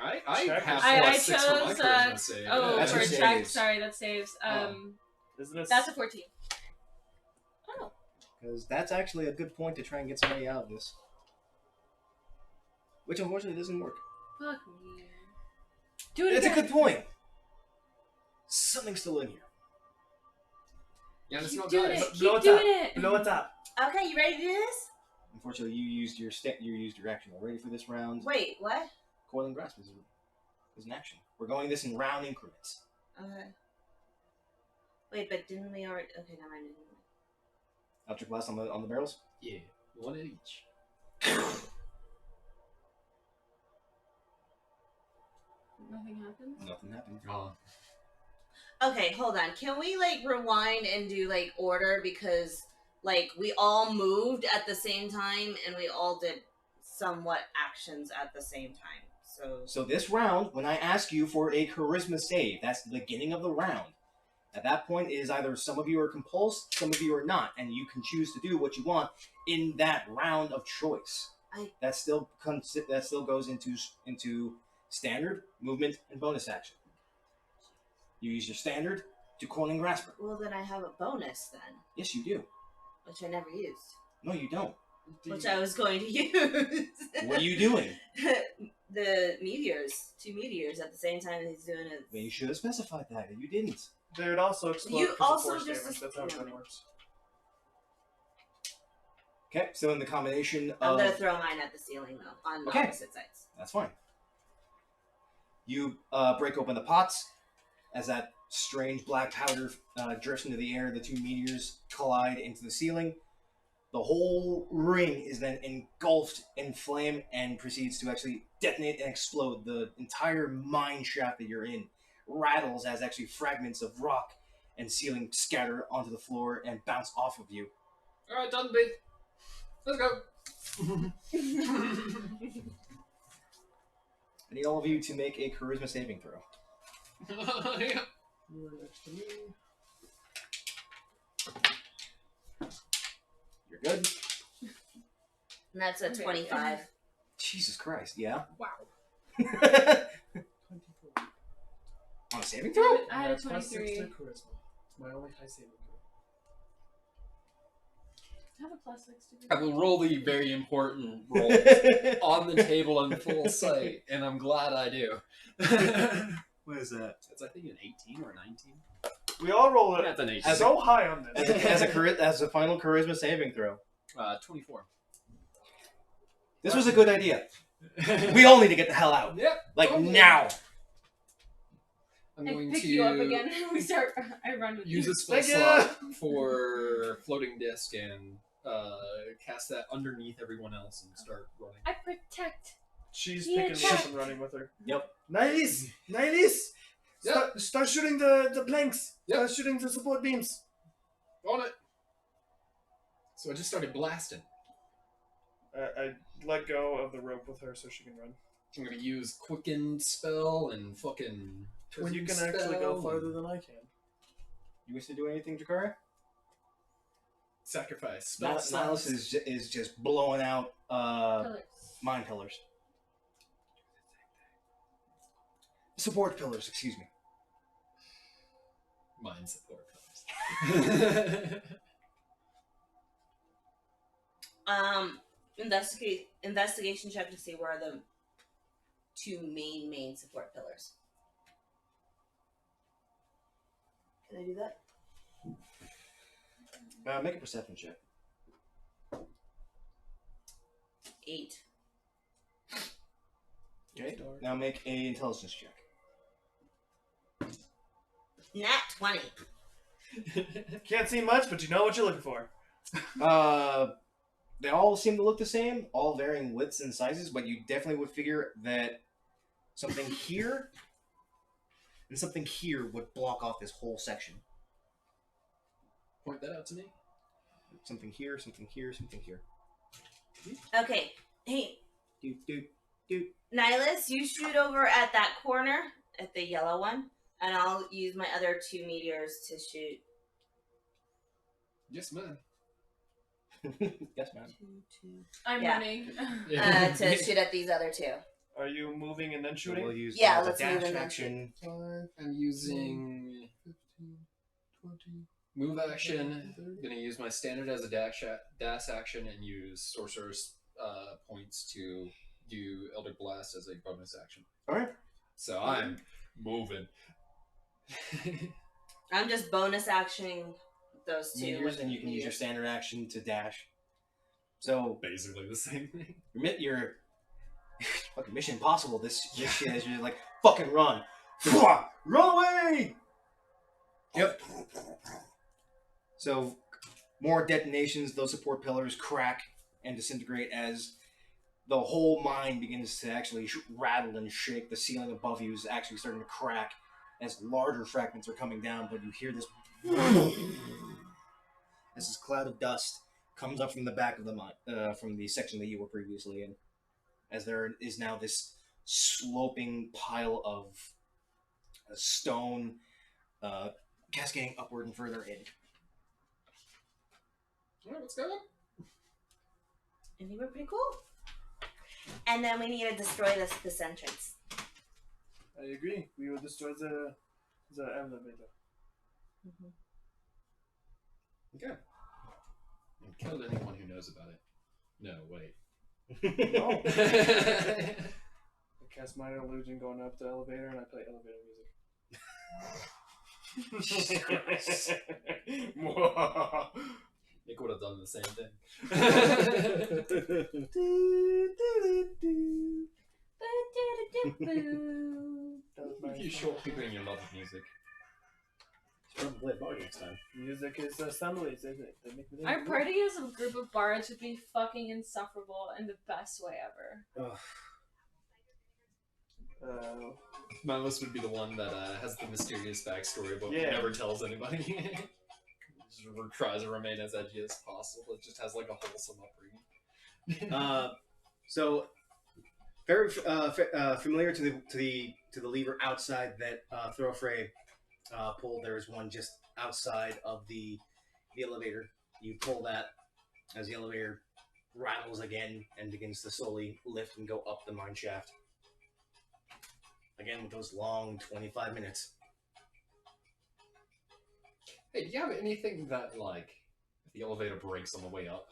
I Check have is- I +6 for my chose, charisma save. Oh, That's for your a check. saves. Sorry, that saves. Isn't this? That's a 14. Because that's actually a good point to try and get somebody out of this. Which unfortunately doesn't work. Fuck me. Do it It's a again. good point. Something's still in here. Yeah, it's Keep not doing guys. it. Blow Keep it doing up. it. Blow it up. Okay, you ready to do this? Unfortunately, you used your action already for this round. Wait, what? Coiling grasp is an action. We're going this in round increments. Okay. Wait, but didn't we already? Okay, never mind. Electric blast on the barrels. Yeah, one at each. Nothing happens. Nothing happened. Oh. Okay, hold on. Can we like rewind and do like order because like we all moved at the same time and we all did somewhat actions at the same time. So this round, when I ask you for a charisma save, that's the beginning of the round. At that point, it is either some of you are compulsed, some of you are not, and you can choose to do what you want in that round of choice. That still goes into standard, movement, and bonus action. You use your standard to Coiling Grasper. Well, then I have a bonus then, Yes, you do. which I never used, No, you don't. which I was going to use. What are you doing? The meteors, 2 meteors at the same time that he's doing it. Well, you should have specified that. You didn't. They would also explode You because also of force just- damage. That's how it works. Okay, so in the combination I'm of... gonna throw mine at the ceiling though, on Okay. opposite sides. That's fine. You break open the pots as that strange black powder drifts into the air. The 2 meteors collide into the ceiling. The whole ring is then engulfed in flame and proceeds to actually detonate and explode. The entire mine shaft that you're in rattles as actually fragments of rock and ceiling scatter onto the floor and bounce off of you. Alright, done, babe. Let's go. I need all of you to make a charisma saving throw. Yeah. You are next to me. You're good? And that's a Okay. 25. Jesus Christ, yeah? Wow. On a saving throw? I had a Plus 6 23. to charisma. It's my only high saving throw. I have a plus 6 to I will roll the very important roll on the table in full sight, and I'm glad I do. What is that? It's, I think, an 18 or 19. We all roll it That's an 18. so high on this. As a final charisma saving throw. 24. This was a good idea. We all need to get the hell out. Yep. Like totally. now. I'm I going pick to you up again. We start. I run with use you. a spell Thank you. slot for floating disc and cast that underneath everyone else and start running. I protect. She's Yeah, picking me check. up and running with her. Yep. Nilis! Nilis! Yep. Start shooting the planks! Yep. Start shooting the support beams! On it. So I just started blasting. I let go of the rope with her so she can run. I'm gonna use quicken spell and fucking. Because you twin can actually go spell farther and than I can. You wish to do anything, Jakara? Sacrifice spell Nihilus slots. is just blowing out Pillars. mine pillars. Support pillars, excuse me. Mind support pillars. Investigation check to see where are the 2 main support pillars. Can I do that? Make a perception check. 8. Okay. Now make a intelligence check. Nat 20. Can't see much, but you know what you're looking for. They all seem to look the same, all varying widths and sizes, but you definitely would figure that something here and something here would block off this whole section. Point that out to me. Something here, something here, something here. Okay. Hey, Doot, doot, doot. Nihilus, you shoot over at that corner, at the yellow one, and I'll use my other 2 meteors to shoot. Yes, man. Yes, ma'am. I'm Yeah. running. To shoot at these other 2. Are you moving and then So shooting? we'll use Yeah, the let's move dash and then action. 5, I'm using 15, 20. move action. I'm gonna use my standard as a dash action and use sorcerer's points to do Elder Blast as a bonus action. Alright. So I'm moving. I'm just bonus actioning those two. Yours, and you can use your standard action to dash. So Basically the same thing. your fucking Mission Impossible. This shit is you're like fucking run, run away. Yep. So more detonations. Those support pillars crack and disintegrate as the whole mine begins to actually rattle and shake. The ceiling above you is actually starting to crack as larger fragments are coming down. But you hear this as this cloud of dust comes up from the back of the mine, from the section that you were previously in, as there is now this sloping pile of stone cascading upward and further in. Alright, let's go. I think we're pretty cool. And then we need to destroy this entrance. I agree. We will destroy the elevator. Mm-hmm. Okay. And kill anyone who knows about it. No, wait. No. I cast minor illusion going up the elevator, and I play elevator music. Nick would have done the same thing. You short people in your love of music. Should play a bar next time. Music is assemblies, isn't it? They make me Our party as a group of bards would be fucking insufferable in the best way ever. My list would be the one that has the mysterious backstory, but Yeah. never tells anybody. Just tries to remain as edgy as possible. It just has like a wholesome upbringing. So very familiar to the lever outside that Thoroughfare pulled. There is one just outside of the elevator. You pull that as the elevator rattles again and begins to slowly lift and go up the mine shaft. Again with those long 25 minutes. Hey, do you have anything that, like, if the elevator breaks on the way up,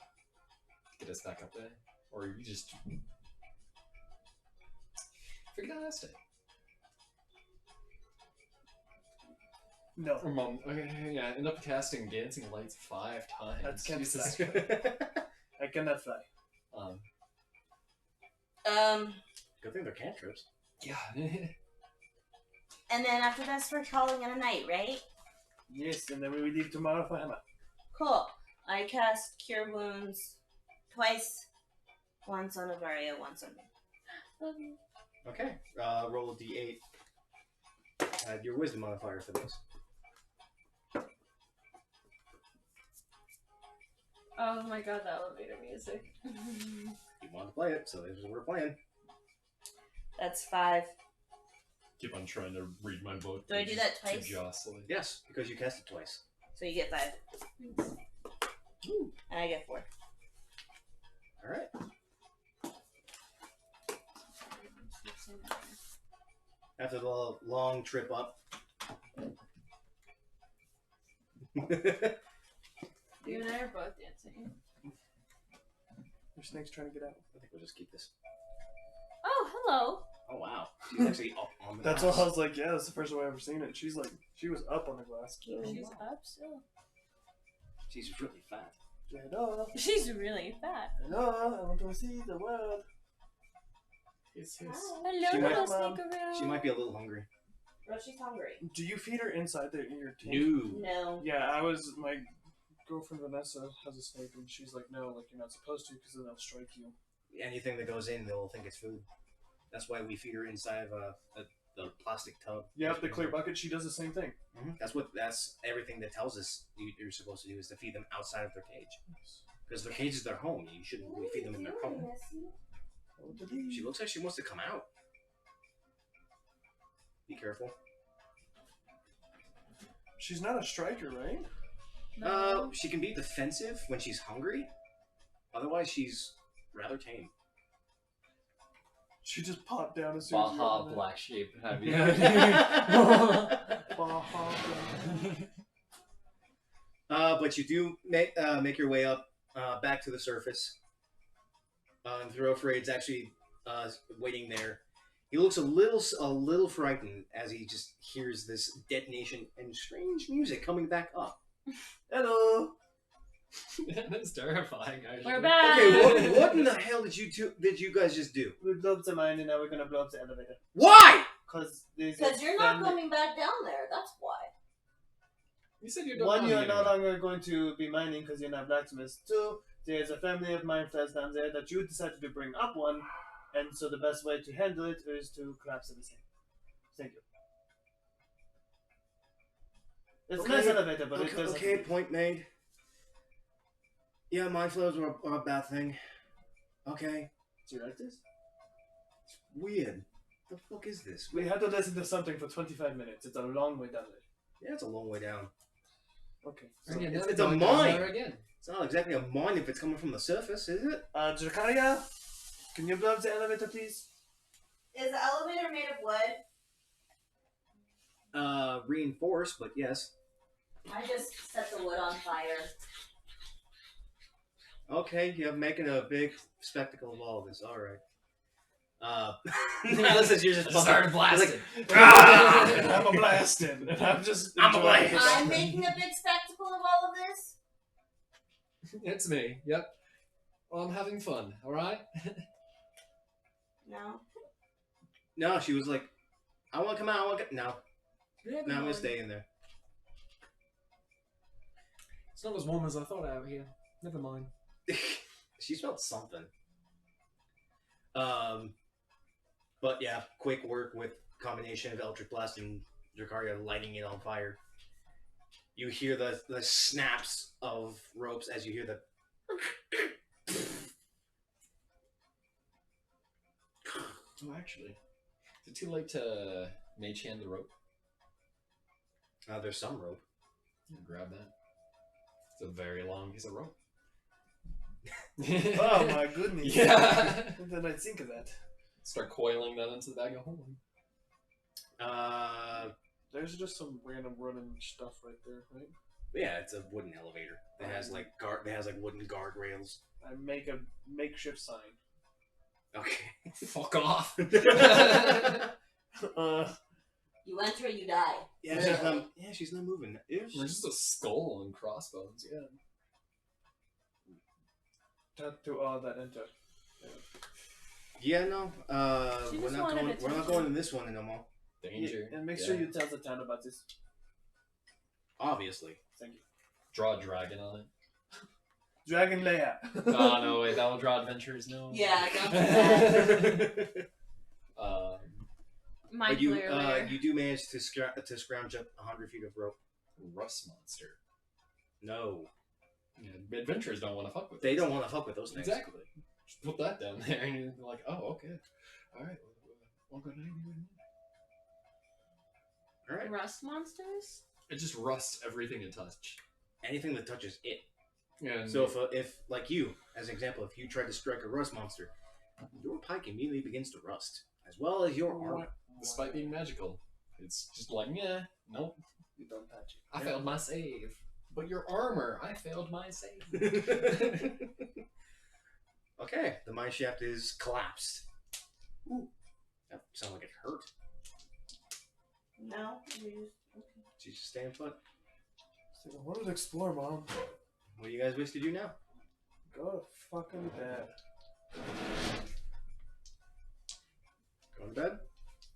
get us back up there? Or you just figured out last day? No. Or mom, okay, yeah, end up casting Dancing Lights 5 times. That's Jesus. I cannot fly. Good thing they're cantrips. Yeah. And then after this, we're calling it a night, right? Yes, and then we leave tomorrow for Hammer. Cool. I cast Cure Wounds twice. Once on Avaria, once on me. Okay. Roll a d8. Add your wisdom modifier for this. Oh my god, the elevator music. You want to play it, so this is what we're playing. That's 5. Keep on trying to read my book. Do I do that Too twice? jostly. Yes, because you cast it twice. So you get 5. And I get 4. All right. After the long trip up. You and I are both dancing. Your snake's trying to get out. I think we'll just keep this. Oh, hello. Oh wow, she's actually up on the That's glass. why I was like, yeah, that's the first time I've ever seen it. She was up on the glass. She's up still. She's really fat. Hello, She's really fat. hello, I want to see the world. Yes. Hello, She might- little sneakeroo. She might be a little hungry. Well, she's hungry. Do you feed her inside your tank? No. No. Yeah, my girlfriend Vanessa has a snake, and she's like, no, like you're not supposed to, because then they'll strike you. Anything that goes in, they'll think it's food. That's why we feed her inside of the plastic tub. Yeah, the clear bucket. She does the same thing. Mm-hmm. That's everything that tells us you're supposed to do is to feed them outside of their cage. Because their cage is their home. You shouldn't really feed them in their home. She looks like she wants to come out. Be careful. She's not a striker, right? She can be defensive when she's hungry. Otherwise, she's rather tame. She just popped down as soon as Baja you black sheep. Have you? Baja. But you do make your way up back to the surface. And Thoroughfare's actually waiting there. He looks a little frightened as he just hears this detonation and strange music coming back up. Hello. That's terrifying. Actually. We're back. Okay, what in the hell did you guys just do? We blew up the mine and now we're gonna blow up the elevator. Why? Because you're not coming back down there. That's why. You said you're done. One, you're mining no anyway. longer going to be mining because you're not blacksmiths. Two, there's a family of mine flies down there that you decided to bring up one, and so the best way to handle it is to collapse everything. Thank you. It's a nice elevator, but it doesn't. Okay, point made. Yeah, mind flares are a bad thing. Okay. Do you like this? It's weird. The fuck is this? We had to listen to something for 25 minutes. It's a long way down there. Yeah, it's a long way down. Okay. So it's now a going down mine. there again. It's not exactly a mine if it's coming from the surface, is it? Jakaria, can you blow up the elevator, please? Is the elevator made of wood? Reinforced, but yes. I just set the wood on fire. Okay, you're making a big spectacle of all of this. All right. This is you're just Started blasting. I'm a blasting. And I'm just. I'm a enjoying blast. it. I'm making a big spectacle of all of this? It's me. Yep. Well, I'm having fun. All right. No. No, she was like, I want to come out. I want to. No, Yeah, no, I'm gonna stay in there. It's not as warm as I thought out here. Never mind. She smelled something. But yeah, quick work with combination of electric blast and Dracaria lighting it on fire. You hear the snaps of ropes as you hear the. Oh, actually, is it too late to mage hand the rope? There's some rope. Grab that. It's a very long piece of rope. Oh my goodness. Yeah. When did I think of that? Start coiling that into the bag of holding. There's just some random running stuff right there, right? Yeah, it's a wooden elevator. It has like wooden guardrails. I make a makeshift sign. Okay. Fuck off. You enter, you die. Yeah, she's not moving. We're just a skull and crossbones. Yeah. To all that enter. Yeah, no. She We're just not wanted going. We're not attention. going in this one no more. Danger. And make sure you tell the town about this. Obviously. Thank you. Draw a dragon on it. Dragon Leia. Oh no, wait, that will draw adventures. No. Yeah, don't do that. My But you player layer. you do manage to scrounge up 100 feet of rope. Rust monster. No, Yeah, adventurers don't want to fuck with. they us. don't want to fuck with those things. Exactly. Just put that down there, and you're like, oh, okay, all right. Well, good night. All right. Rust monsters? It just rusts everything it touch. Anything that touches it. And So if like you, as an example, if you try to strike a rust monster, your pike immediately begins to rust, as well as your armor. despite being magical, it's just like, yeah, nope. You don't touch it. I failed my save. But your armor, I failed my save. Okay, the mine shaft is collapsed. Ooh, that sounds like it hurt. No, you She's just staying put. So I wanted to explore, Mom. What do you guys wish to do now? Go to fucking bed. Go to bed?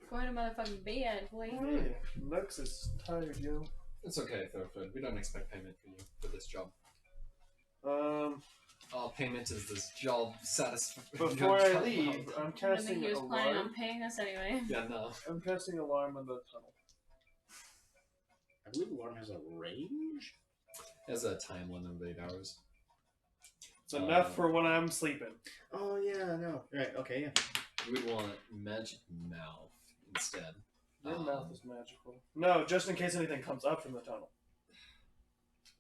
Going to motherfucking bed, please. Hey, Lex is tired, yo. It's okay, Thorfinn. We don't expect payment for you for this job. All payment is this job Before I leave, I'm I think casting he was planning alarm. on paying us anyway. Yeah, no. I'm casting alarm on the tunnel. I believe alarm has a range. It has a time limit of 8 hours. It's enough for when I'm sleeping. Oh yeah, no. Right. Okay. Yeah. You would want magic mouth instead. Your mouth is magical. No, just in case anything comes up from the tunnel.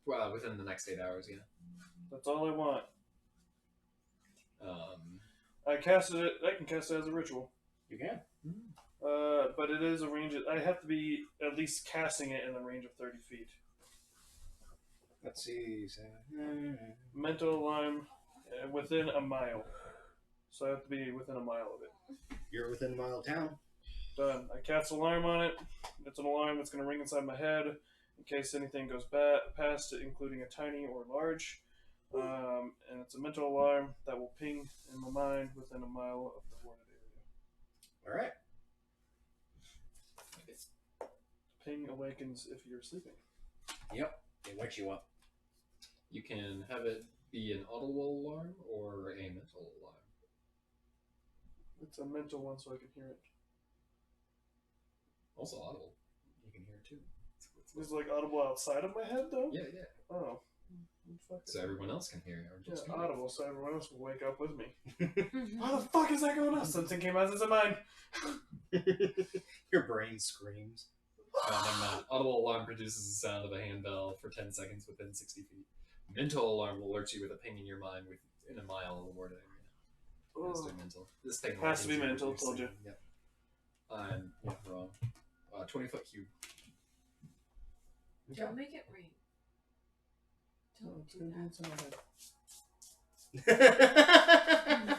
Well, within the next 8 hours, yeah. That's all I want. Um, I casted it. I can cast it as a ritual. You can. But it is a range. I have to be at least casting it in the range of 30 feet. Let's see. Mental alarm within a mile. So I have to be within a mile of it. You're within a mile of town. Done. I cast alarm on it. It's an alarm that's going to ring inside my head in case anything goes past it, including a tiny or large. And it's a mental alarm that will ping in my mind within a mile of the wanted area. All right. Ping awakens if you're sleeping. Yep. It wakes you up. You can have it be an audible alarm or a mental alarm. It's a mental one, so I can hear it. Also audible. You can hear it too. Is it like audible outside of my head, though? Yeah, yeah. Oh. So everyone else can hear it. Or just Yeah, you. audible, so everyone else will wake up with me. How the fuck is that going on? Something came out of mine. Your brain screams. Never mind. Audible alarm produces the sound of a handbell for 10 seconds within 60 feet. Mental alarm will alert you with a ping in your mind within a mile of the ward area. It has to be mental. This ping Has to be awakens mental, you. told you. Yep. I'm wrong. 20-foot cube. Don't make it rain. Oh, Don't it's do going to be that. inside my head.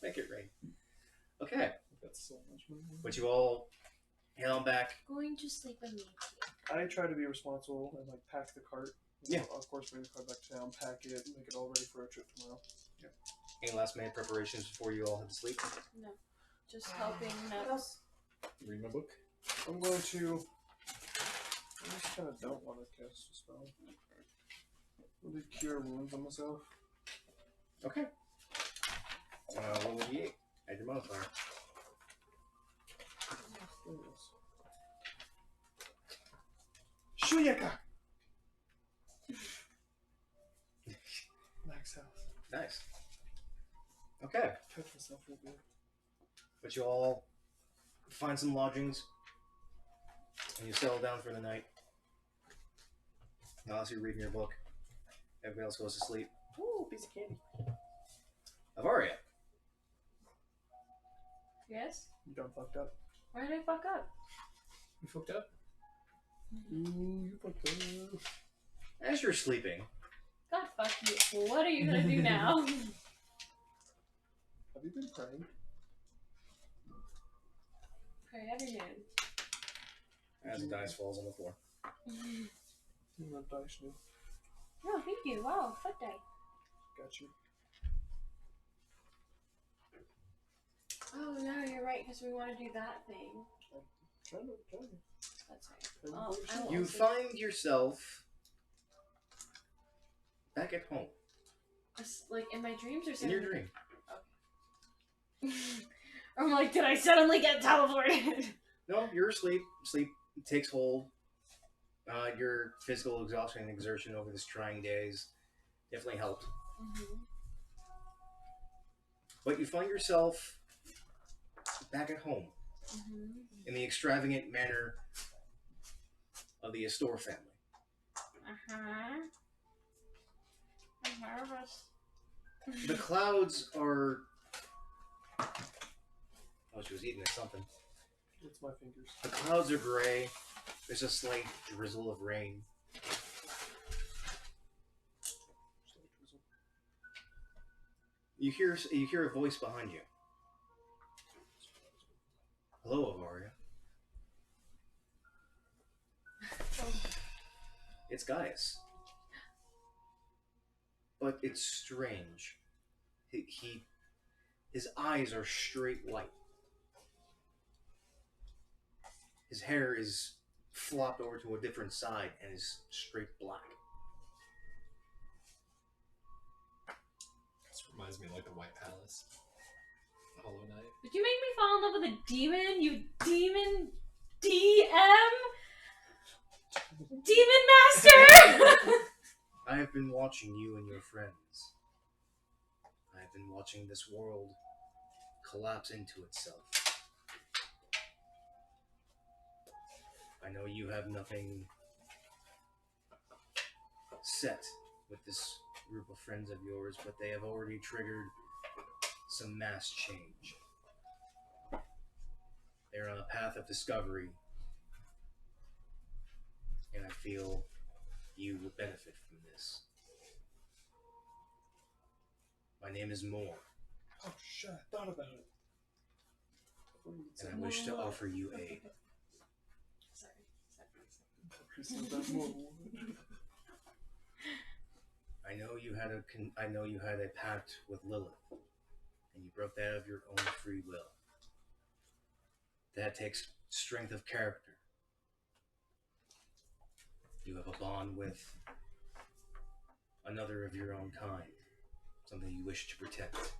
Make it rain. Okay. That's so much money. But you all head on back. Going to sleep immediately. I try to be responsible and like pack the cart. Yeah. Of course, bring the cart back to town, pack it, make it all ready for a trip tomorrow. Any last minute preparations before you all head to sleep? No. Just helping Nuts. Read my book. I'm going to. I just kind of don't want to cast a spell. Will they cure wounds on myself? Okay. Roll a d8. Add your modifier. There it is. Shuyaka! Max health. Nice. Okay. Touch myself real good. But you all find some lodgings and you settle down for the night. Now, as you're reading your book, everybody else goes to sleep. Ooh, piece of candy. Avaria. Yes? You done fucked up? Why did I fuck up? You fucked up? Ooh, you fucked up. As you're sleeping, God, fuck you. Well, what are you gonna do now? Have you been praying? Pray every noon. as the dice falls on the floor. You want dice new? No, thank you. Wow, foot day. Got you. Oh, no, you're right, because we want to do that thing. Trying to. That's right. Oh, I will You also- find yourself back at home. Like in my dreams or In something? your dream. I'm like, did I suddenly get teleported? No, you're asleep. Sleep takes hold. Your physical exhaustion and exertion over this trying days definitely helped. Mm-hmm. But you find yourself back at home Mm-hmm. in the extravagant manner of the Astor family. Uh-huh. I'm nervous. The clouds are... Oh, she was eating at something. It's my fingers. The clouds are gray. There's a slight drizzle of rain. You hear a voice behind you. Hello, Avaria. It's Gaius. But it's strange. His eyes are straight white. His hair is flopped over to a different side and is straight black. This reminds me of like the White Palace. Hollow Knight. Did you make me fall in love with a demon? You demon DM? Demon Master! I have been watching you and your friends. I have been watching this world collapse into itself. I know you have nothing set with this group of friends of yours, but they have already triggered some mass change. They're on a path of discovery, and I feel you would benefit from this. My name is Moore. Oh shit, I thought about it. and I wish to offer you aid. Sorry. I know you had a pact with Lilith, and you broke that of your own free will. That takes strength of character. You have a bond with another of your own kind, something you wish to protect.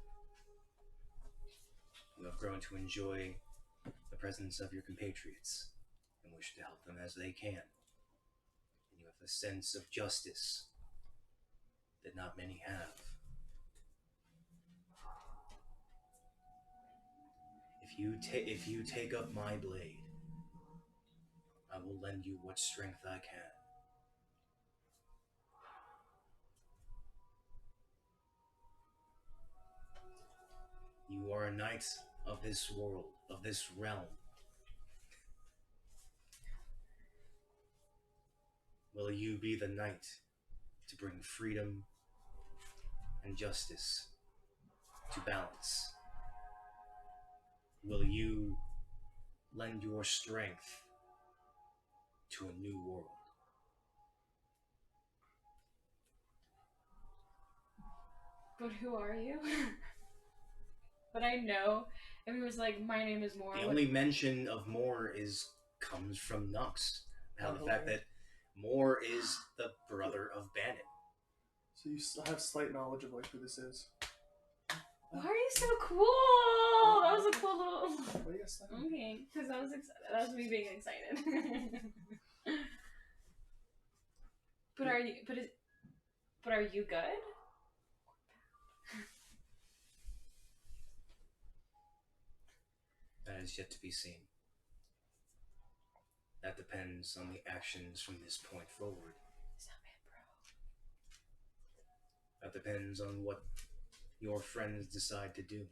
You have grown to enjoy the presence of your compatriots and wish to help them as they can. And you have a sense of justice that not many have. If you take up my blade, I will lend you what strength I can. You are a knight of this world, of this realm. Will you be the knight to bring freedom and justice to balance? Will you lend your strength to a new world? But who are you? But I know. If he was like, my name is Moore. The only mention of Moore comes from Nux. Now the fact that Moore is the brother of Bannon. So you have slight knowledge of like who this is. Why are you so cool? That was a cool little. What are you saying? Okay, because I was excited. That was me being excited. But are you? But are you good? That is yet to be seen. That depends on the actions from this point forward. Stop it, bro. That depends on what your friends decide to do.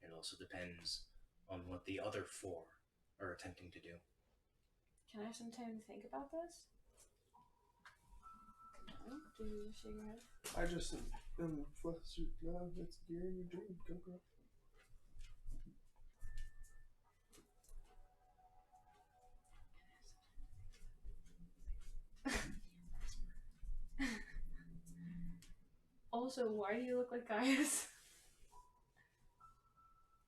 It also depends on what the other four are attempting to do. Can I have some time to think about this? No? Do you just shake your head? I just am flustered. No, it's you're in your dream. Go, girl. Also, why do you look like Gaius?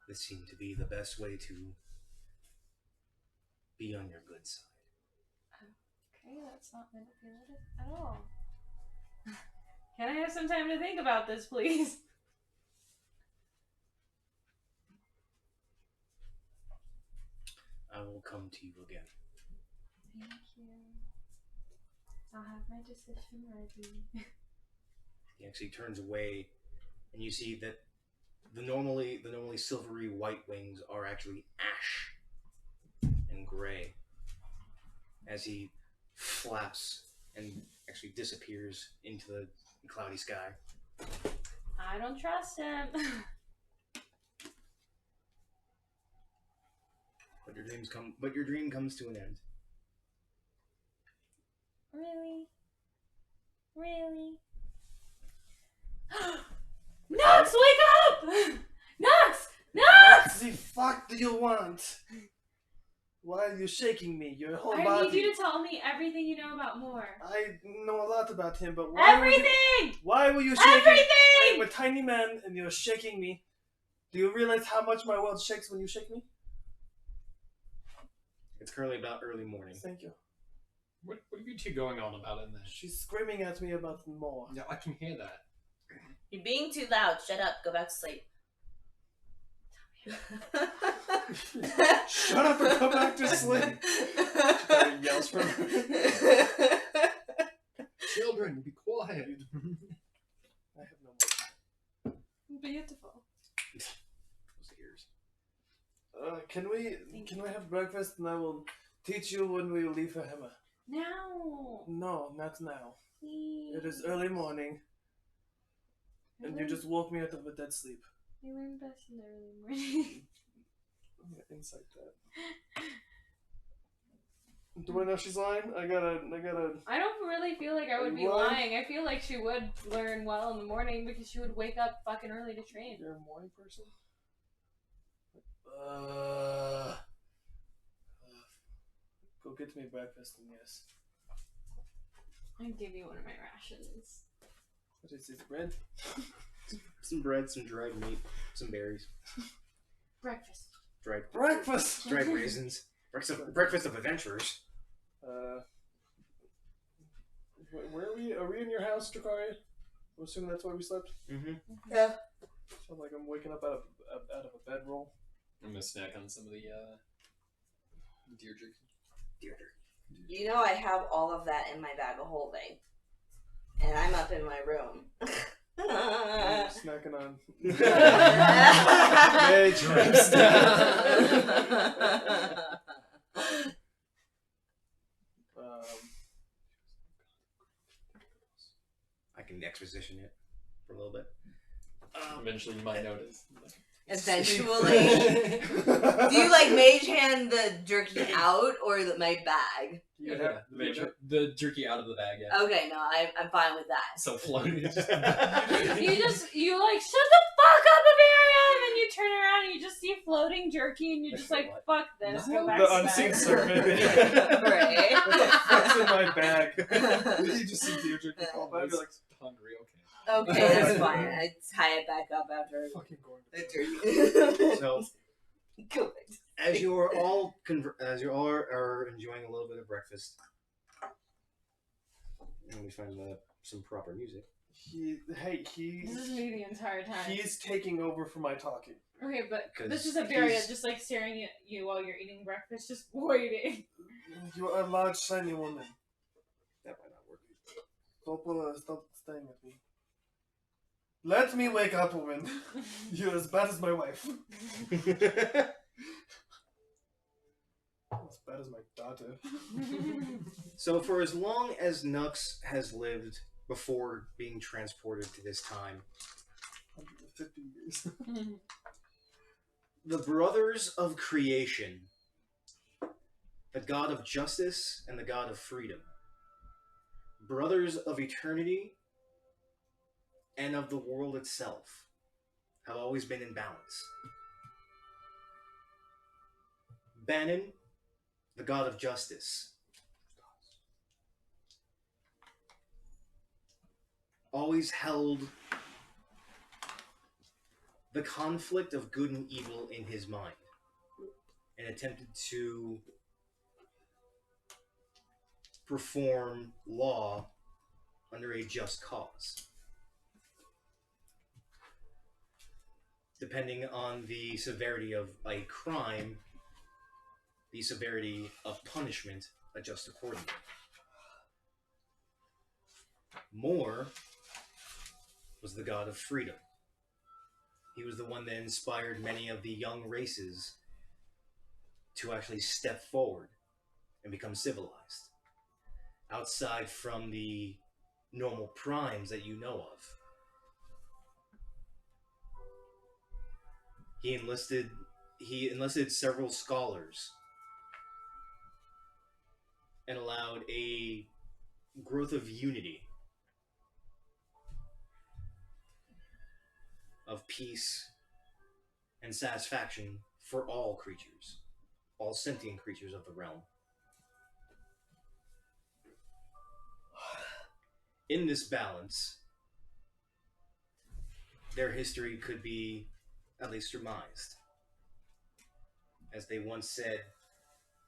This seemed to be the best way to be on your good side. Okay, that's not manipulative at all. Can I have some time to think about this, please? I will come to you again. Thank you. I'll have my decision ready. He actually turns away, and you see that the normally silvery white wings are actually ash and gray as he flaps and actually disappears into the cloudy sky. I don't trust him. But your dream comes to an end. Really? Really? Nox, wake up! Nox! Nox! What the fuck do you want? Why are you shaking me? Your whole I body. need you to tell me everything you know about Moore. I know a lot about him, but why Everything! Why were you shaking? Everything! I'm a tiny man, and you're shaking me. Do you realize how much my world shakes when you shake me? It's currently about early morning. Thank you. What are you two going on about in there? She's screaming at me about more. Yeah, I can hear that. You're being too loud. Shut up. Go back to sleep. Shut up and go back to sleep. She yells from her. Children, be quiet. I have no more. Beautiful. Those ears. Can we have breakfast and I will teach you when we leave for Hema? Now! No, not now. Please. It is early morning, and you just woke me out of a dead sleep. You learn best in the early morning. I'm gonna insight that. Do I know she's lying? I gotta. I don't really feel like I would be What? lying. I feel like she would learn well in the morning because she would wake up fucking early to train. You're a morning person? Go get me breakfast and yes. I give you one of my rations. What is this, bread? Some bread, some dried meat, some berries. Breakfast. Dried Breakfast! dried raisins. Breakfast of adventurers. Where are we? Are we in your house, Drakari? I'm assuming that's why we slept. Mm-hmm. Yeah. Sounds like I'm waking up out of a bedroll. I'm gonna snack on some of the deer jerky. Dear jerky. You know I have all of that in my bag of holding. And I'm up in my room. I'm snacking on. I can exposition it for a little bit. Eventually, you might notice. Eventually. Do you like mage hand the jerky out or my bag? Yeah, the jerky out of the bag. Yeah. Okay, no, I'm fine with that. So floating. You like shut the fuck up, Bavaria, and then you turn around and you just see floating jerky, and you're just like, fuck this, go back The to unseen bed. servant. Right. What's in my bag? You just see deer jerky fall by. You're like, Hungry. Okay. Okay, that's fine. I tie it back up after fucking going. the jerky. So, Good. as you are all are enjoying a little bit of breakfast, let me find some proper music. This is me the entire time. He's taking over for my talking. Okay, but 'Cause this is Bavaria he's- just like staring at you while you're eating breakfast, just waiting. You are a large, shiny woman. That might not work. Stop staying with me. Let me wake up, woman. You're as bad as my wife. As bad as my daughter. So, for as long as Nux has lived before being transported to this time, 150 years. the Brothers of Creation, the God of Justice and the God of Freedom, Brothers of Eternity and of the world itself, have always been in balance. Bannon, the God of Justice, always held the conflict of good and evil in his mind and attempted to perform law under a just cause. Depending on the severity of a crime, the severity of punishment adjusts accordingly. Moore was the god of freedom. He was the one that inspired many of the young races to actually step forward and become civilized, outside from the normal primes that you know of. He enlisted several scholars and allowed a growth of unity, of peace and satisfaction for all creatures, all sentient creatures of the realm. In this balance, their history could be at least surmised. As they once said,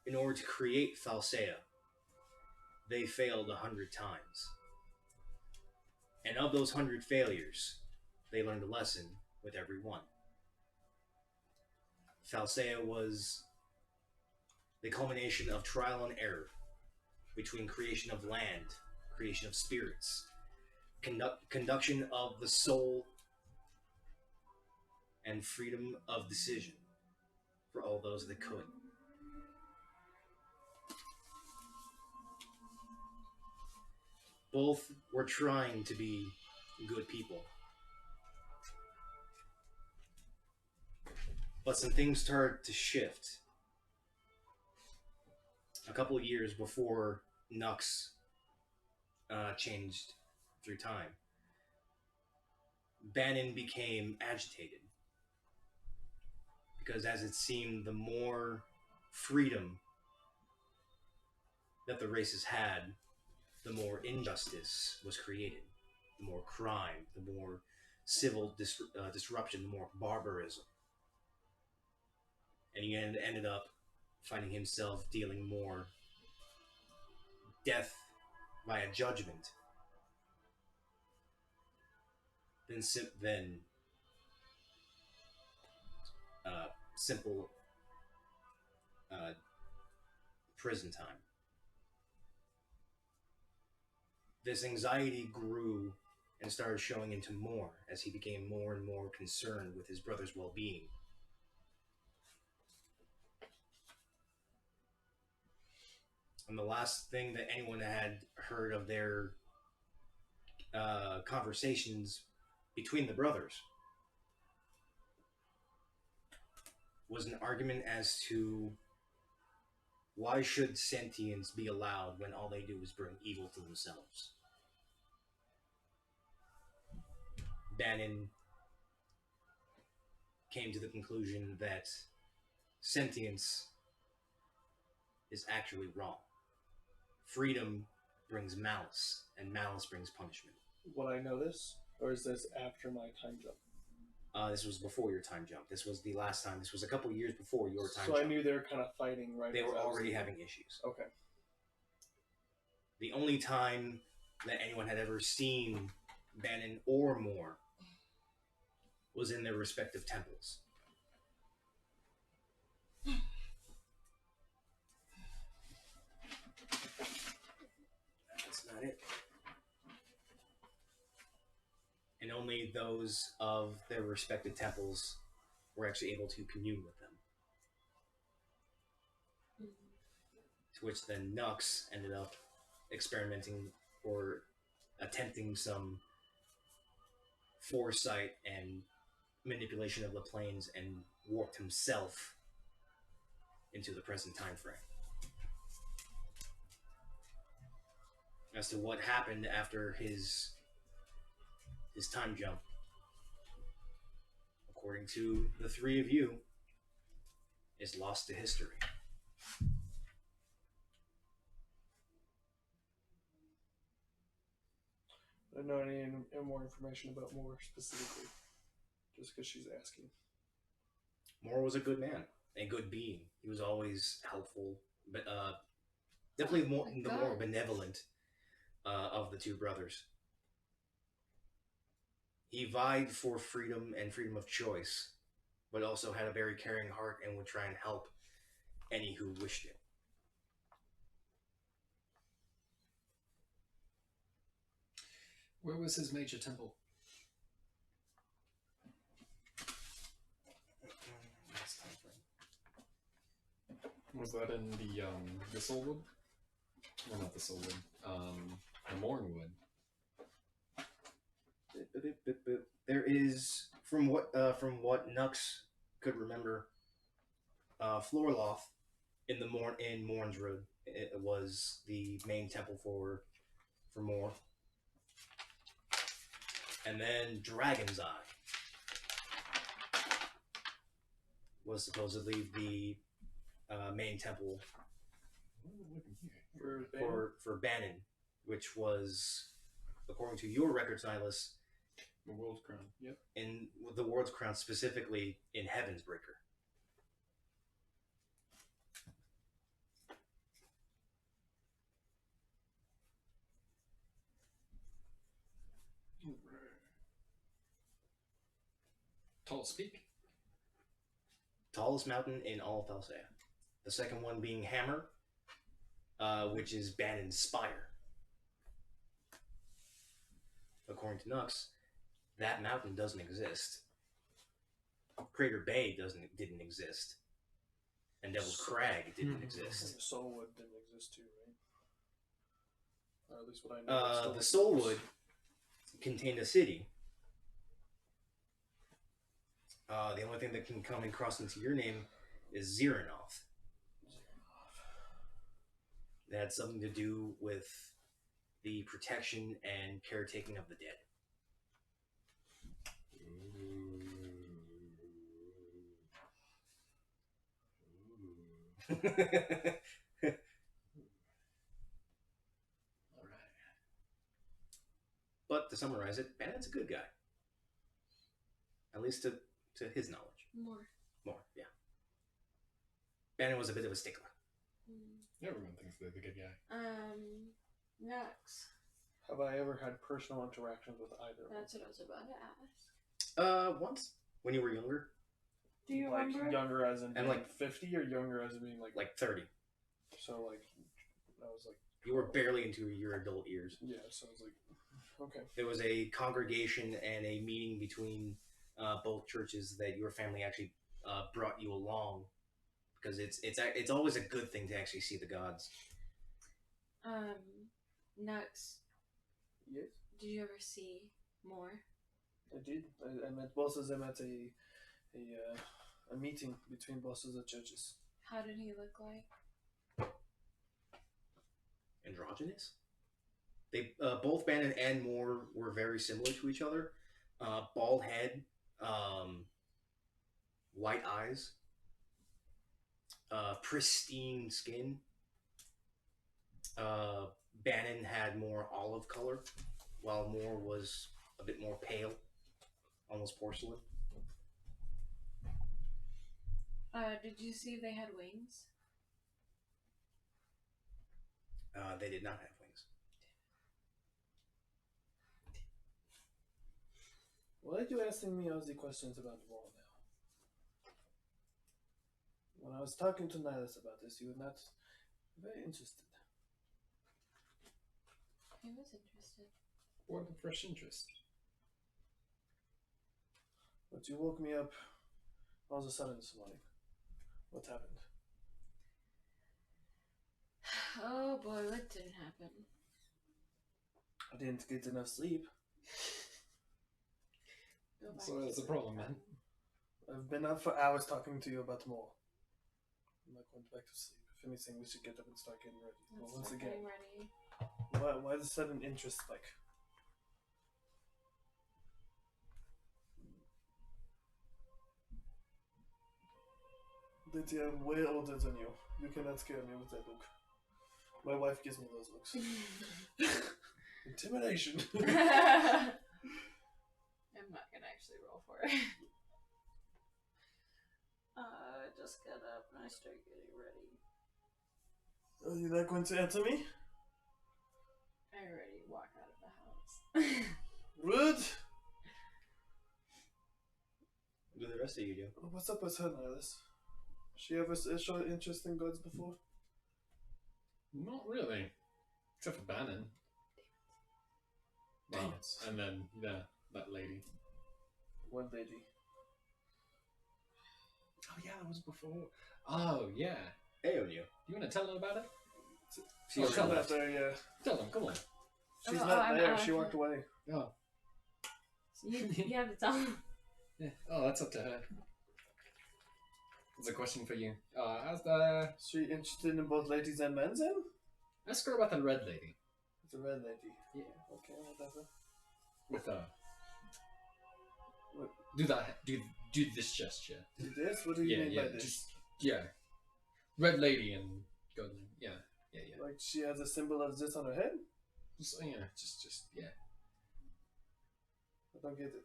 in order to create Falsea, they failed 100 times. And of those 100 failures, they learned a lesson with every one. Falsea was the culmination of trial and error between creation of land, creation of spirits, conduction of the soul, and freedom of decision for all those that could. Both were trying to be good people. But some things started to shift a couple of years before Nux changed through time. Bannon became agitated Because as it seemed, the more freedom that the races had, the more injustice was created, the more crime, the more civil disruption, the more barbarism. And he ended up finding himself dealing more death via judgment than simple prison time. This anxiety grew and started showing into more as he became more and more concerned with his brother's well-being. And the last thing that anyone had heard of their conversations between the brothers was an argument as to why should sentients be allowed when all they do is bring evil to themselves. Bannon came to the conclusion that sentience is actually wrong. Freedom brings malice, and malice brings punishment. Would I know this, or is this after my time jump? This was before your time jump. This was the last time. This was a couple years before your time So jump. I knew they were kind of fighting right. They as were I was already leaving. having issues. Okay. The only time that anyone had ever seen Bannon or Moore was in their respective temples. That's not it. And only those of their respective temples were actually able to commune with them. To which then Nux ended up experimenting or attempting some foresight and manipulation of the planes and warped himself into the present time frame. As to what happened after his time jump, according to the three of you, is lost to history. I don't know any more information about Moore specifically, just because she's asking. Moore was a good man, a good being. He was always helpful, but definitely the more benevolent of the two brothers. He vied for freedom and freedom of choice, but also had a very caring heart and would try and help any who wished it. Where was his major temple? Was that in the Soulwood? Well, not the Soulwood. The Mornwood. There is, from what Nux could remember, Florloth in Morn's Road. It was the main temple for Moore. And then Dragon's Eye was supposedly the main temple for Bannon, which was, according to your record, Silas, The World's Crown. Yep. In the World's Crown, specifically in Heaven's Breaker. Tallest peak? Tallest mountain in all of Falsea. The second one being Hammer, which is Bannon's Spire. According to Nux, that mountain doesn't exist. Crater Bay didn't exist. And Devil's Crag didn't exist. And the Soulwood didn't exist too, right? Or at least what I know. The Soulwood contained a city. The only thing that can come and cross into your name is Xeranoth. That had something to do with the protection and caretaking of the dead. All right. But to summarize it, Bannon's a good guy. At least to his knowledge. More. More, yeah. Bannon was a bit of a stickler. Everyone thinks they're the good guy. Nux. Have I ever had personal interactions with either of them? That's what I was about to ask. Once when you were younger, Do you Like remember? younger as in And, being like- 50 or younger as in being like 30. so like I was like You were barely into your adult years. yeah, so I was like okay. There was a congregation and a meeting between both churches that your family actually brought you along because it's always a good thing to actually see the gods. Nux. Yes, Did you ever see more? I did. I met both of them at a meeting between bosses of churches. How did he look like? Androgynous. They both Bannon and Moore were very similar to each other. Bald head, white eyes, pristine skin. Bannon had more olive color, while Moore was a bit more pale, almost porcelain. Did you see if they had wings? They did not have wings. Why are you asking me all the questions about the wall now? When I was talking to Nihilus about this, you were not very interested. I was interested. What a fresh interest. But you woke me up all of a sudden this morning. What happened? Oh boy, what didn't happen? I didn't get enough sleep. Go back So that's to the problem, man. I've been up for hours talking to you about more. I'm not going back to sleep. If anything, we should get up and start getting ready. But Let's once start again, getting ready. why the sudden interest spike? Lydia, I'm way older than you. You cannot scare me with that look. My wife gives me those looks. Intimidation. I'm not gonna actually roll for it. I just got up and I start getting ready. Are you not going to answer me? I already walk out of the house. Rude! What do the rest of you do? What's up with her, Nihilus? She ever showed interest in gods before? Not really. Except for Bannon. Well, Demons. and then, yeah, that lady. One lady. Oh, yeah, that was before. Oh, yeah. Hey, O'Neill. You want to tell them about it? She's She's tell not us. there, yeah. Tell them, come on. She's Oh, not I'm there. out. She walked away. Oh, You have to tell him. yeah. Oh, that's up to her. That's a question for you. How's the... Is she interested in both ladies and men then? Ask her about the red lady. It's a red lady. Yeah. Okay, whatever. With, What? Do that, do this gesture. Do this? What do you mean yeah, by this? just, yeah. Red lady and gold, yeah. Like she has a symbol of this on her head? Just, yeah. I don't get it.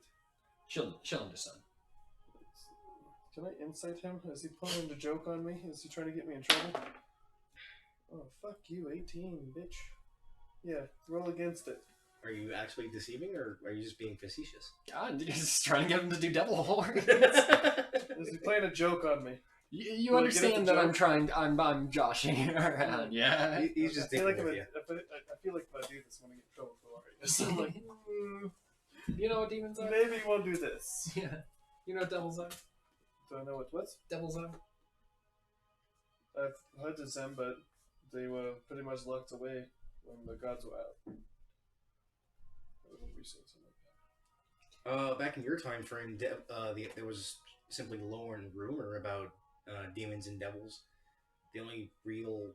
She'll understand. Can I insight him? Is he pulling the joke on me? Is he trying to get me in trouble? Oh, fuck you, 18, bitch. Yeah, roll against it. Are you actually deceiving, or are you just being facetious? God, you're just trying to get him to do devil horns. Is he playing a joke on me? You Will I get understand the that I'm joke? trying. I'm joshing around. Yeah. He's just I feel like dicking if with you. I feel like if I do this, I'm gonna get in trouble for it. So I'm like, You know what demons are? maybe we'll do this. Yeah. You know what devils are? Do I know what? Devils are. I've heard of them, but they were pretty much locked away when the gods were out. I remember seeing something like that. Back in your time frame, there was simply lore and rumor about demons and devils. The only real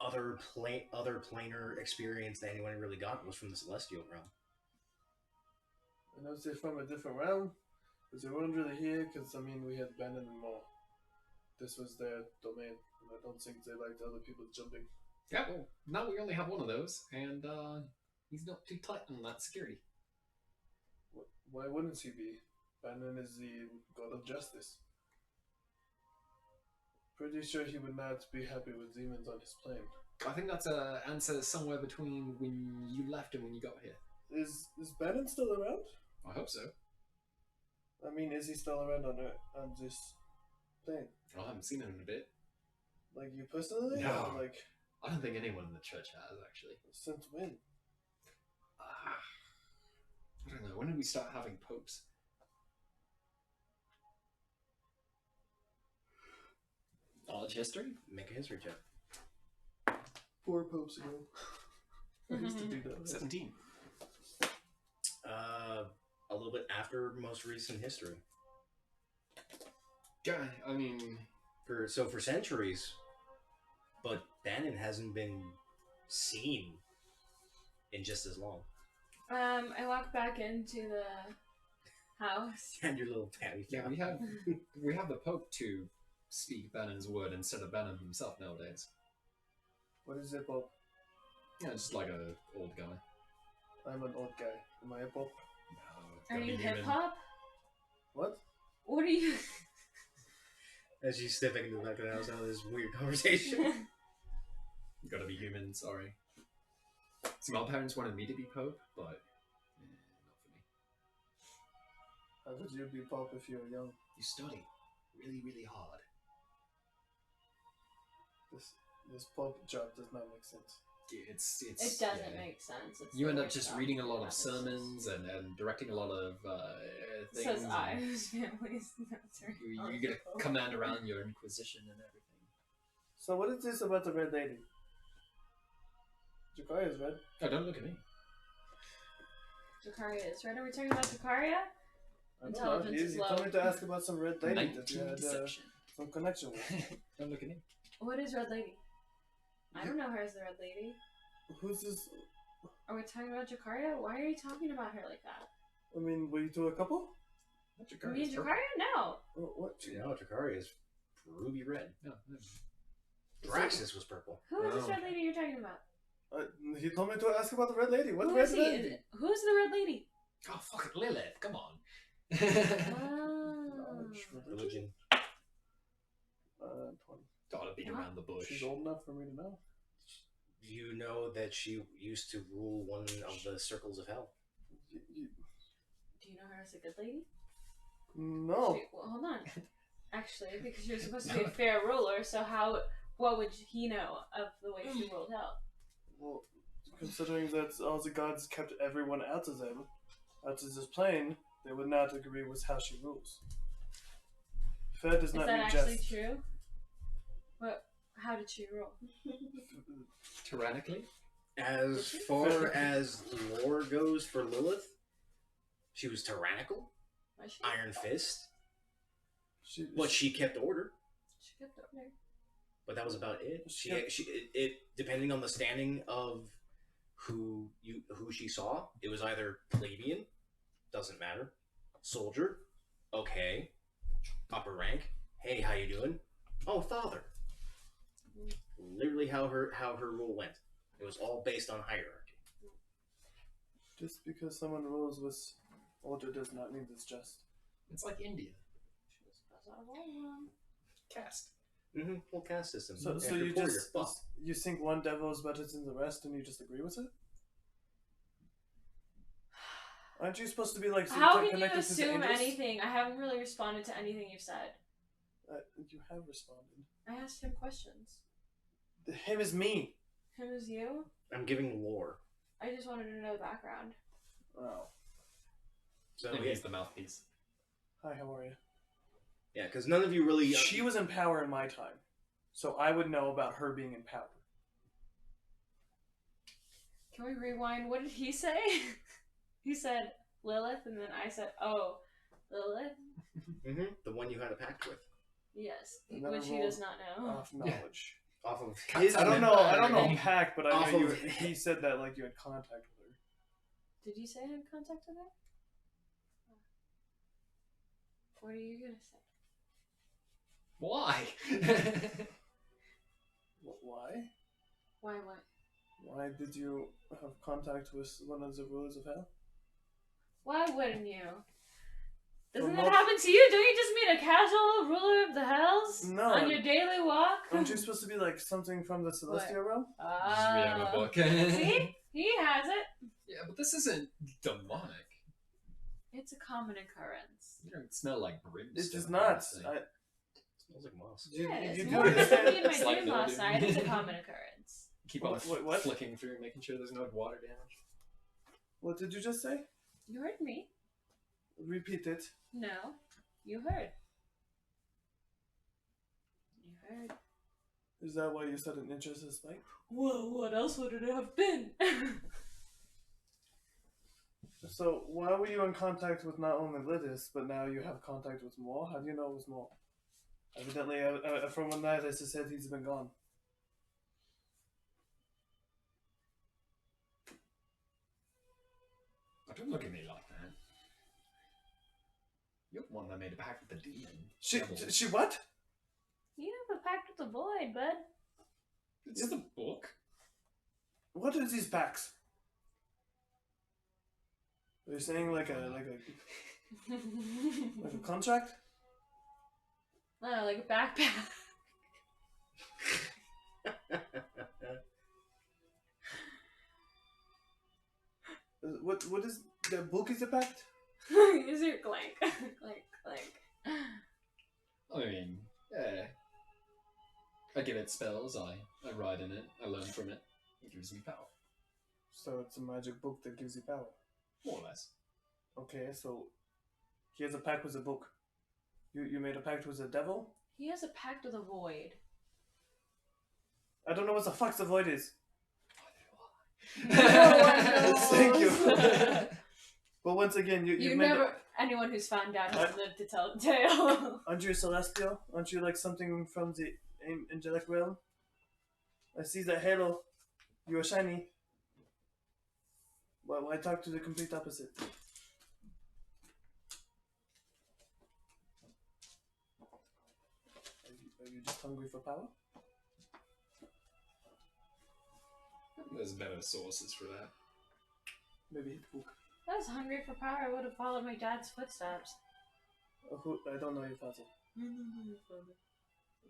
other planar experience that anyone really got was from the celestial realm. I know they're from a different realm, but they weren't really here because, I mean, we had Bannon and Maul. this was their domain, and I don't think they liked other people jumping. Yeah, well, now we only have one of those, and he's not too tight on that security. Why wouldn't he be? Bannon is the god of justice. Pretty sure he would not be happy with demons on his plane. I think that's an answer somewhere between when you left and when you got here. Is Bannon still around? I hope so. I mean, is he still around on this plane? I haven't seen him in a bit. Like you personally? No. Or like I don't think anyone in the church has, actually. since when? I don't know. When did we start having popes? Knowledge history? Make a history check. 4 popes ago. I used to do that. 17. A little bit after most recent history. Yeah, I mean, For centuries, but Bannon hasn't been seen in just as long. I walk back into the house. And your little patty. yeah, we have the Pope to speak Bannon's word instead of Bannon himself nowadays. What is it, Pope? Yeah, just like a old guy. I'm an old guy. Am I a Pope? No, Are gotta you be hip human. hop? What? What are you? As you step into the back of the house out of this weird conversation. Gotta be human. Sorry. See, my parents wanted me to be Pope, but not for me. How could you be Pope if you were young? You study really, really hard. This Pope job does not make sense. It's It doesn't yeah. make sense. It's You the end up worst just job reading a in lot of business. sermons and directing a lot of things. Says I, and whose family is military. You get a command around your inquisition and everything. So what is this about the Red Lady? Jakaria is red. Oh, don't look at me. Jakaria is right. Are we talking about Jakaria? I don't Intelligence know. is You low. told me to ask about some Red Lady that you 19 had deception. some connection with. Don't look at me. What is Red Lady? I don't know her as the Red Lady. Who's this? Are we talking about Jakaria? Why are you talking about her like that? I mean, were you two a couple? Not Me and Jakaria's Jakaria? No. What? You know, Takari is ruby red. purple. No. Draxus was purple. Who is this Oh, Red okay. lady you're talking about? He told me to ask about the Red Lady. What Who Red is he? Lady? Who's the Red Lady? Oh, fuck it, Lilith. Come on. Oh. Knowledge, Religion. 20. Gotta beat around the bush. She's old enough for me to know. You know that she used to rule one of the circles of hell. You, Do you know her as a good lady? no. Well, hold on. Actually, because you're supposed to be a fair ruler, so what would he know of the way she ruled hell? Well, considering that all the gods kept everyone out of them, out of this plane, they would not agree with how she rules. Fair does Is not that mean actually just. true? What? How did she rule? Tyrannically? As far as lore goes for Lilith, she was tyrannical, Was she? iron fist, She, but she kept order. She kept up there. But that was about it. Yeah. It depending on the standing of who she saw, it was either plebeian, doesn't matter, soldier, okay, upper rank, hey, how you doing? Oh, father. Literally how her rule went. It was all based on hierarchy. just because someone rules with order does not mean it's just. It's like India. She was buzz out of all of them. Caste. Mm-hmm. Full caste system. So After you four, just you're fucked. you think one devil is better than the rest, and you just agree with it? Aren't you supposed to be like How can you connected to the assume angels? anything? I haven't really responded to anything you've said. You have responded. I asked him questions. Him is me. Him is you? I'm giving lore. I just wanted to know the background. Oh. So And yeah, he's the mouthpiece. Hi, how are you? yeah, because none of you really. She was in power in my time, so I would know about her being in power. Can we rewind? What did he say? He said Lilith, and then I said, oh, Lilith? Mm-hmm. The one you had a pact with. Yes, And then which I he rolled does not know. Off knowledge. Off of Cats his. out I of don't know Any- pack, but I off know you. of- He said that like you had contact with her. Did you say I had contact with her? What are you gonna say? Why? Why? Why what? Why did you have contact with one of the rulers of hell? Why wouldn't you? Doesn't Well, that happen to you? Don't you just meet a casual ruler of the hells No. on your daily walk? Aren't you supposed to be like something from the celestial realm? We have a book. See? He has it. Yeah, but this isn't demonic. It's a common occurrence. You don't smell like brimstone. It's just or not. anything. Smells like moss. Yeah, you it's do more than understand- me in my It's like dream last mildew. night. It's a common occurrence. Keep on What? flicking through, making sure there's no water damage. What did you just say? You heard me. Repeat it. No, you heard. You heard. Is that why you said an interest is spike? Well, what else would it have been? So why were you in contact with not only Lidis, but now you have contact with Maul? How do you know it was Maul? Evidently, from when Nidus has said he's been gone. Oh, don't look at me like that. You're the one that made a pact with the demon. She what? You have a pact with the void, bud. It's the book. What are these packs? Are you saying like a contract? No, like a backpack. What is the book? Is a pact? Is your clank, clank, clank. I mean, yeah. I give it spells, I ride in it, I learn from it. It gives me power. So it's a magic book that gives you power. More or less. Okay, so he has a pact with a book. You made a pact with the devil? He has a pact with the void. I don't know what the fuck the void is. Thank you. But once again, you You made never. Anyone who's found out has lived to tell the tale. Aren't you a celestial? Aren't you like something from the angelic realm? I see that halo. You are shiny. Why talk to the complete opposite? Are you just hungry for power? There's better sources for that. Maybe hit the book. If I was hungry for power, I would have followed my dad's footsteps. I don't know your father.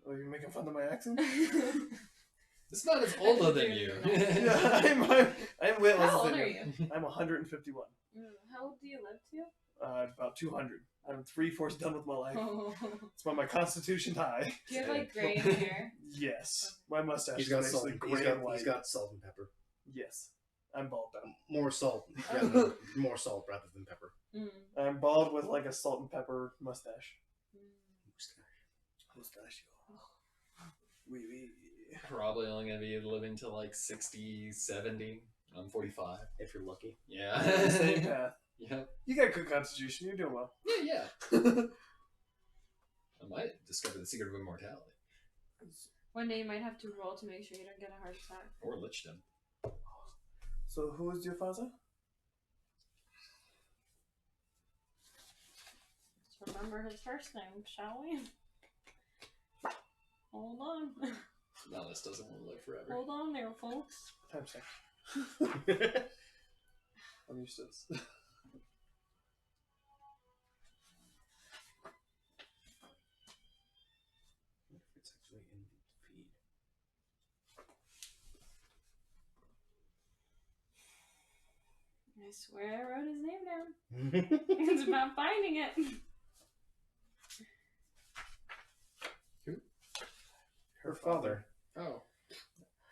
Are you making fun of my accent? This man is older than you. Yeah, I'm way How older old than are you. you? I'm 151. How old do you live to? About 200. I'm 3/4 done with my life. Oh. It's why my constitution high. Do you have like gray hair? Yes. My mustache He's is got salt. basically gray and white. He's got salt and pepper. Yes. I'm bald though. More salt, more salt rather than pepper. Mm. I'm bald with like a salt and pepper mustache. Mustachio. Oui, oui. Probably only gonna be living to like 60, 70. I'm 45. If you're lucky. Yeah. Same path. Yep. You got good constitution. You're doing well. Yeah. I might discover the secret of immortality. One day you might have to roll to make sure you don't get a heart attack. Or lichdom. So who is your father? Let's remember his first name, shall we? Hold on. Alice doesn't want to live forever. Hold on there, folks. Time check. I'm used to this. It's actually in the feed. I swear I wrote his name down. It's about finding it. Her father. Oh.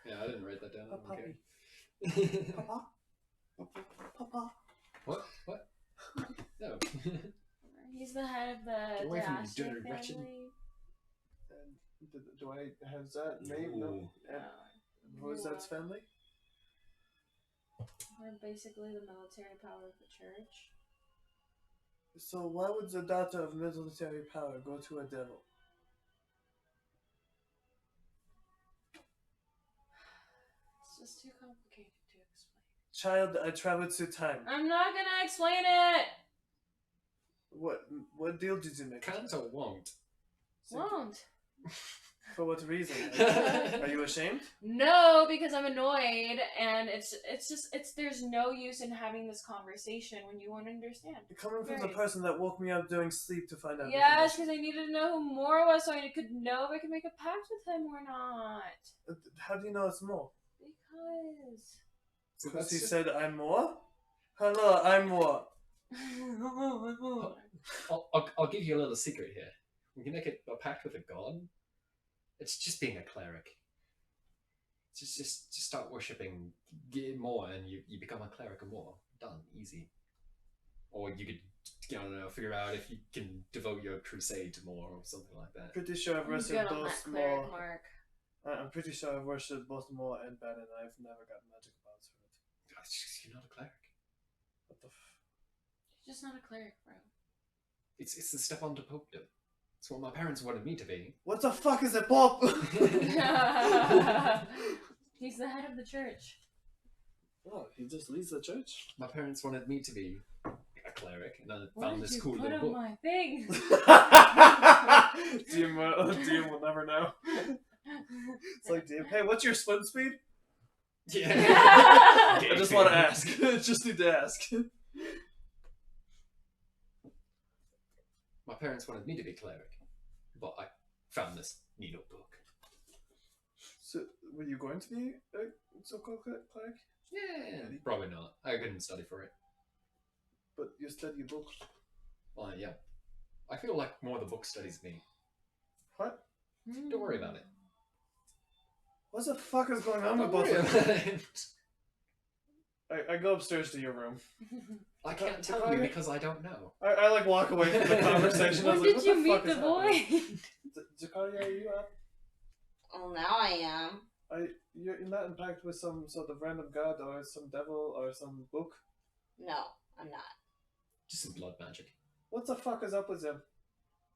Yeah, I didn't write that down. Puppy. Okay. Papa. Papa. What? What? No. He's the head of the Get away from me, Diastro dirty wretched. family. Do I have that name? No. Ooh. Who is that family? We're basically the military power of the church. So why would the daughter of military power go to a devil? It's just too complicated to explain. Child, I traveled through time. I'm not gonna explain it! What deal did you make? Can't or won't? Won't. For what reason? Are you ashamed? No, because I'm annoyed, and it's there's no use in having this conversation when you won't understand. You're coming from the Very. person that woke me up during sleep to find out. Yes, because I needed to know who Moore was so I could know if I could make a pact with him or not. How do you know it's more? Because He said I'm more? Hello, I'm more. I'll give you a little secret here. When you make a pact with a god, it's just being a cleric. Just start worshipping more, and you become a cleric of more. Done, easy. Or you could, figure out if you can devote your crusade to more or something like that. Pretty sure I've I'm worshipped good on both that cleric more. mark. I'm pretty sure I've worshipped both more and bad, and I've never got magic bounce for it. You're not a cleric. What the You're just not a cleric, bro. It's the step on to popedom. It's what my parents wanted me to be. What the fuck is a pop? He's the head of the church. Oh, he just leads the church? My parents wanted me to be a cleric, and I What found did this you cool put little on book. my thing? DM will never know. It's like, DM, hey, what's your swim speed? Yeah. I just want to ask. Just need to ask. My parents wanted me to be cleric, but I found this needle book. So, were you going to be a so-called cleric? Yeah, probably not. I couldn't study for it. But you study book. Well, yeah. I feel like more the book studies me. What? Don't worry about it. What the fuck is going on with Don't both worry of about you? it. I go upstairs to your room. I can't tell you because I don't know. I like walk away from the conversation. I was When like, did you what meet the the fuck boy? is happening? Zakaria, are you up? Well, now I am. You're not in pact with some sort of random god or some devil or some book? No, I'm not. Just some blood magic. What the fuck is up with him?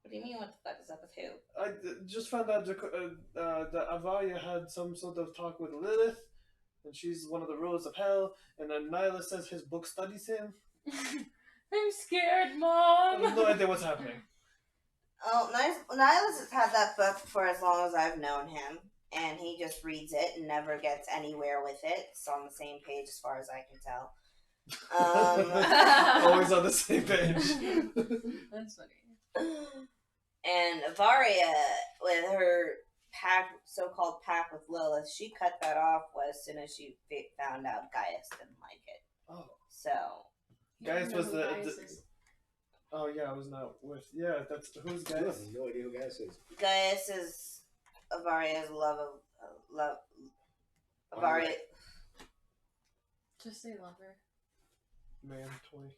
What do you mean? What the fuck is up with who? I just found out that Avaria had some sort of talk with Lilith, and she's one of the rulers of hell, and then Nyla says his book studies him. I'm scared, I Mom. have no idea what's happening. Oh, Nihilus has had that book for as long as I've known him, and he just reads it and never gets anywhere with it. It's on the same page as far as I can tell. Always on the same page. That's funny. And Avaria, with her so-called pact with Lilith, she cut that off as soon as she found out Gaius didn't like it. Oh. So. Gaius was the. Gaius is. Oh yeah, I was not with. Yeah, that's who's I Gaius? have no idea who Gaius is. Gaius is Avaria's love of Avaria. Just say lover. Man, toy.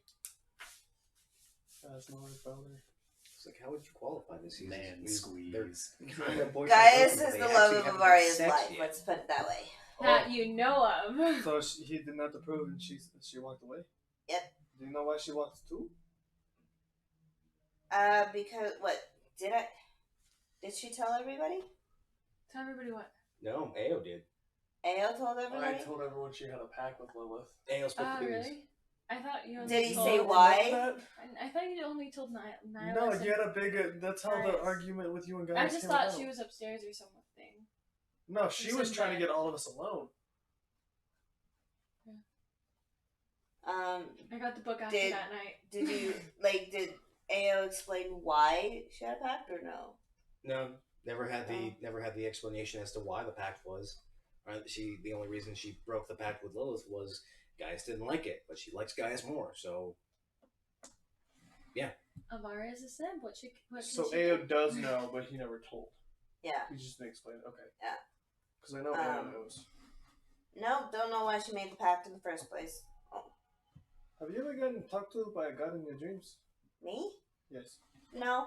Asmar's brother. It's like, how would you qualify this? Man squeeze. Gaius is the love of Avaria's life. Let's put it that way. That you know of. So he did not approve, and she walked away. Yep. Do you know why she walked too? Because what did she tell everybody? Tell everybody what. No, Ao did. Ao told I everybody. told everyone she had a pact with Lilith. Ao spoke to Beans. Really? I thought you only Did he told say them- why? I thought you only told Nyla. No, you had a big. That's how the Gaius. argument with you and Gaius I just came thought about. she was upstairs or something. No, she You was said trying to that. get all of us alone. I got the book after Did- that night. Did Ao explain why she had a pact or no? No, never had the explanation as to why the pact was. The only reason she broke the pact with Lilith was Gaius didn't like it, but she likes Gaius more. So Avara is a simp. What can So she Ao do? does know, but he never told. Yeah. He just didn't explain. Okay. Yeah. Because I know Ao knows. No, don't know why she made the pact in the first place. Have you ever gotten talked to by a god in your dreams? Me? Yes. No.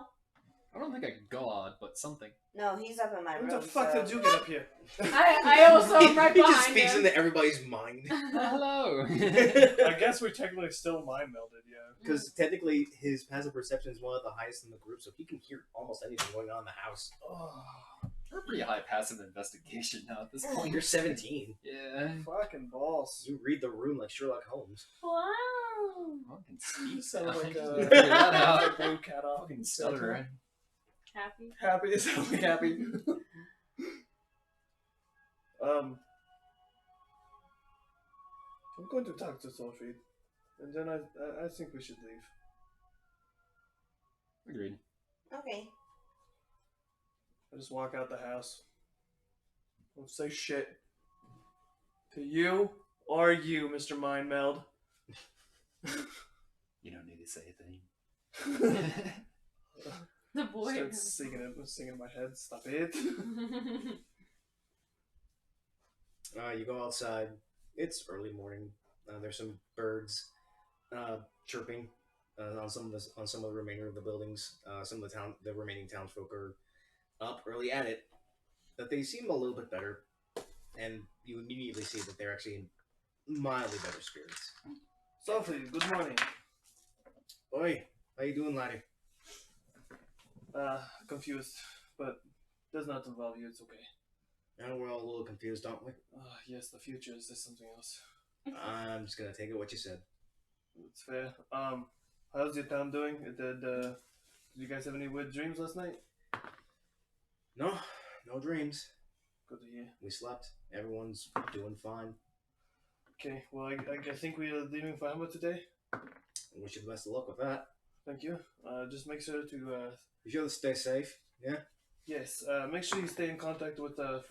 I don't think a god, but something. No, he's up in my room. When the fuck so- did you get up here? I also am right he behind just speaks him. into everybody's mind. Hello. I guess we're technically still mind melded, yeah. Because technically, his passive perception is one of the highest in the group, so he can hear almost anything going on in the house. Oh, We're pretty high passive investigation now at this point. You're 17. Yeah. fucking balls. You read the room like Sherlock Holmes. Wow. I can speak. Sound like I a can figure that out. blue cat off. Fucking stuttering. Happy. Happy. It sounds like happy. I'm going to talk to Sophie, and then I think we should leave. Agreed. Okay. I just walk out the house. Don't say shit to you or you, Mr. Mind Meld. You don't need to say a thing. The boy. Start singing it. I'm singing in my head. Stop it. You go outside. It's early morning. There's some birds chirping on some of the remainder of the buildings. Some of the remaining townsfolk are up early at it. But they seem a little bit better, and you immediately see that they're actually in mildly better spirits. Sophie, good morning. Oi, how you doing, laddie? Confused, but does not involve you. It's okay. I know we're all a little confused, aren't we? Yes, the future is just something else. I'm just gonna take it what you said. It's fair. How's your town doing? Did you guys have any weird dreams last night? No dreams. Good to hear. We slept. Everyone's doing fine. Okay, well, I think we are leaving for Hammer today. I wish you the best of luck with that. Thank you. Just make sure to, Be sure to stay safe. Yeah. yes, make sure you stay in contact with us,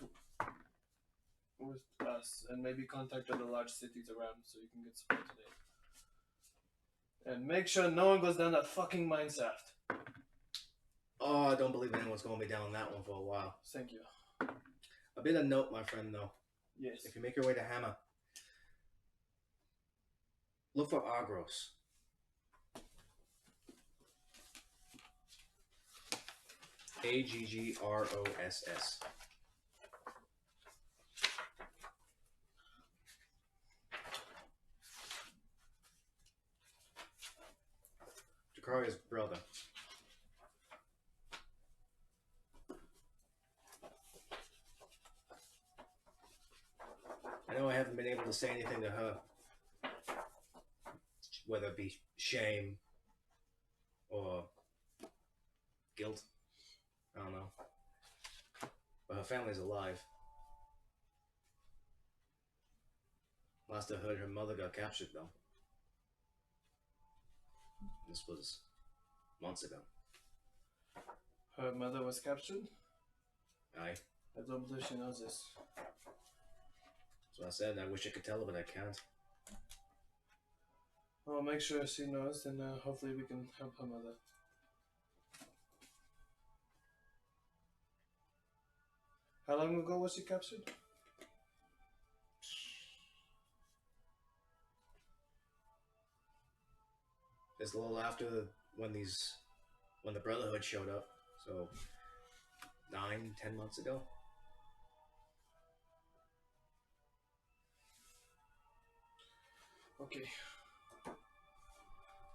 and maybe contact other large cities around so you can get support today. And make sure no one goes down that fucking mine shaft. Oh, I don't believe anyone's going to be down that one for a while. Thank you. A bit of note, my friend, though. Yes. If you make your way to Hammer, look for Agros. Aggross. Jakaria's brother. I know I haven't been able to say anything to her, whether it be shame or guilt. I don't know. But her family's alive. Last I heard, her mother got captured, though. This was months ago. Her mother was captured? Aye. I don't believe she knows this. That's what I said. I wish I could tell her, but I can't. Well, make sure she knows, and hopefully we can help her mother. How long ago was she captured? Just a little after when the Brotherhood showed up. So 9-10 months ago. Okay.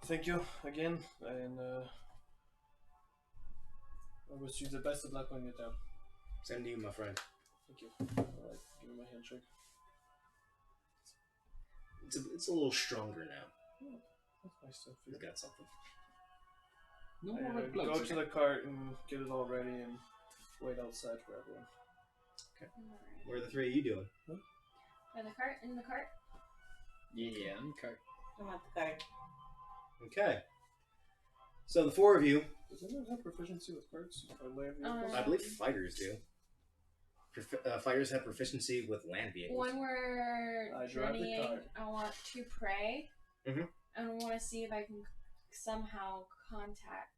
Thank you again, and I wish you the best of luck on your town. Same to you, my friend. Thank you. Alright, give me my handshake. It's a little stronger now. Oh, that's nice stuff. He's got something. No I, more red go gloves. to the cart and get it all ready and wait outside for everyone. What are the three of you doing? In the cart? In the cart? Yeah, okay. I'm at the card. Okay. So the four of you, Does anyone have proficiency with carts or land vehicles? I believe fighters do. Fighters have proficiency with land vehicles. When we're I drive the journeying, cart. I want to pray. Mhm. And I want to see if I can somehow contact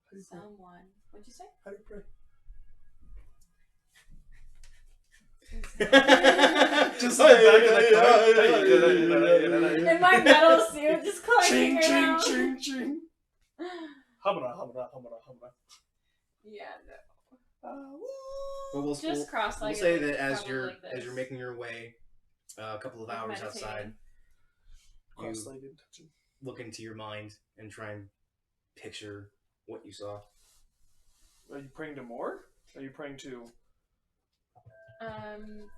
How do you pray? someone. What'd you say? How do you pray? Just in the back of the In my metal suit, just Ching, clanking ching, around. ching, ching. Hamra, hamra, hamra, hamra. Yeah, no. But we'll Just cross-legged. say that probably like as you're this. making your way, a couple of Like hours meditating. outside, you Cross-legged. touching. look into your mind and try and picture what you saw. Are you praying to more? Are you praying to...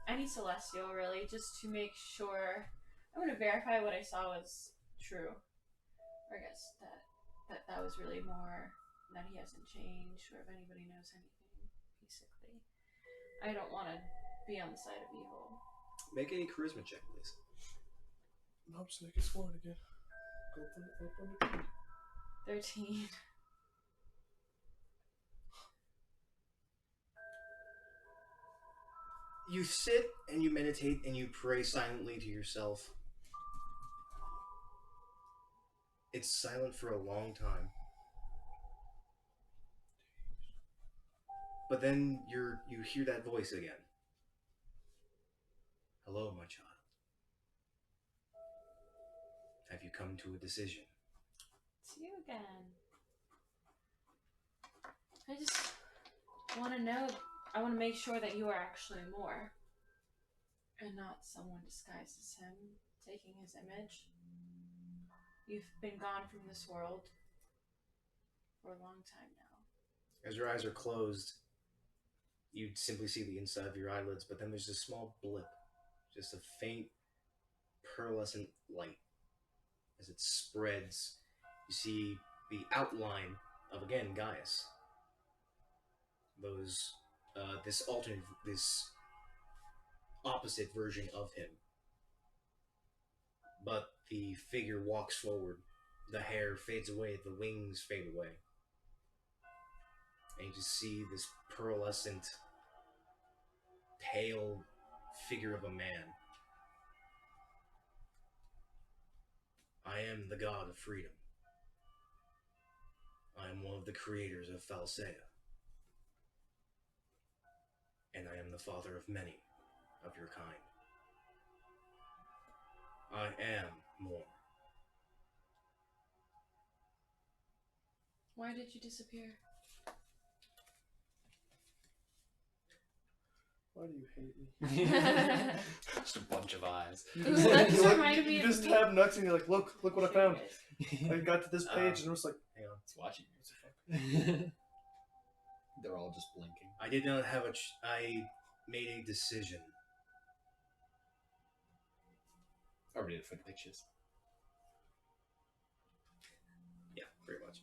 Any celestial, really, just to make sure. I want to verify what I saw was true. Or I guess that was really more that he hasn't changed, or if anybody knows anything, basically. I don't want to be on the side of evil. Make a charisma check, please. Nope, just make it sworn again. Go for it. 13. You sit and you meditate and you pray silently to yourself. It's silent for a long time. But then you hear that voice again. Hello, my child. Have you come to a decision? It's you again. I just want to know. I want to make sure that you are actually more. And not someone disguised as him, taking his image. You've been gone from this world for a long time now. As your eyes are closed, you simply see the inside of your eyelids, but then there's a small blip. Just a faint, pearlescent light. As it spreads, you see the outline of, again, Gaius. This opposite version of him. But the figure walks forward. The hair fades away, the wings fade away. And you just see this pearlescent, pale figure of a man. I am the god of freedom. I am one of the creators of Falsea. And I am the father of many of your kind. I am more. Why did you disappear? Why do you hate me? Just a bunch of eyes. Ooh, that just reminded me you of just me. have nuts and you're like, look what I found. Serious. I got to this page and it was like, Hang on. It's watching you. They're all just blinking. I did not have I made a decision. Already for the pictures. Yeah, pretty much.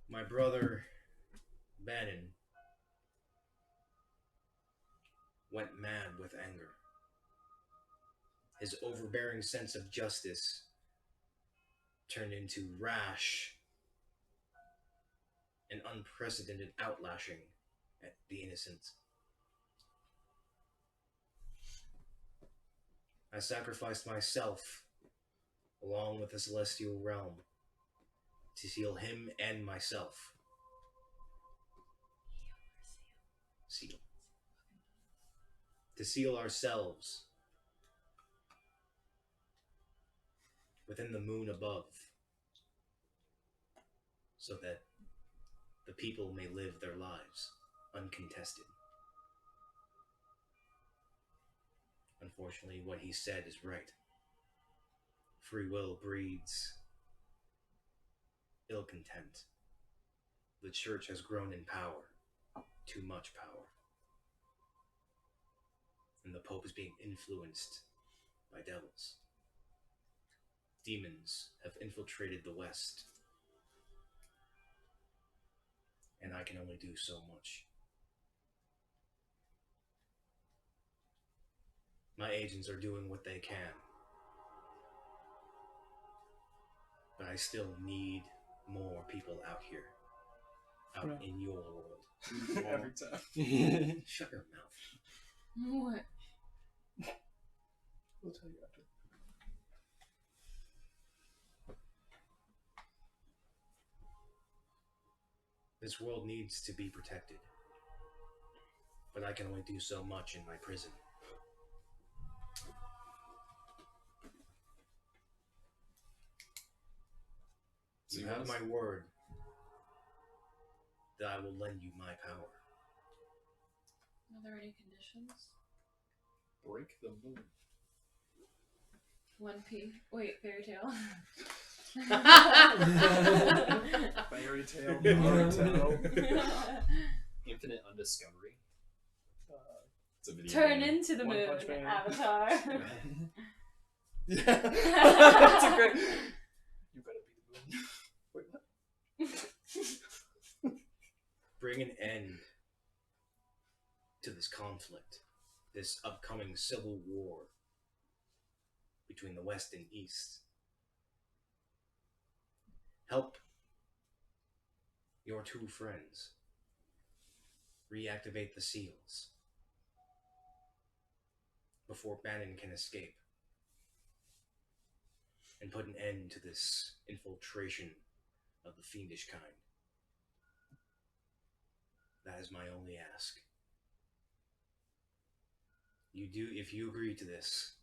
My brother, Bannon, went mad with anger. His overbearing sense of justice turned into rash and unprecedented outlashing at the innocent. I sacrificed myself, along with the celestial realm, to seal him and myself. Seal. To seal ourselves within the moon above, so that the people may live their lives uncontested. Unfortunately, what he said is right. Free will breeds ill content. The church has grown in power, too much power. And the Pope is being influenced by devils. Demons have infiltrated the West. And I can only do so much. My agents are doing what they can. But I still need more people out here. Out in your world. every time. Shut your mouth. What? We'll tell you after. This world needs to be protected. But I can only do so much in my prison. So You have my word that I will lend you my power. Are there any conditions? Break the moon. 1P. Wait, fairy tale. Fairy tale, Naruto. Infinite undiscovery. It's a video Turn game. into the One moon, Punch Man. Avatar. Yeah. That's a great. You gotta be the moon. Wait, what? Bring an end to this conflict, this upcoming civil war between the West and East. Help your two friends reactivate the seals before Bannon can escape, and put an end to this infiltration of the fiendish kind. That is my only ask. If you agree to this,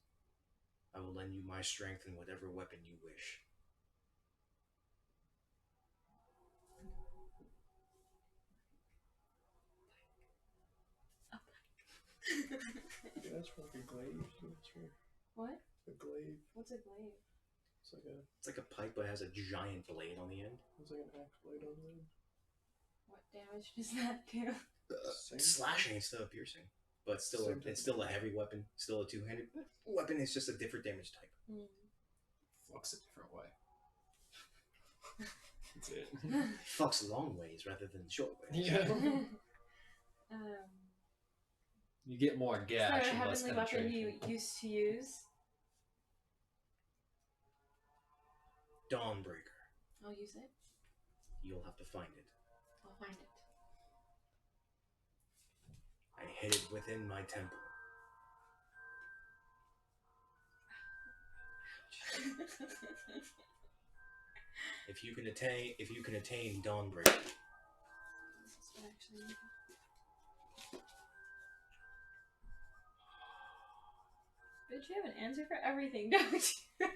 I will lend you my strength and whatever weapon you wish. Yeah, that's fucking glaive. That's right. What? A glaive. What's a glaive? It's like a pipe, but it has a giant blade on the end. It's like an axe blade on the end. What damage does that do? Slashing instead of piercing, but still, it's still a heavy weapon. Still a two-handed weapon. It's just a different damage type. Fucks a different way. That's it. Fucks long ways rather than short ways. Yeah. You get more Is gash there a and less heavenly weapon penetration. you used to use? Dawnbreaker. I'll use it. You'll have to find it. I'll find it. I hid it within my temple. If you can attain Dawnbreaker, This is what actually. Bitch, you have an answer for everything, don't you? Okay.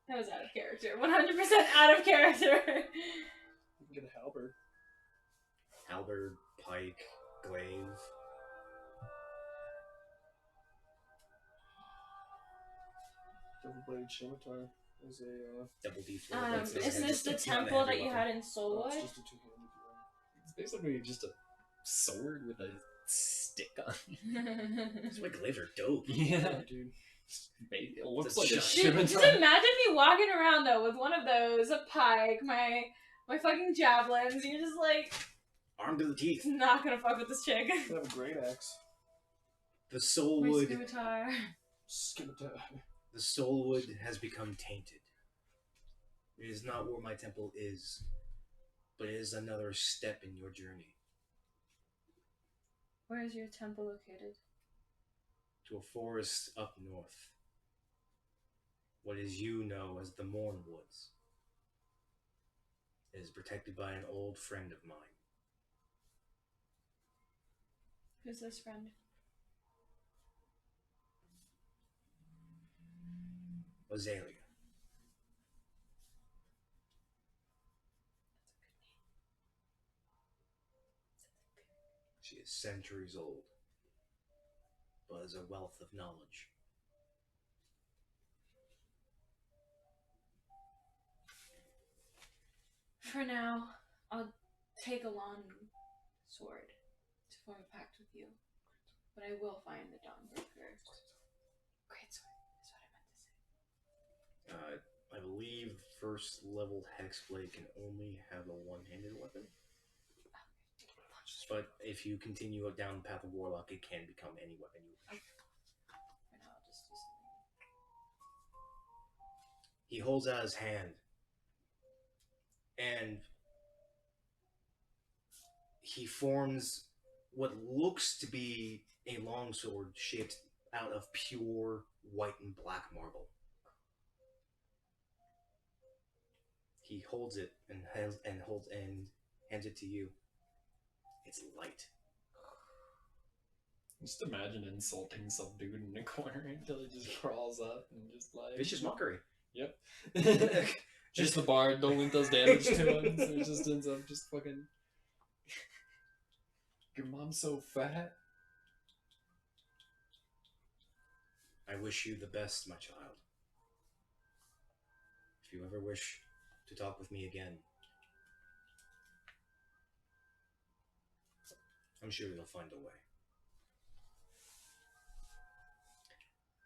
That was out of character. 100% out of character. You can get a halberd. halberd, pike, glaive. Double-bladed scimitar is a. Double D4. Isn't this the temple that you had in Soulwood? It's just a two-handed one. It's basically just a sword with a stick on it. That's why glaives are dope. Yeah. Dude. It looks It's a like a shit. Dude, just scimitar. imagine me walking around though with one of those, a pike, my fucking javelins. You're just like, Armed to the teeth. not gonna fuck with this chick. You have a great axe. The My soulwood. scimitar. Scimitar. The soulwood has become tainted. It is not where my temple is, but it is another step in your journey Where is your temple located? to a forest up north. What is you know as the Mornwoods. It is protected by an old friend of mine. Who's this friend? Azalea. She is centuries old, but is a wealth of knowledge. For now, I'll take a long sword to form a pact with you. But I will find the Dawnbreaker. Great sword is what I meant to say. I believe first level Hexblade can only have a one-handed weapon. But if you continue down the path of Warlock, it can become any weapon you wish. For now, I'll just do something. He holds out his hand, and he forms what looks to be a longsword shaped out of pure white and black marble. He holds it and hands it to you. It's light. Just imagine insulting some dude in the corner until he just crawls up and just like Vicious mockery. Yep. Just the bard, don't link does damage to him, so he just ends up just fucking. Your mom's so fat. I wish you the best, my child. If you ever wish to talk with me again, I'm sure you'll find a way.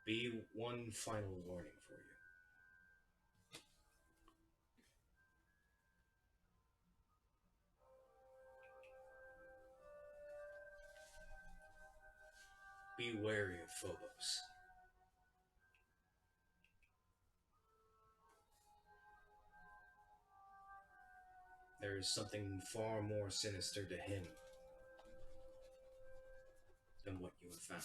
be one final warning for you. Be wary of Phobos. There is something far more sinister to him than what you have found.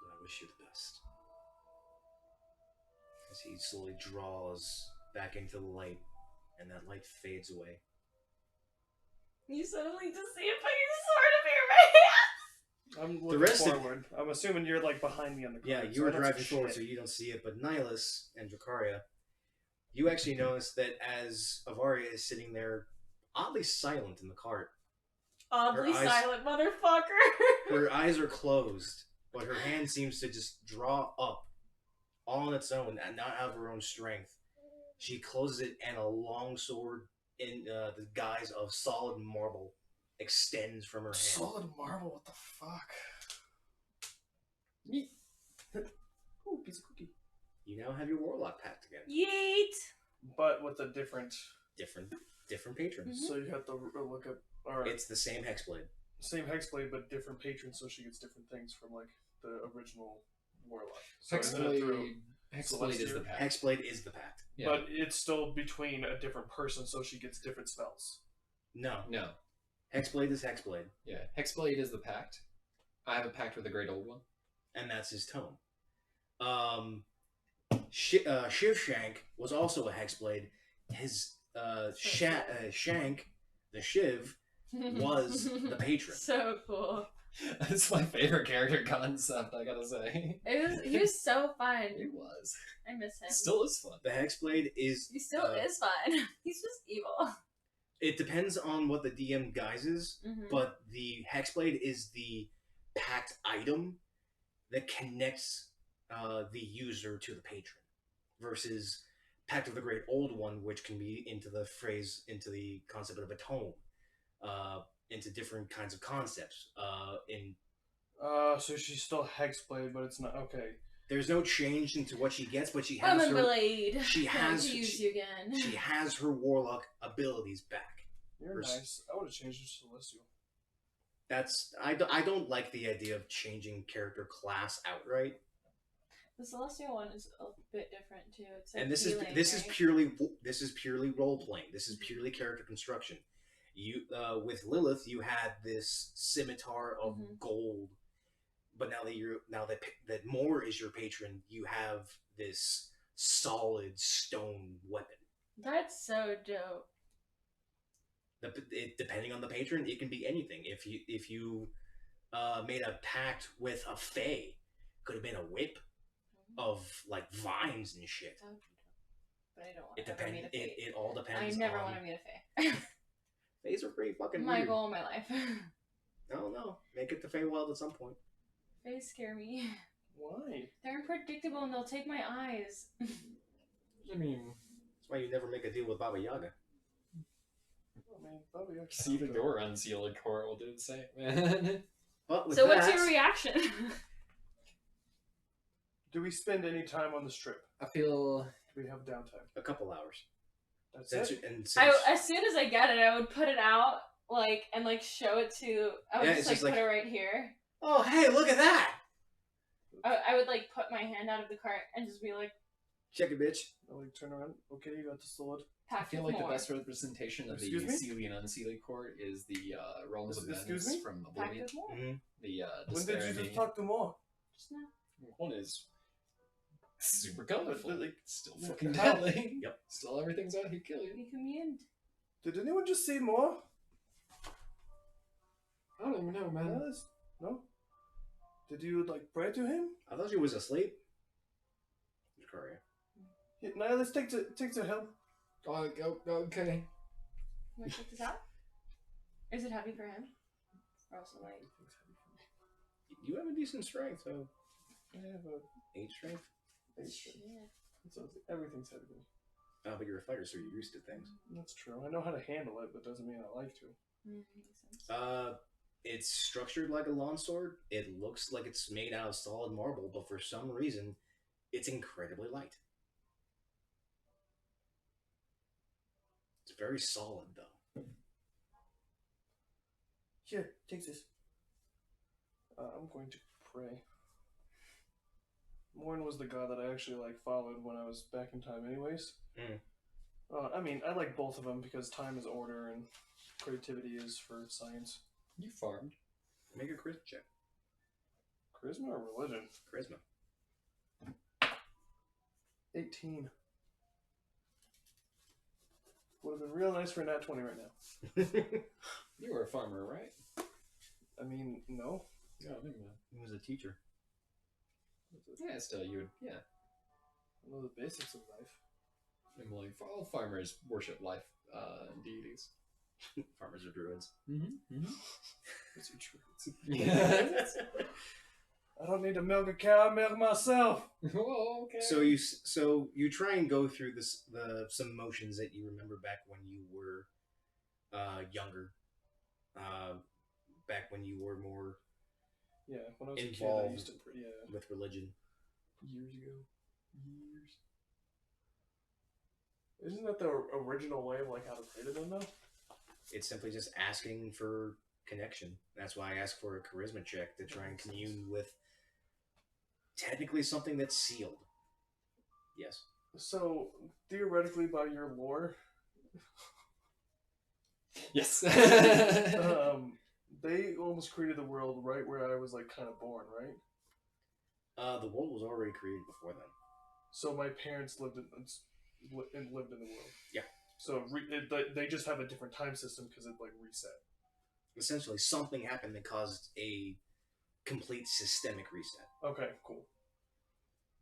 But I wish you the best. As he slowly draws back into the light, and that light fades away. You suddenly just see it put your sword up in your hand. I'm The looking rest of- forward. I'm assuming you're like behind me on the cart. Yeah, so you were I don't driving see forward, shit. so you don't see it. But Nihilus and Dracaria, you actually notice that as Avaria is sitting there, oddly silent in the cart, Oddly Her eyes- silent motherfucker. her eyes are closed, but her hand seems to just draw up all on its own and not out of her own strength. She closes it, and a long sword in the guise of solid marble extends from her hand. Solid marble. What the fuck? Ooh, piece of cookie. You now have your warlock pact again. Yeet. But with a different. Different patrons. So you have to look at. All right. It's the same hexblade. Same hexblade, but different patrons, so she gets different things from like the original warlock. So isn't it through Hexblade is the pact. Hexblade is the pact. Yeah. But it's still between a different person, so she gets different spells. No. No. Hexblade is Hexblade, Yeah. Hexblade is the pact. I have a pact with the Great Old One. and that's his tome. Shivshank was also a Hexblade. His Shank, the Shiv, was the patron. So cool. That's my favorite character concept, I gotta say. He was so fun. It was. I miss him. It still is fun. The Hexblade is. He still is fun. He's just evil. It depends on what the DM guises, Mhm. but the Hexblade is the pact item that connects the user to the patron, versus Pact of the Great Old One, which can be into the concept of a tome, into different kinds of concepts. So she's still hexblade, but it's not okay. There's no change into what she gets, but she I'm has a her. blade. She Time has. to use you again. She has her warlock abilities back. You're nice. I would have changed it to Celestial. I don't like the idea of changing character class outright. The celestial one is a bit different too. It's like And this healing, is right? purely role playing. This is purely character construction. You with Lilith, you had this scimitar of Mhm. gold, but now that Moore is your patron, you have this solid stone weapon. That's so dope. Depending on the patron, it can be anything. If you made a pact with a fae, could have been a whip of like vines and shit. That would be dope. But I don't want It to ever depends. meet a fate. It all depends. I never on... want to meet a fae. Fays are pretty fucking My weird. goal in my life. I don't know. Make it to Feywild at some point. Fays scare me. Why? They're unpredictable and they'll take my eyes. I mean, That's why you never make a deal with Baba Yaga. I mean, probably sealing or unsealed core will do the same, man. But with So that, what's your reaction? Do we spend any time on this trip? I feel Do we have downtime? a couple hours. That's Since it. and since, As soon as I get it, I would put it out and show it to. I would Yeah, just it's just put like- it right here. oh hey, look at that! I would put my hand out of the cart and just be like, Check it, bitch. Oh, like, turn around. Okay, you got the sword. I packed feel with like more. the best representation of the Excuse me? sealing and unsealing court is the Realms of Excuse Madness me? from Packed Oblivion. with more. Mm-hmm. The When did you disparity. just talk to more? Just now. One is super colorful, Like, still what fucking the hell? deadly. Yep. Still everything's out here kill you. We communed. Did anyone just see more? I don't even know, man. Nihilus? No? Did you, pray to him? I thought she was asleep. Dracaria. Yeah, Nihilus, take to help. Oh, okay. You want to check this out? Is it heavy for him? Or also You have a decent strength, so I have a 8 strength. base strength. So everything's heavy. But you're a fighter, so you're used to things. That's true. I know how to handle it, but doesn't mean I like to. Makes sense. It's structured like a lawn sword. It looks like it's made out of solid marble, but for some reason, it's incredibly light. It's very solid, though. Here, take this. I'm going to pray. Morn was the god that I actually followed when I was back in time, anyways. I mean, I like both of them because time is order and creativity is for science. You farmed. Make a charisma check. Charisma or religion? Charisma. 18. Would have been real nice for a nat 20 right now. You were a farmer, right? I mean, no. No, never mind. He was a teacher. Yeah, still, you would, yeah. I know the basics of life. And like, all farmers worship life deities. Farmers are druids. Mm-hmm. Is it true? Yeah. I don't need to milk a cow, I milk myself. Oh, okay. So you try and go through some motions that you remember back when you were younger, back when you were more Yeah, when I was a kid, I involved used to with religion. years ago. Isn't that the original way of how to pray to them though? It's simply just asking for connection. That's why I ask for a charisma check to try and commune with technically something that's sealed. Yes. So theoretically, by your lore, yes. they almost created the world right where I was kind of born, right? The world was already created before then. So my parents lived in the world. Yeah. So they just have a different time system because it reset. Essentially, something happened that caused a complete systemic reset. Okay, cool.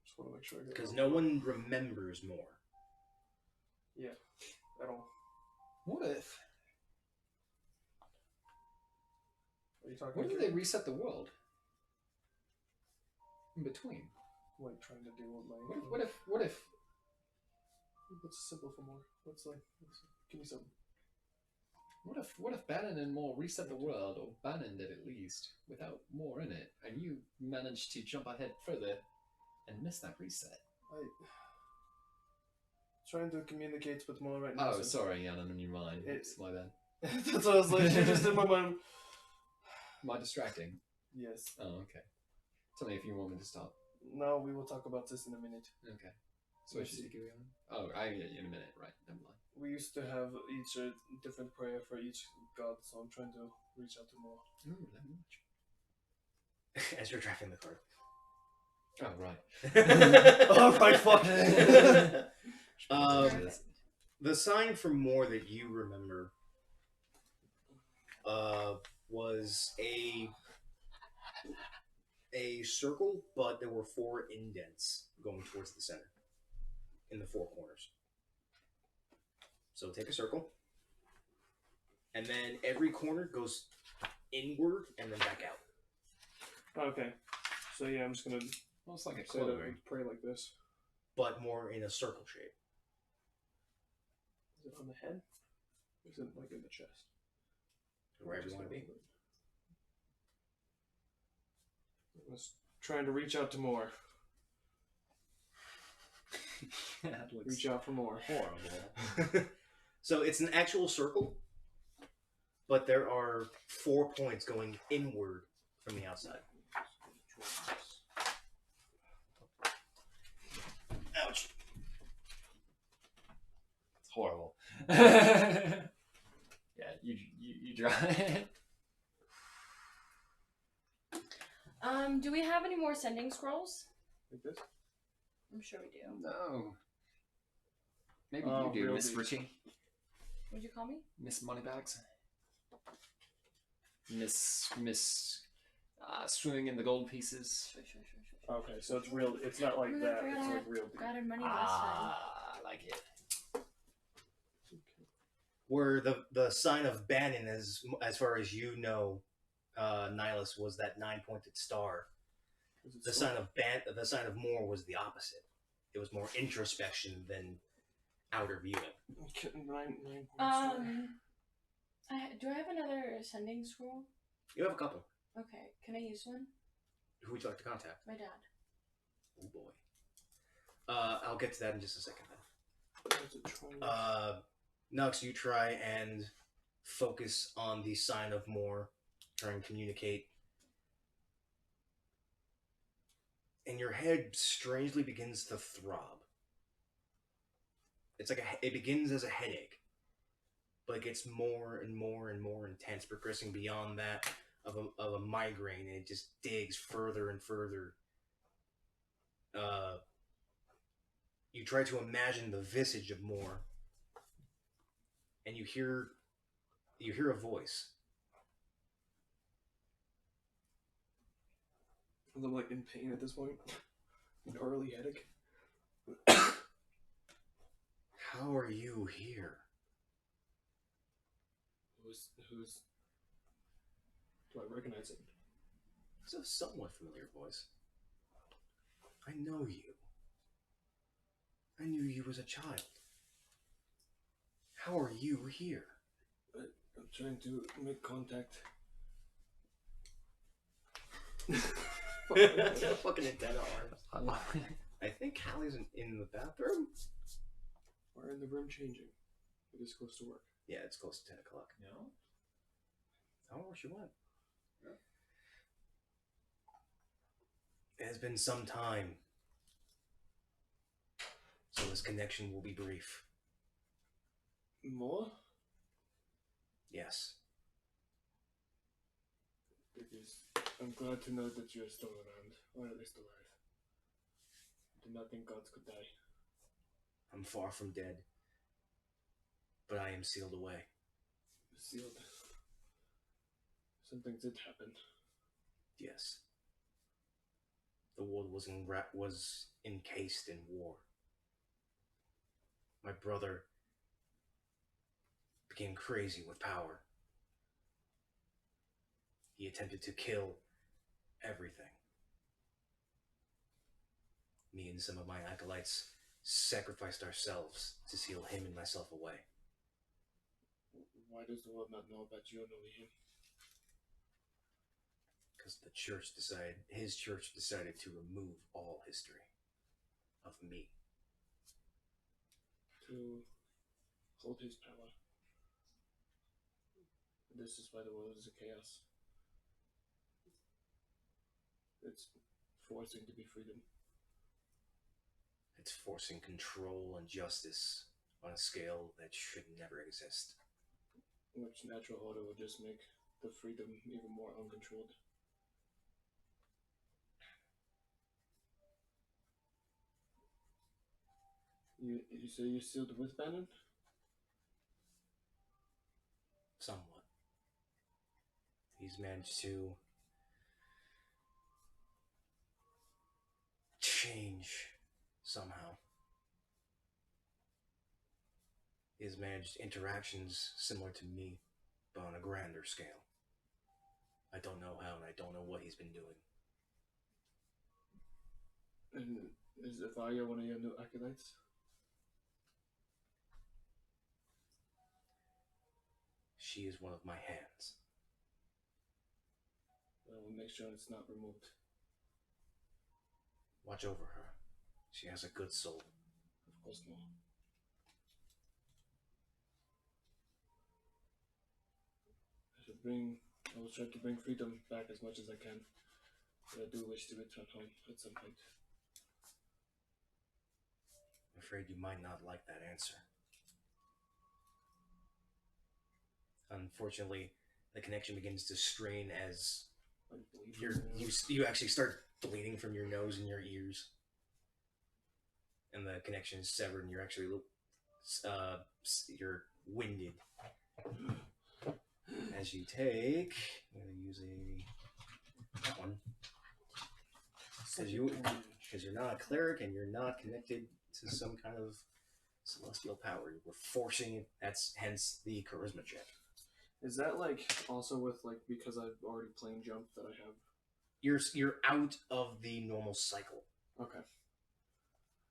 Just want to make sure I get Because no one remembers more. Yeah, at all. What if? Are you talking? What if they reset the world? In between. Trying to do what my. What if? What's simple for more? Let's give me something. What if Bannon and Moore reset the world, or Bannon did at least, without Moore in it, and you managed to jump ahead further and miss that reset? Trying to communicate with more right now. Oh, sorry, Anna, in your mind. It's my bad. That's what I was like. She just in my mind. Am I distracting? Yes. Oh, okay. Tell me if you want me to stop. No, we will talk about this in a minute. Okay. So I should keep going? Oh, in a minute, right? Never mind. We used to have each a different prayer for each god, so I'm trying to reach out to more. Ooh, that much. As you're driving the car. Oh, right. Oh, right, fuck. The sign for more that you remember was a circle, but there were 4 indents going towards the center in the 4 corners. So take a circle, and then every corner goes inward and then back out. Okay. So yeah, I'm just gonna Almost like a say that clover. we pray like this. But more in a circle shape. Is it on the head? Or is it in the chest? Wherever you want to be. I was trying to reach out to more. That looks Reach out for more. horrible. So it's an actual circle, but there are 4 points going inward from the outside. Ouch. It's horrible. Yeah, you draw it. Do we have any more sending scrolls? Like this? I'm sure we do. No. Maybe Oh, you do, real Miss deep. Ritchie. What'd you call me? Miss Moneybags. Miss swimming in the gold pieces. Sure. Okay, so it's real. It's not like that. It's real deep. Got our money last time. I like it. Where the sign of Bannon, as far as you know, Nihilus, was that 9-pointed star. The sign of Moore was the opposite. It was more introspection than outer viewing. Do I have another sending scroll? You have a couple. Okay, can I use one? Who would you like to contact? My dad. Oh boy. I'll get to that in just a second then. Nux, you try and focus on the sign of more, try and communicate. And your head strangely begins to throb. It's like it begins as a headache, but it gets more and more and more intense, progressing beyond that of a migraine, and it just digs further and further. You try to imagine the visage of Moore, and you hear a voice. I'm like in pain at this point. An early headache. How are you here? Who's? Do I recognize it? It's a somewhat familiar voice. I know you. I knew you as a child. How are you here? I'm trying to make contact. Fucking antenna arms. I think Hallie's in the bathroom. We're in the room changing. It is close to work. Yeah, it's close to 10 o'clock. No? I don't know where she went. It has been some time, so this connection will be brief. More? Yes. Because I'm glad to know that you're still around, or at least alive. I did not think gods could die. I'm far from dead, but I am sealed away. Sealed. Something did happen. Yes. The world was encased in war. My brother became crazy with power. He attempted to kill everything. Me and some of my acolytes sacrificed ourselves to seal him and myself away. Why does the world not know about you and only him? Because his church decided to remove all history of me. To hold his power. This is why the world is a chaos. It's forcing to be freedom. It's forcing control and justice on a scale that should never exist. Which natural order will just make the freedom even more uncontrolled. You say you're sealed with Bannon? Somewhat. He's managed to change somehow. He has managed interactions similar to me, but on a grander scale. I don't know how, and I don't know what he's been doing. And is Evaria one of your new acolytes? She is one of my hands. I will make sure it's not removed. Watch over her. She has a good soul. Of course not. I will try to bring freedom back as much as I can. But I do wish to return home at some point. I'm afraid you might not like that answer. Unfortunately, the connection begins to strain as you actually start bleeding from your nose and your ears, and the connection is severed, and you're actually you're winded. As you take, I'm gonna use that one because you're not a cleric and you're not connected to some kind of celestial power. We're forcing it. That's hence the charisma check. Is that like also with like because I've already plane jumped that I have? You're out of the normal cycle. Okay.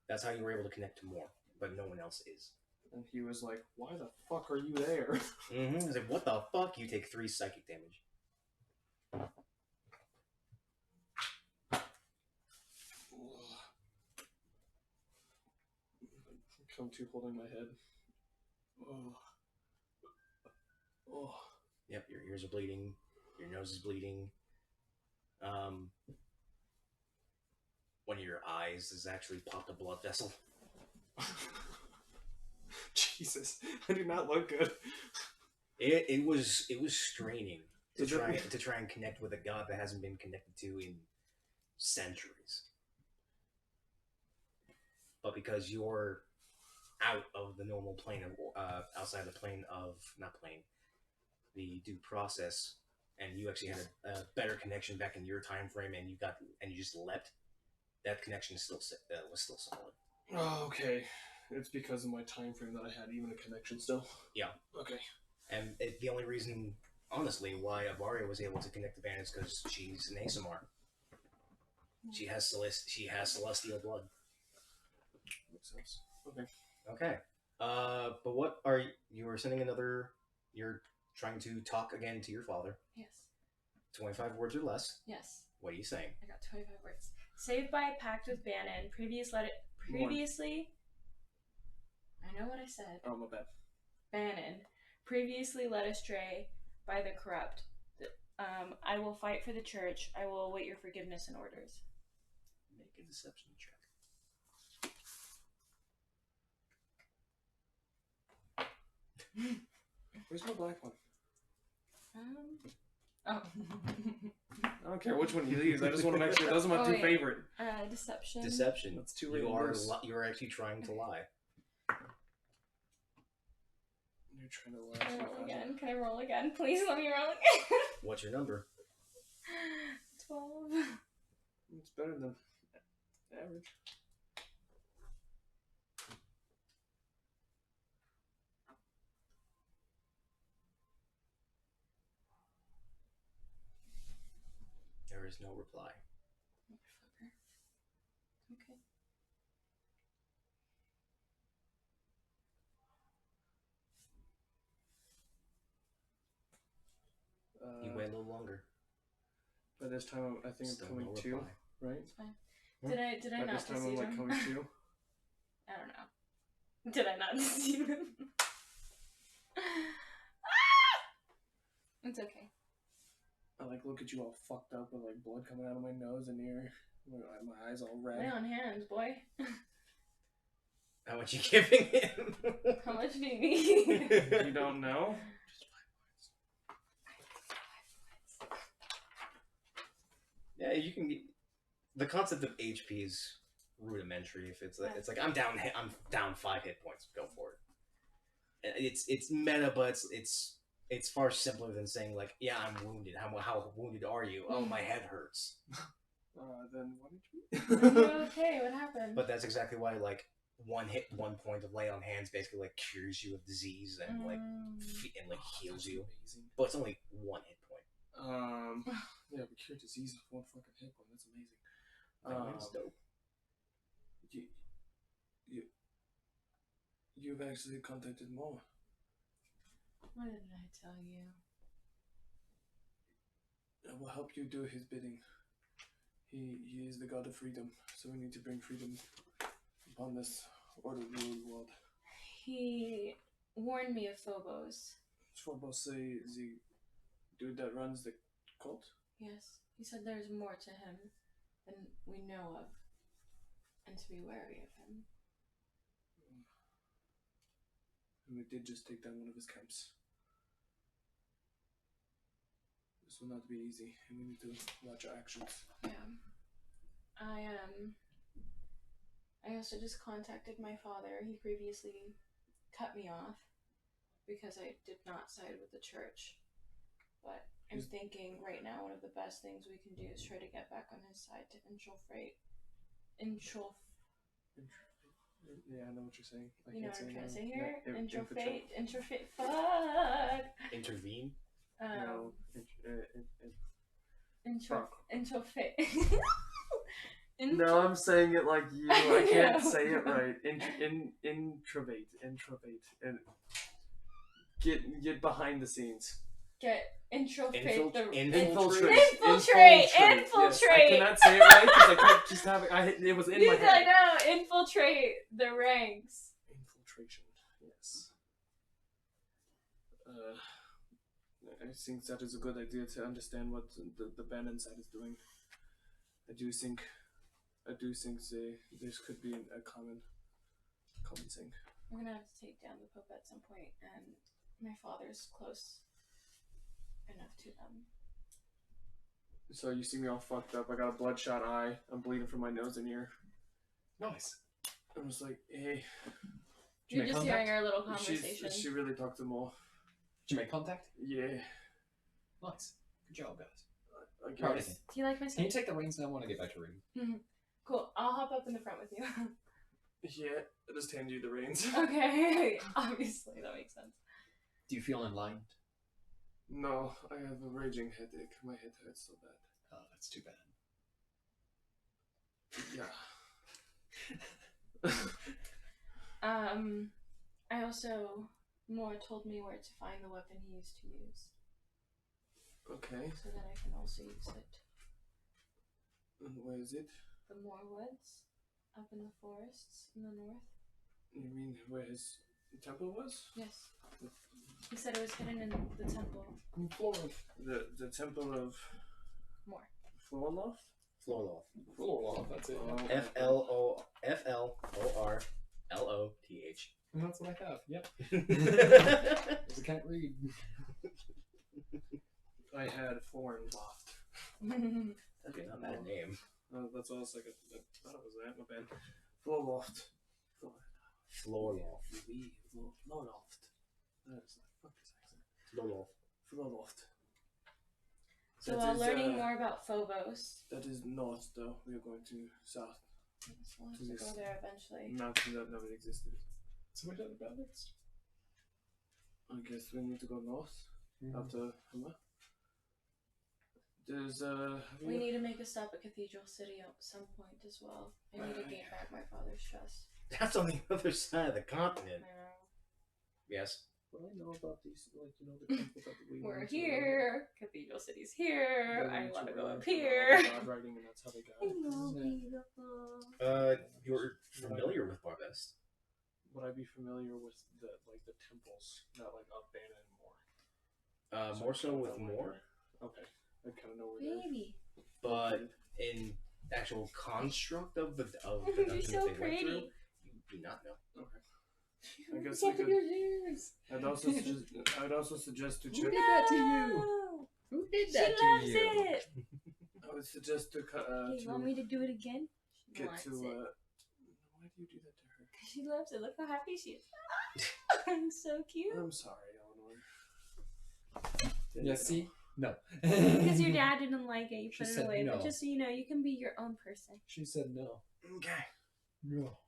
That's how you were able to connect to more, but no one else is. And he was like, "Why the fuck are you there?" Mm-hmm. I was like, what the fuck? You take 3 psychic damage. Come to holding my head. Oh. Oh. Yep, your ears are bleeding. Your nose is bleeding. One of your eyes has actually popped a blood vessel. Jesus, I do not look good. It was straining to try and connect with a god that hasn't been connected to in centuries. But because you're out of the normal plane of outside the plane of the due process, and you actually had a better connection back in your time frame, and you just leapt. That connection still was still solid. Oh, okay. It's because of my time frame that I had even a connection still. Yeah. Okay. And the only reason, honestly, why Avaria was able to connect the band is because she's an ASMR. She has celestial blood. Makes sense. Okay. Okay. But what are you were sending another? You're trying to talk again to your father. Yes. 25 words or less. Yes. What are you saying? I got 25 words. Saved by a pact with Bannon. Previously. I know what I said. Oh, my bad. Bannon. Previously led astray by the corrupt. I will fight for the church. I will await your forgiveness and orders. Make a deception check. Where's my black one? Oh. I don't care which one you use. I just want to make sure those are my two favorite. Deception. Deception. That's 2 You're actually trying to lie. You're trying to lie. Can I roll again? Can I roll again? Please let me roll again. What's your number? 12. It's better than average. There is no reply. Motherfucker. Okay. You wait a little longer. By this time, I think Still I'm coming no to, reply. right? It's fine. Did I By not this time, deceive I'm like him? coming to. I don't know. Did I not deceive him? It's okay. I like look at you all fucked up with like blood coming out of my nose and ear. My eyes all red. Lay on hands, boy. How much you giving him? How much do you need? You don't know? Yeah, you can get the concept of HP is rudimentary. If it's like I'm down 5 hit points, go for it. It's meta, but it's far simpler than saying like, yeah, I'm wounded. How wounded are you? Oh, my head hurts. Then what did you? Okay, what happened? But that's exactly why like 1 point of lay on hands basically like cures you of disease and like heals you. Amazing. But it's only 1 hit point. Yeah, but cure disease with 1 fucking hit point. That's amazing. That's dope. You've actually contacted more. What did I tell you? I will help you do his bidding. He is the god of freedom, so we need to bring freedom upon this order-ruled world. He warned me of Phobos. Phobos, the dude that runs the cult? Yes. He said there's more to him than we know of, and to be wary of him. And we did just take down one of his camps. This will not be easy, and we need to watch our actions. Yeah. I also just contacted my father. He previously cut me off because I did not side with the church. But I'm thinking right now one of the best things we can do is try to get back on his side to infiltrate. Yeah, I know what you're saying. You know what I'm trying to say here? Yeah, Infiltrate. Fuck. Intervene. No. Infiltrate. No, I'm saying it like you. I can't say it right. Introvate, and get behind the scenes. Get infiltrate the Infiltrate. infiltrate. Yes, I cannot say it right because I kept just having. It was in my head. I know. Infiltrate the ranks. Infiltration. Yes. I think that is a good idea to understand what the Bannon side is doing. I do think this could be a common thing. We're gonna have to take down the Pope at some point, and my father's close enough to them. So you see me all fucked up. I got a bloodshot eye. I'm bleeding from my nose and ear. Nice. I was like, hey. You're just hearing our little conversation. She really talked to more. Did you make contact? Yeah. Nice. Good job, guys. I Proud of guess. you. Do you like my Can you son? take the reins now? I want to get back to reading. Cool. I'll hop up in the front with you. Yeah, I just hand you the reins. Okay. Obviously, that makes sense. Do you feel enlightened? No, I have a raging headache. My head hurts so bad. Oh, that's too bad. Yeah. I also Moore told me where to find the weapon he used to use, Okay. so that I can also use it. And where is it? The Moor Woods, up in the forests in the north. You mean where his temple was? Yes. He said it was hidden in the temple. The temple of Moor. Florloft? Floorloft. Floorloft, that's it. Oh, FLORLOTH. That's what I have. Yep. Because I can't read. I had Florinloft. Okay, not bad name. That's all I was like. I thought it was that. My bad. Florloft. Floorloft. Florloft. That's like, fuck this accent. Floorloft. Florloft. So That while is, learning more about Phobos, That is north, though. We are going to south. we'll have to go there eventually. Mountain that never existed. So what about it? I guess we need to go north after Hama. There's We need to make a stop at Cathedral City at some point as well. I need to gain back my father's trust. That's on the other side of the continent. I know. Yes. What I know about these, like, you know, the people that we We're went to, here. Cathedral City's here. they I went want to to go where up they here. did God writing, and that's how they got it. Hello, beautiful. You're familiar with Barbest. Would I be familiar with the temples, not like up Bannon and more? More so with more, Okay, I kind of know where they're. Baby. but in actual construct of the You're dungeon so that they went through, pretty. you do not know. Okay. I guess Look we at could. your ears. I'd also suggest to Who check. did that to you? Who did She that loves to you? it. I would suggest to Hey, you want me to do it again? She get wants to. it. Why do you do that to her? She loves it. Look how happy she is. I'm so cute. I'm sorry, Eleanor. Yeah, see? No. Because your dad didn't like it, you She put it said away. no. But just so you know, you can be your own person. She said no. Okay. No.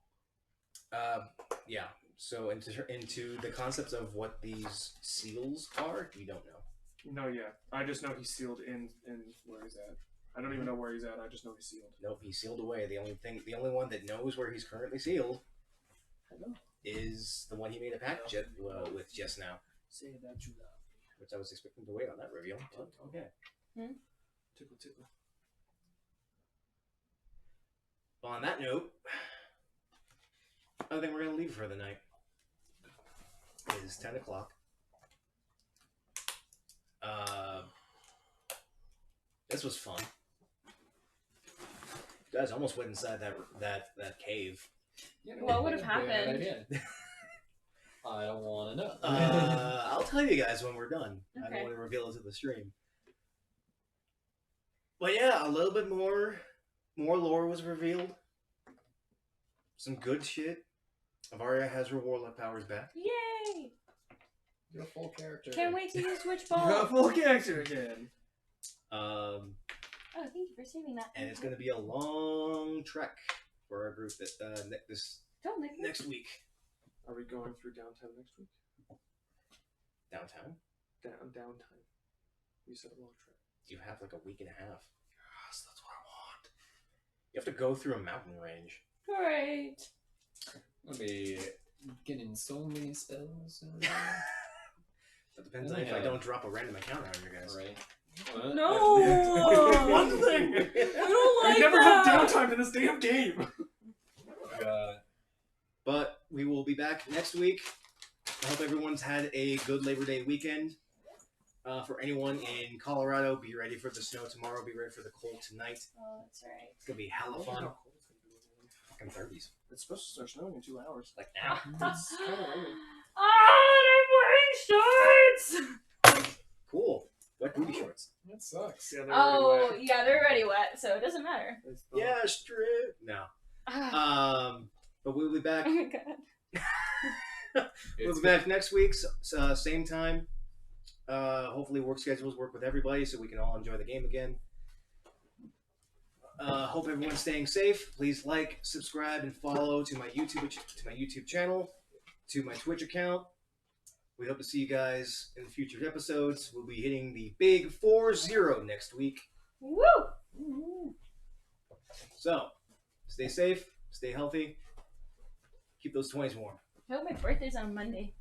Yeah. So into the concepts of what these seals are, you don't know. No, yeah. I just know he's sealed in where he's at. I don't even know where he's at. I just know he's sealed. Nope, he's sealed away. The only one that knows where he's currently sealed is the one he made a pact with just now. Say that you love me. Which I was expecting to wait on that reveal. But okay. Tickle, tickle. Well, on that note, I think we're gonna leave for the night. It is 10 o'clock. This was fun. You guys almost went inside that cave. Yeah, What would have bad happened? idea. I don't want to know. I'll tell you guys when we're done. I Okay. don't want to reveal it to the stream. But yeah, a little bit more lore was revealed. Some good shit. Avaria has her warlock powers back. Yay! You're a full character. Can't wait to use Witch You got a Ball. full character again. Oh, thank you for saving that. And it's going to be a long trek for our group this Don't make me. next week. Are we going through downtown next week? Downtown? Downtime. You said a long trip. You have like a week and a half. Yes, that's what I want. You have to go through a mountain range. Great. I'll be getting so many spells. That depends on if I don't drop a random encounter on you guys. Right. No. One thing. I don't We like never that. have downtime in this damn game. But we will be back next week. I hope everyone's had a good Labor Day weekend. For anyone in Colorado, be ready for the snow tomorrow. Be ready for the cold tonight. Oh, that's right. It's gonna be hella fun. Fucking 30s. It's supposed to start snowing in 2 hours. Like now. It's kind of early. I'm wearing shorts. Cool. Wet booty shorts. That sucks. Yeah, they're already Oh, wet. yeah, they're already wet, so it doesn't matter. They still- Yeah, strip. No. But we'll be back. Oh my god. We'll be back next week, same time. Hopefully, work schedules work with everybody, so we can all enjoy the game again. Hope everyone's staying safe. Please like, subscribe, and follow to my YouTube channel, to my Twitch account. We hope to see you guys in future episodes. We'll be hitting the big 4-0 next week. Woo! So, stay safe, stay healthy, keep those 20s warm. I hope my birthday's on Monday.